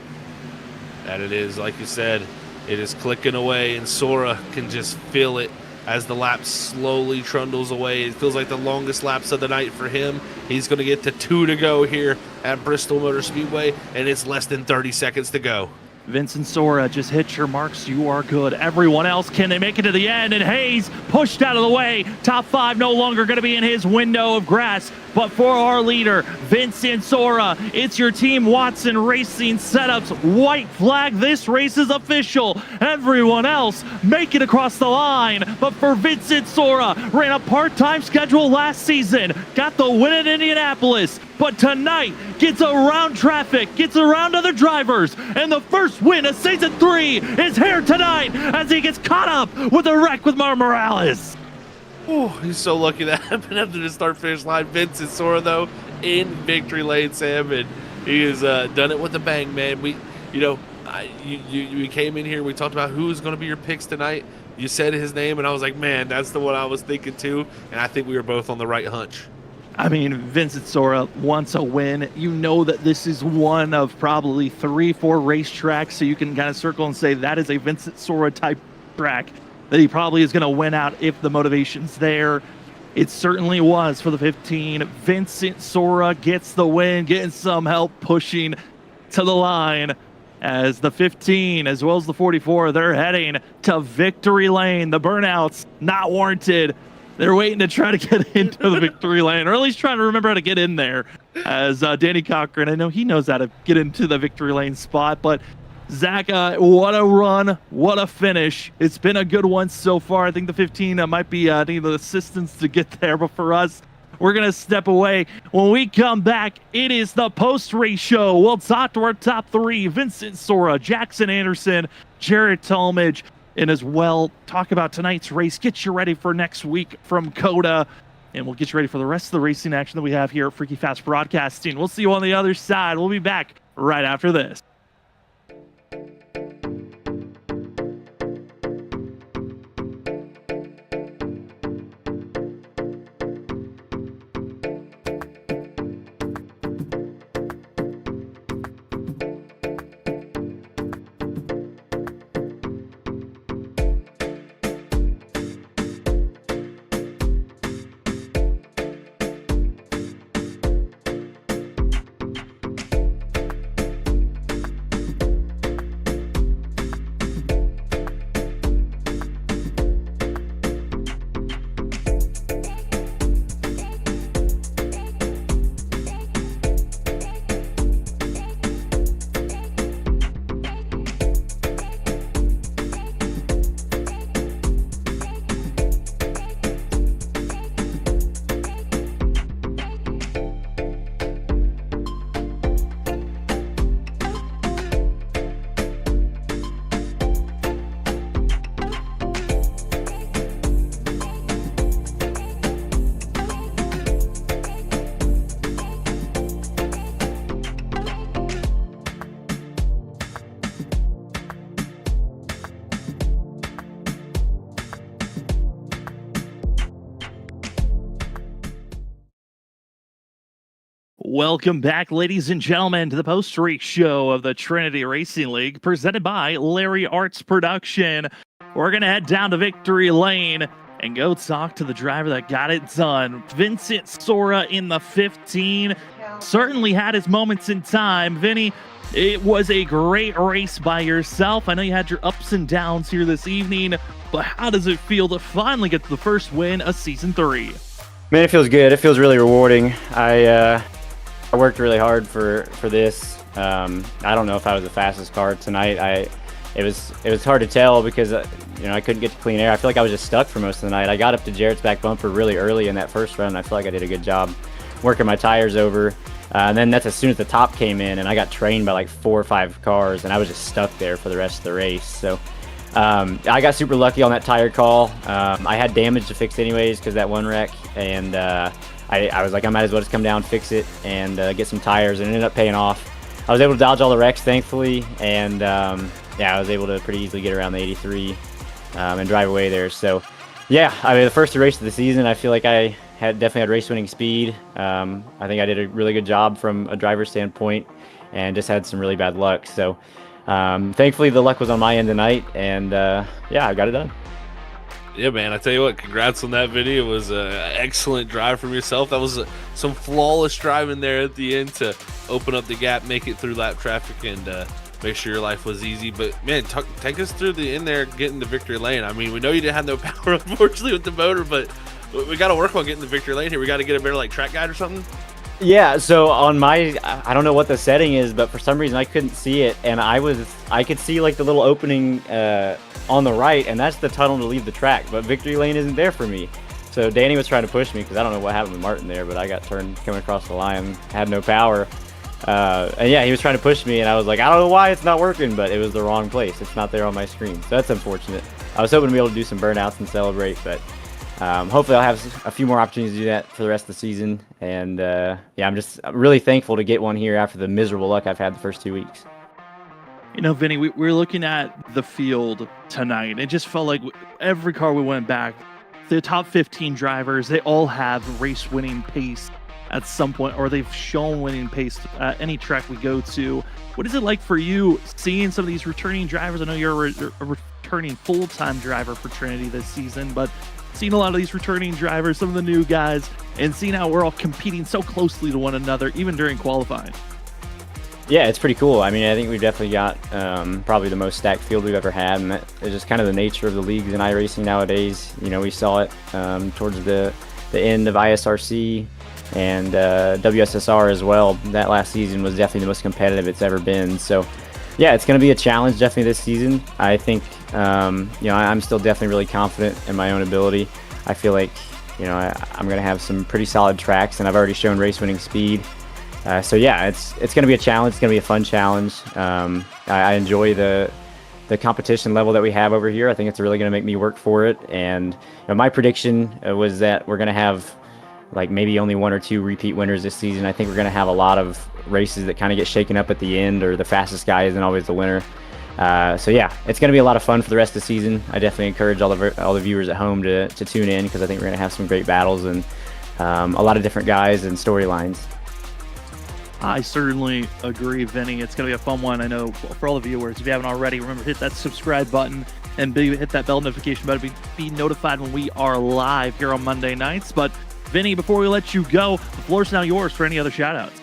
S2: That it is, like you said, it is clicking away, and Sora can just feel it as the lap slowly trundles away. It feels like the longest laps of the night for him. He's going to get to 2 to go here at Bristol Motor Speedway, and it's less than 30 seconds to go.
S1: Vincent Sora, just hit your marks, you are good. Everyone else, can they make it to the end? And Hayes pushed out of the way. Top 5 no longer going to be in his window of grass. But for our leader, Vincent Sora, it's your Team Watson Racing Setups white flag. This race is official. Everyone else make it across the line. But for Vincent Sora, ran a part-time schedule last season, got the win at Indianapolis, but tonight gets around traffic, gets around other drivers, and the first win of Season 3 is here tonight as he gets caught up with a wreck with Mar Morales.
S2: Oh, he's so lucky that happened after the start-finish line. Vincent Sora, though, in victory lane, Sam, and he has done it with a bang, man. We came in here, we talked about who's going to be your picks tonight. You said his name, and I was like, man, that's the one I was thinking too, and I think we were both on the right hunch.
S1: I mean, Vincent Sora wants a win. You know that this is one of probably 3-4 racetracks, so you can kind of circle and say that is a Vincent Sora type track that he probably is going to win out if the motivation's there. It certainly was for the 15. Vincent Sora gets the win, getting some help pushing to the line, as the 15 as well as the 44, they're heading to victory lane. The burnouts not warranted. They're waiting to try to get into the victory lane, or at least trying to remember how to get in there. As Danny Cochran, I know he knows how to get into the victory lane spot, but Zach, what a run, what a finish. It's been a good one so far. I think the 15 might be needing the assistance to get there, but for us, we're going to step away. When we come back, it is the post-race show. We'll talk to our top 3, Vincent Sora, Jackson Anderson, Jared Talmadge, and as well talk about tonight's race, get you ready for next week from COTA, and we'll get you ready for the rest of the racing action that we have here at Freaky Fast Broadcasting. We'll see you on the other side. We'll be back right after this. Welcome back, ladies and gentlemen, to the post-race show of the Trinity Racing League, presented by Larry Arts Production. We're going to head down to Victory Lane and go talk to the driver that got it done. Vincent Sora in the 15 certainly had his moments in time. Vinny, it was a great race by yourself. I know you had your ups and downs here this evening, but how does it feel to finally get the first win of Season 3?
S3: Man, it feels good. It feels really rewarding. I worked really hard for this. I don't know if I was the fastest car tonight. It was hard to tell because I couldn't get to clean air. I feel like I was just stuck for most of the night. I got up to Jarrett's back bumper really early in that first run. I feel like I did a good job working my tires over. And then that's as soon as the top came in, and I got trained by like 4 or 5 cars, and I was just stuck there for the rest of the race. So I got super lucky on that tire call. I had damage to fix anyways because that one wreck, and I was like, I might as well just come down, fix it, and get some tires, and it ended up paying off. I was able to dodge all the wrecks, thankfully, and yeah, I was able to pretty easily get around the 83 and drive away there. So yeah, I mean, the first 2 races of the season, I feel like I definitely had race-winning speed. I think I did a really good job from a driver's standpoint, and just had some really bad luck. So thankfully, the luck was on my end tonight, and yeah, I got it done.
S2: Yeah, man, I tell you what, congrats on that video. It was an excellent drive from yourself. That was some flawless driving there at the end to open up the gap, make it through lap traffic, and make sure your life was easy. But, man, take us through the end there, getting to victory lane. I mean, we know you didn't have no power, unfortunately, with the motor, but we got to work on getting the victory lane here. We got to get a better, like, track guide or something.
S3: Yeah, so on my, I don't know what the setting is, but for some reason I couldn't see it, and I could see like the little opening on the right, and that's the tunnel to leave the track, but victory lane isn't there for me. So Danny was trying to push me because I don't know what happened with Martin there, but I got turned coming across the line, had no power. And yeah, he was trying to push me, and I was like, I don't know why it's not working, but it was the wrong place. It's not there on my screen, so that's unfortunate. I was hoping to be able to do some burnouts and celebrate, but hopefully I'll have a few more opportunities to do that for the rest of the season. And yeah, I'm really thankful to get one here after the miserable luck I've had the first 2 weeks.
S1: You know, Vinny, we're looking at the field tonight. It just felt like every car we went back, the top 15 drivers, they all have race-winning pace at some point, or they've shown winning pace at any track we go to. What is it like for you seeing some of these returning drivers? I know you're a returning full-time driver for Trinity this season, but seeing a lot of these returning drivers, some of the new guys, and seeing how we're all competing so closely to one another, even during qualifying.
S3: Yeah, it's pretty cool. I mean, I think we've definitely got probably the most stacked field we've ever had, and that is just kind of the nature of the leagues in iRacing nowadays. You know, we saw it towards the end of ISRC and WSSR as well. That last season was definitely the most competitive it's ever been. So yeah, it's going to be a challenge definitely this season. I think, you know, I'm still definitely really confident in my own ability. I feel like, you know, I'm going to have some pretty solid tracks, and I've already shown race-winning speed. So yeah, it's going to be a challenge. It's going to be a fun challenge. I enjoy the competition level that we have over here. I think it's really going to make me work for it. And you know, my prediction was that we're going to have like maybe only 1 or 2 repeat winners this season. I think we're going to have a lot of races that kind of get shaken up at the end, or the fastest guy isn't always the winner. So yeah, it's going to be a lot of fun for the rest of the season. I definitely encourage all the viewers at home to tune in, because I think we're going to have some great battles and a lot of different guys and storylines.
S1: I certainly agree, Vinny. It's going to be a fun one. I know for all the viewers, if you haven't already, remember hit that subscribe button and hit that bell notification button to be notified when we are live here on Monday nights. But Vinny, before we let you go, the floor's now yours for any other shout-outs.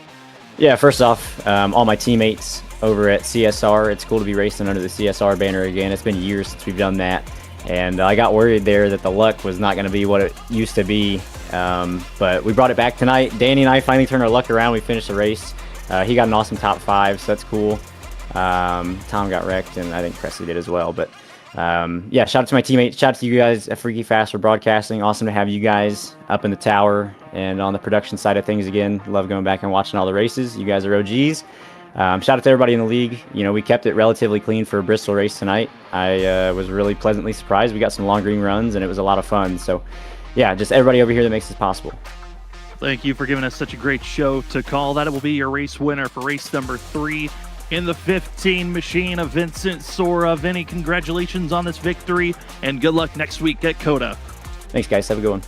S3: Yeah, first off, all my teammates over at CSR, it's cool to be racing under the CSR banner again. It's been years since we've done that, and I got worried there that the luck was not going to be what it used to be. But we brought it back tonight. Danny and I finally turned our luck around. We finished the race. He got an awesome top 5, so that's cool. Tom got wrecked, and I think Cressy did as well. But yeah, shout out to my teammates. Shout out to you guys at Freaky Fast for broadcasting. Awesome to have you guys up in the tower and on the production side of things again. Love going back and watching all the races. You guys are OGs. Shout out to everybody in the league. You know, we kept it relatively clean for a Bristol race tonight. I was really pleasantly surprised. We got some long green runs, and it was a lot of fun. So yeah, just everybody over here that makes this possible.
S1: Thank you for giving us such a great show to call. That will be your race winner for race number 3 in the 15 machine of Vincent Sora. Vinny, congratulations on this victory, and good luck next week at COTA.
S3: Thanks, guys. Have a good one.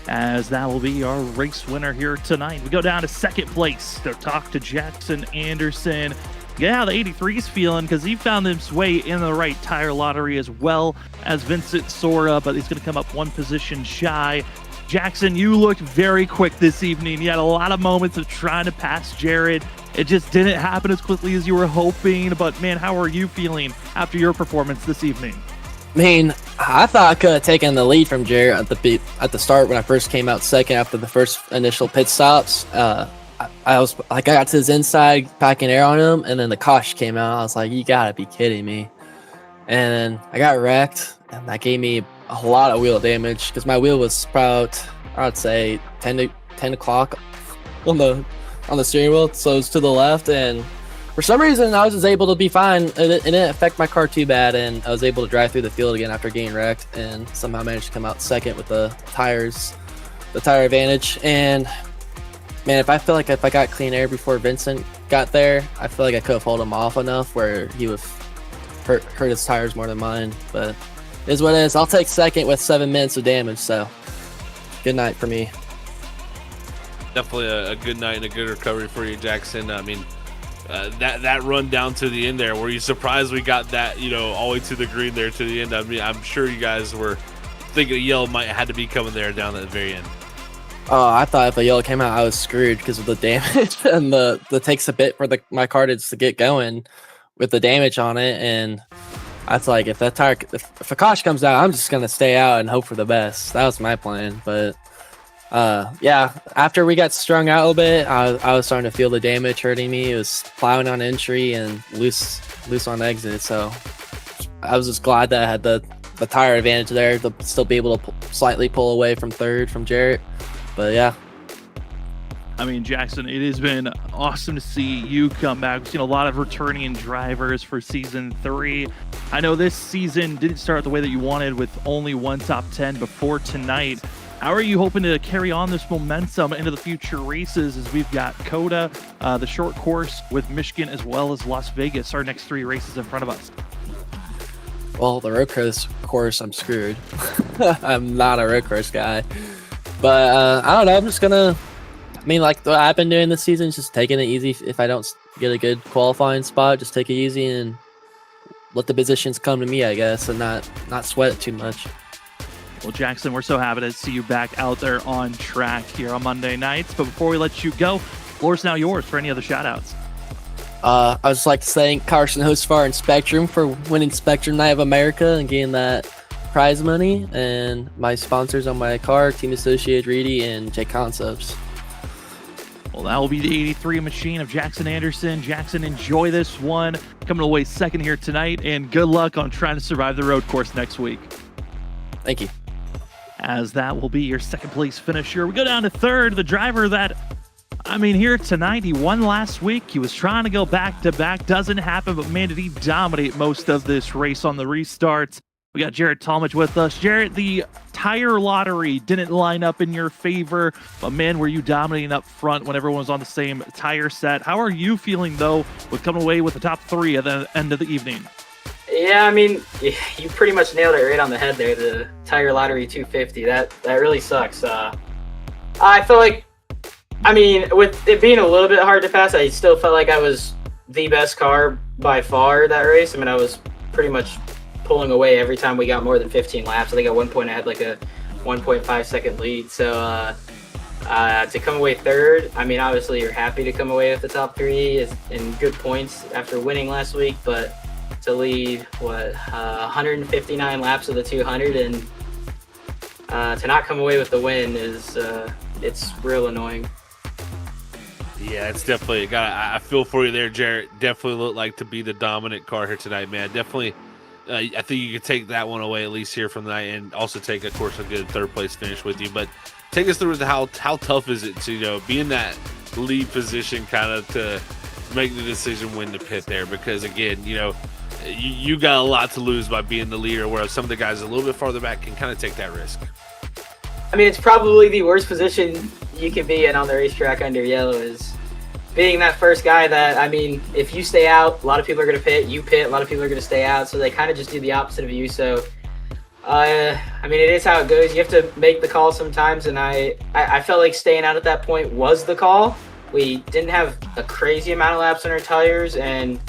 S1: as that will be our race winner here tonight. We go down to second place to talk to Jackson Anderson. Yeah, how the 83's feeling, because he found his way in the right tire lottery as well as Vincent Sora, but he's going to come up one position shy. Jackson, you looked very quick this evening. You had a lot of moments of trying to pass Jared. It just didn't happen as quickly as you were hoping, but man, how are you feeling after your performance this evening?
S4: I mean, I thought I could have taken the lead from Jared at the start when I first came out second after the first initial pit stops. I was like, I got to his inside, packing air on him, and then the caution came out. I was like, you gotta be kidding me. And I got wrecked, and that gave me a lot of wheel damage because my wheel was about, I'd say 10 o'clock on the steering wheel, so it's to the left, and for some reason, I was just able to be fine. It didn't affect my car too bad, and I was able to drive through the field again after getting wrecked, and somehow managed to come out second with the tire advantage. And man, if I got clean air before Vincent got there, I feel like I could have held him off enough where he would hurt his tires more than mine. But it is what it is. I'll take second with 7 minutes of damage. So good night for me.
S2: Definitely a good night and a good recovery for you, Jackson. I mean, that run down to the end there, were you surprised we got that, all the way to the green there to the end? I mean, I'm sure you guys were thinking a yellow might have to be coming there down at the very end.
S4: Oh, I thought if a yellow came out, I was screwed because of the damage, and the takes a bit for my car to get going with the damage on it. And I was like, if a caution comes out, I'm just gonna stay out and hope for the best. That was my plan, but. Yeah, after we got strung out a little bit, I was starting to feel the damage hurting me. It was plowing on entry and loose on exit. So I was just glad that I had the tire advantage there to still be able to slightly pull away from third from Jarrett. But yeah.
S1: I mean, Jackson, it has been awesome to see you come back. We've seen a lot of returning drivers for season 3. I know this season didn't start the way that you wanted with only one top 10 before tonight. How are you hoping to carry on this momentum into the future races as we've got COTA, the short course with Michigan, as well as Las Vegas, our next 3 races in front of us?
S4: Well, the road course, I'm screwed. I'm not a road course guy. But I don't know, I'm just going to, like what I've been doing this season, just taking it easy. If I don't get a good qualifying spot, just take it easy and let the positions come to me, I guess, and not sweat it too much.
S1: Well, Jackson, we're so happy to see you back out there on track here on Monday nights. But before we let you go, floor's now yours for any other shout-outs.
S4: I would just like to thank Carson Hostfar and Spectrum for winning Spectrum Night of America and getting that prize money, and my sponsors on my car, Team Associated Reedy and J Concepts.
S1: Well, that will be the 83 machine of Jackson Anderson. Jackson, enjoy this one. Coming away second here tonight, and good luck on trying to survive the road course next week.
S4: Thank you.
S1: As that will be your second place finisher. We go down to third, the driver that, here tonight, he won last week. He was trying to go back-to-back. Doesn't happen, but man, did he dominate most of this race on the restarts. We got Jarrett Talmadge with us. Jarrett, the tire lottery didn't line up in your favor, but man, were you dominating up front when everyone was on the same tire set. How are you feeling, though, with coming away with the top 3 at the end of the evening?
S5: Yeah, you pretty much nailed it right on the head there. The tire lottery 250, that really sucks. I feel like, with it being a little bit hard to pass, I still felt like I was the best car by far that race. I was pretty much pulling away every time we got more than 15 laps. I think at one point I had like a 1.5 second lead. So to come away third, obviously you're happy to come away with the top 3 and good points after winning last week, but to lead 159 laps of the 200 and to not come away with the win is it's real annoying.
S2: Yeah, it's definitely I feel for you there, Jarrett. Definitely looked like to be the dominant car here tonight, man. Definitely, I think you could take that one away at least here from the night, and also take, of course, a good third place finish with you. But take us through how tough is it to be in that lead position, kind of to make the decision when to pit there, because again, you got a lot to lose by being the leader, whereas some of the guys a little bit farther back can kind of take that risk.
S5: It's probably the worst position you can be in on the racetrack under yellow, is being that first guy that, if you stay out, a lot of people are going to pit, you pit, a lot of people are going to stay out, so they kind of just do the opposite of you. So I mean, it is how it goes. You have to make the call sometimes, and I felt like staying out at that point was the call. We didn't have a crazy amount of laps on our tires, and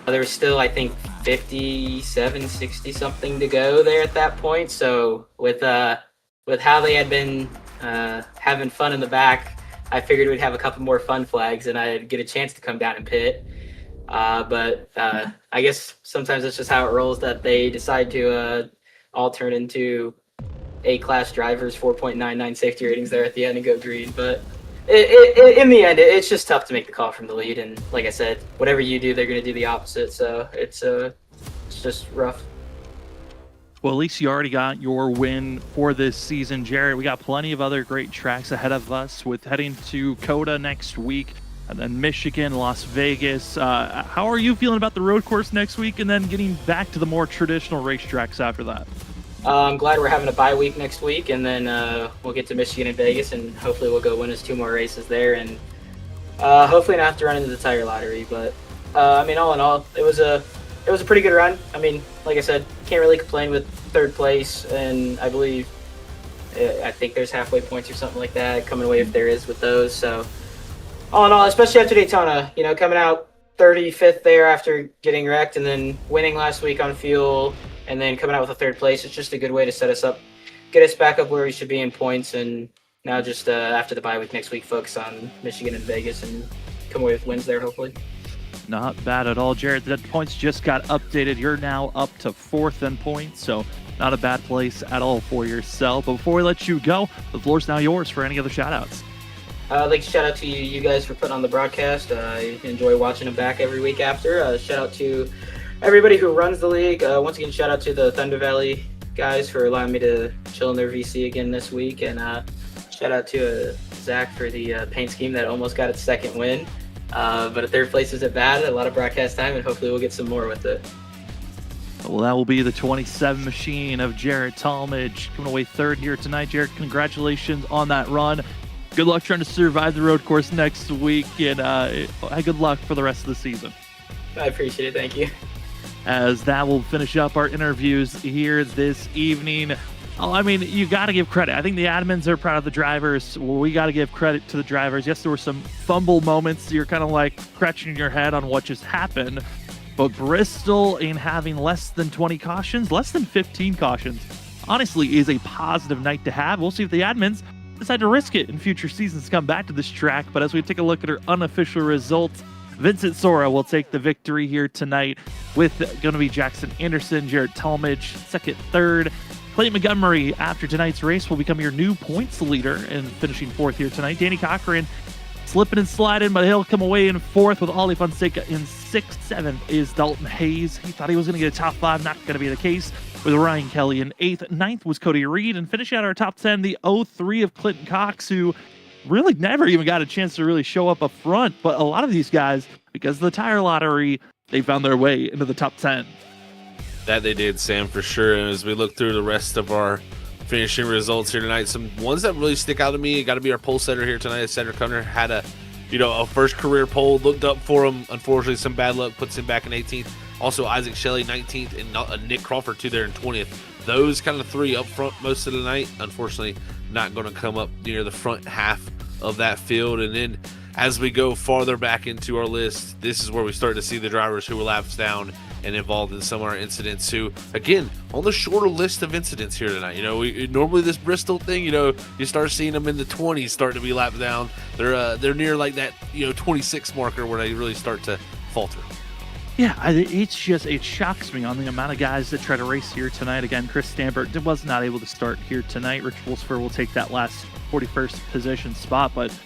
S5: there was still, I think, 57, 60 something to go there at that point. So with how they had been having fun in the back, I figured we'd have a couple more fun flags, and I'd get a chance to come down and pit. But I guess sometimes that's just how it rolls, that they decide to all turn into A-class drivers, 4.99 safety ratings there at the end and go green. But in the end, it's just tough to make the call from the lead. And like I said, whatever you do, they're going to do the opposite. So it's just rough.
S1: Well, at least you already got your win for this season, Jarrett. We got plenty of other great tracks ahead of us with heading to COTA next week, and then Michigan, Las Vegas. How are you feeling about the road course next week, and then getting back to the more traditional racetracks after that?
S5: I'm glad we're having a bye week next week, and then we'll get to Michigan and Vegas, and hopefully we'll go win us 2 more races there, and hopefully not have to run into the tire lottery. But I mean, all in all, it was a pretty good run. I mean, like I said, can't really complain with 3rd place, and I think there's halfway points or something like that coming away if there is with those. So all in all, especially after Daytona, coming out 35th there after getting wrecked, and then winning last week on fuel, and then coming out with a 3rd place, it's just a good way to set us up, get us back up where we should be in points, and now just after the bye week next week, focus on Michigan and Vegas and come away with wins there, hopefully.
S1: Not bad at all, Jarrett. The points just got updated. You're now up to 4th in points, so not a bad place at all for yourself. But before we let you go, the floor's now yours for any other shout-outs.
S5: I'd like to shout out to you guys for putting on the broadcast. I enjoy watching them back every week after. Shout out to everybody who runs the league. Once again, shout out to the Thunder Valley guys for allowing me to chill in their VC again this week. And shout out to Zach for the paint scheme that almost got its 2nd win. But a 3rd place isn't bad. A lot of broadcast time, and hopefully we'll get some more with it.
S1: Well, that will be the 27 machine of Jarrett Talmadge coming away 3rd here tonight. Jarrett, congratulations on that run. Good luck trying to survive the road course next week, and good luck for the rest of the season.
S5: I appreciate it. Thank you.
S1: As that will finish up our interviews here this evening. Oh, I mean, you got to give credit. I think the admins are proud of the drivers. Well, we got to give credit to the drivers. Yes, there were some fumble moments. You're kind of like scratching your head on what just happened. But Bristol, in having less than 20 cautions, less than 15 cautions, honestly is a positive night to have. We'll see if the admins decide to risk it in future seasons to come back to this track. But as we take a look at our unofficial results, Vincent Sora will take the victory here tonight with going to be Jackson Anderson, Jarrett Talmadge, 2nd, 3rd. Clayton Montgomery, after tonight's race, will become your new points leader and finishing 4th here tonight. Danny Cochran slipping and sliding, but he'll come away in 4th with Ollie Fonseca in 6th. 7th is Dalton Hayes. He thought he was going to get a top 5, not going to be the case, with Ryan Kelly in 8th. 9th was Cody Reed, and finishing out our top 10, the 03 of Clinton Cox, who really never even got a chance to really show up front. But a lot of these guys, because of the tire lottery, they found their way into the top 10.
S2: That they did, Sam, for sure. And as we look through the rest of our finishing results here tonight, some ones that really stick out to me, got to be our pole setter here tonight. Cedric Hunter had a first career pole, looked up for him. Unfortunately, some bad luck puts him back in 18th. Also, Isaac Shelley, 19th, and Nick Crawford, 2 there in 20th. Those kind of 3 up front most of the night. Unfortunately, not going to come up near the front half of that field. And then as we go farther back into our list, this is where we start to see the drivers who were laps down and involved in some of our incidents who, again, on the shorter list of incidents here tonight. Normally this Bristol thing, you start seeing them in the 20s starting to be lapped down. They're near like that, 26 marker where they really start to falter.
S1: Yeah, it shocks me on the amount of guys that try to race here tonight. Again, Chris Stambert was not able to start here tonight. Rich Wolfsburg will take that last 41st position spot, but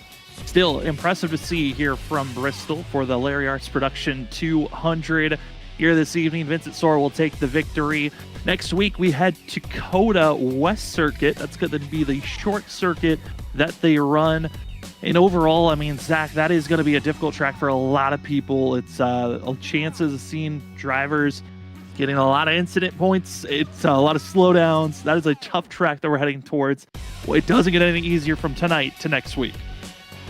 S1: still impressive to see here from Bristol for the Larry Arts Production 200. Here this evening, Vincent Sora will take the victory. Next week, we head to COTA West Circuit. That's going to be the short circuit that they run. And overall, I mean, Zach, that is going to be a difficult track for a lot of people. It's chances of seeing drivers getting a lot of incident points. It's a lot of slowdowns. That is a tough track that we're heading towards. Well, it doesn't get any easier from tonight to next week.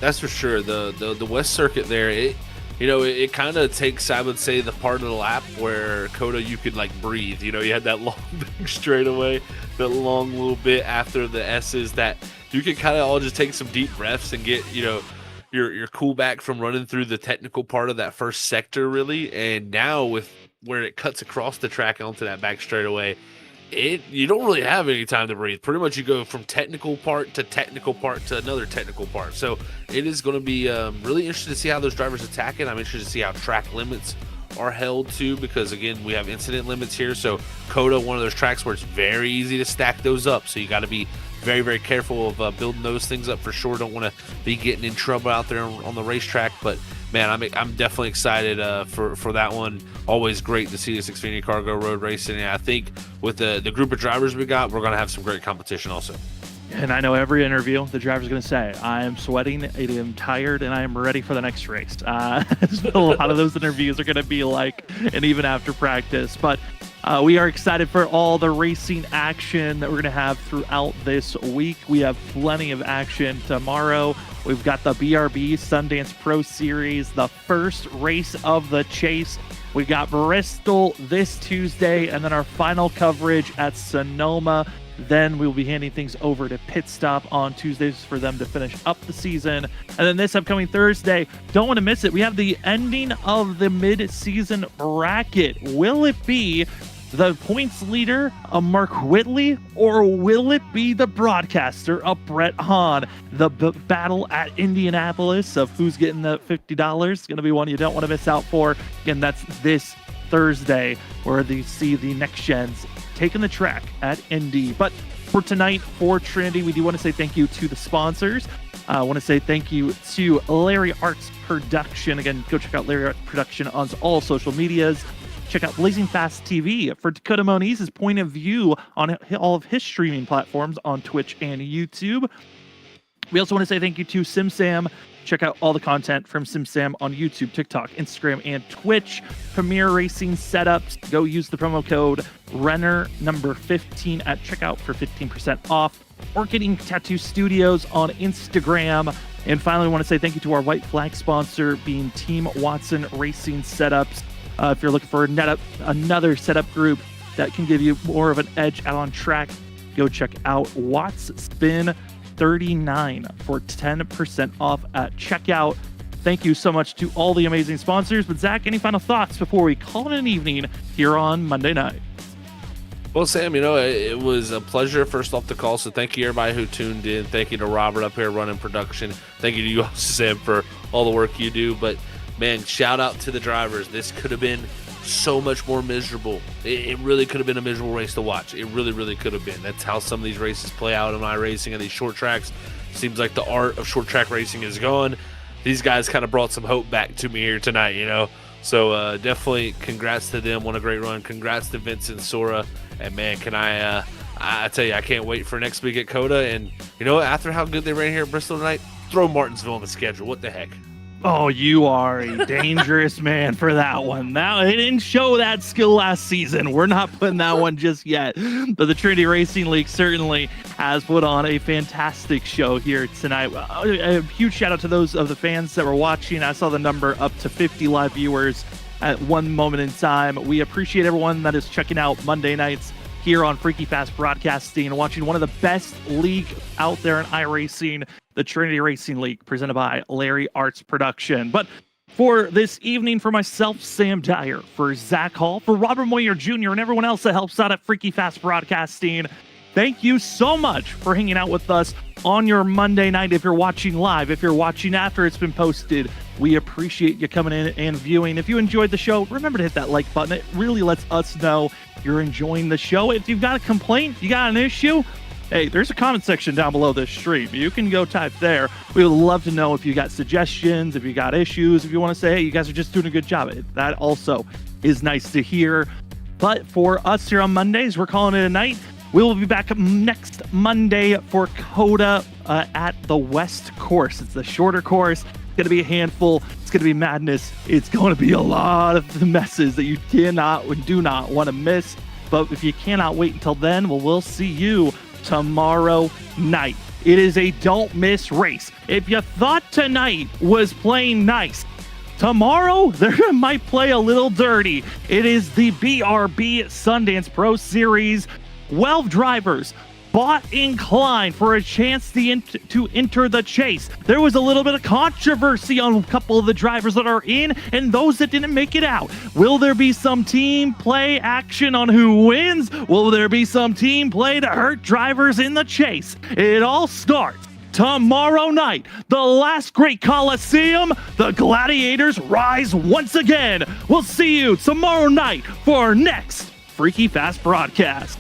S2: That's for sure. The West Circuit there, it kind of takes, I would say, the part of the lap where Coda, you could like breathe. You had that long big straightaway, that long little bit after the S's that you could kind of all just take some deep breaths and get, your cool back from running through the technical part of that first sector, really. And now with where it cuts across the track onto that back straightaway, you don't really have any time to breathe. Pretty much you go from technical part to another technical part. So it is going to be really interesting to see how those drivers attack it. I'm interested to see how track limits are held too, because again, we have incident limits here. So Coda, one of those tracks where it's very easy to stack those up. So you got to be very, very careful of building those things up for sure. Don't want to be getting in trouble out there on the racetrack. But man, I'm definitely excited for that one. Always great to see this Xfinity car go road racing. And I think with the group of drivers we got, we're going to have some great competition also.
S1: And I know every interview, the driver's going to say, I am sweating, I am tired, and I am ready for the next race. A lot of those interviews are going to be like, and even after practice. But we are excited for all the racing action that we're going to have throughout this week. We have plenty of action tomorrow. We've got the BRB Sundance Pro Series, the first race of the chase. We've got Bristol this Tuesday, and then our final coverage at Sonoma. Then we'll be handing things over to Pit Stop on Tuesdays for them to finish up the season. And then this upcoming Thursday, don't want to miss it, we have the ending of the mid-season bracket. Will it be the points leader, Mark Whitley, or will it be the broadcaster, Brett Hahn? The battle at Indianapolis of who's getting the $50 is going to be one you don't want to miss out for. Again, that's this Thursday, where you see the next gens taking the track at Indy. But for tonight, for Trinity, we do want to say thank you to the sponsors. I want to say thank you to Larry Arts Production. Again, go check out Larry Arts Production on all social medias. Check out Blazing Fast TV for Dakota Moniz's point of view on all of his streaming platforms on Twitch and YouTube. We also want to say thank you to SimSam. Check out all the content from SimSam on YouTube, TikTok, Instagram, and Twitch. Premier Racing Setups. Go use the promo code Renner number 15 at checkout for 15% off. Orchid Ink Tattoo Studios on Instagram. And finally, I want to say thank you to our white flag sponsor, being Team Watson Racing Setups. If you're looking for another setup group that can give you more of an edge out on track, go check out Watts Spin 39 for 10% off at checkout. Thank you so much to all the amazing sponsors. But Zach, any final thoughts before we call it an evening here on Monday night?
S2: Well, Sam, it was a pleasure first off the call. So thank you everybody who tuned in. Thank you to Robert up here running production. Thank you to you, Sam, for all the work you do. But man, shout out to the drivers. This could have been so much more miserable. It really could have been a miserable race to watch. It really, really could have been. That's how some of these races play out in iRacing and these short tracks. Seems like the art of short track racing is gone. These guys kind of brought some hope back to me here tonight, So definitely congrats to them. What a great run. Congrats to Vince and Sora. And man, can I tell you, I can't wait for next week at Coda. And after how good they ran here at Bristol tonight, throw Martinsville on the schedule. What the heck?
S1: Oh, you are a dangerous man for that one. Now, it didn't show that skill last season. We're not putting that one just yet. But the Trinity Racing League certainly has put on a fantastic show here tonight. A huge shout out to those of the fans that were watching. I saw the number up to 50 live viewers at one moment in time. We appreciate everyone that is checking out Monday nights here on Freaky Fast Broadcasting, watching one of the best league out there in iRacing, the Trinity Racing League, presented by Larry Arts Production. But for this evening, for myself, Sam Dyer, for Zach Hall, for Robert Moyer Jr., and everyone else that helps out at Freaky Fast Broadcasting, thank you so much for hanging out with us on your Monday night. If you're watching live, if you're watching after it's been posted, we appreciate you coming in and viewing. If you enjoyed the show, remember to hit that like button. It really lets us know you're enjoying the show. If you've got a complaint, you got an issue, hey, there's a comment section down below this stream. You can go type there. We would love to know if you got suggestions, if you got issues, if you want to say, hey, you guys are just doing a good job. That also is nice to hear. But for us here on Mondays, we're calling it a night. We will be back next Monday for Coda at the West Course. It's the shorter course. It's going to be a handful. It's going to be madness. It's going to be a lot of the messes that you cannot and do not want to miss. But if you cannot wait until then, well, we'll see you tomorrow night. It is a don't miss race. If you thought tonight was playing nice, Tomorrow, they might play a little dirty. It is the BRB Sundance Pro Series. 12 drivers bought inclined for a chance to enter the chase. There was a little bit of controversy on a couple of the drivers that are in and those that didn't make it out. Will there be some team play action on who wins? Will there be some team play to hurt drivers in the chase? It all starts tomorrow night. The last great Coliseum, the Gladiators rise once again. We'll see you tomorrow night for our next Freaky Fast broadcast.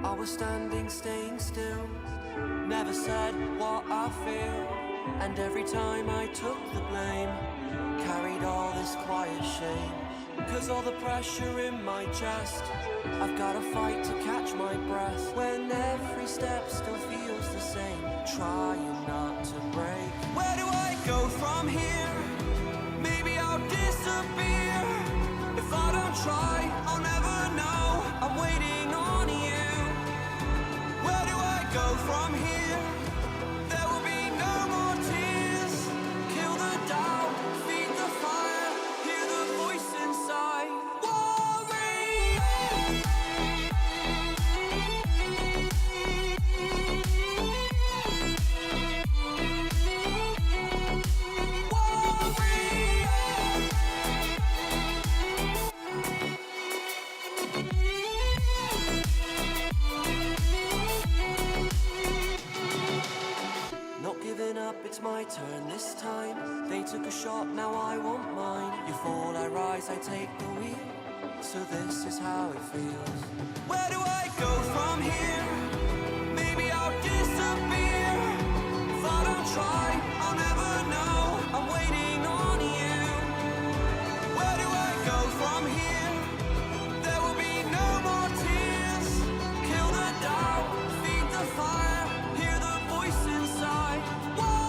S6: I was standing, staying still, never said what I feel, and every time I took the blame, carried all this quiet shame, 'cause all the pressure in my chest, I've gotta fight to catch my breath, when every step still feels the same, trying not to break. Where do I go from here? Maybe I'll disappear. If I don't try, I'll never know. I'm waiting on you. Where do I go from here? There will be no more tears. Kill the doubt, feed the fire, hear the voice inside. It's my turn this time. They took a shot, now I want mine. You fall, I rise, I take the wheel. So this is how it feels. Where do I go from here? Maybe I'll disappear. If I don't try, I'll never know. I'm waiting on you. Where do I go from here? There will be no more tears. Kill the doubt, feed the fire, hear the voice inside. Warrior.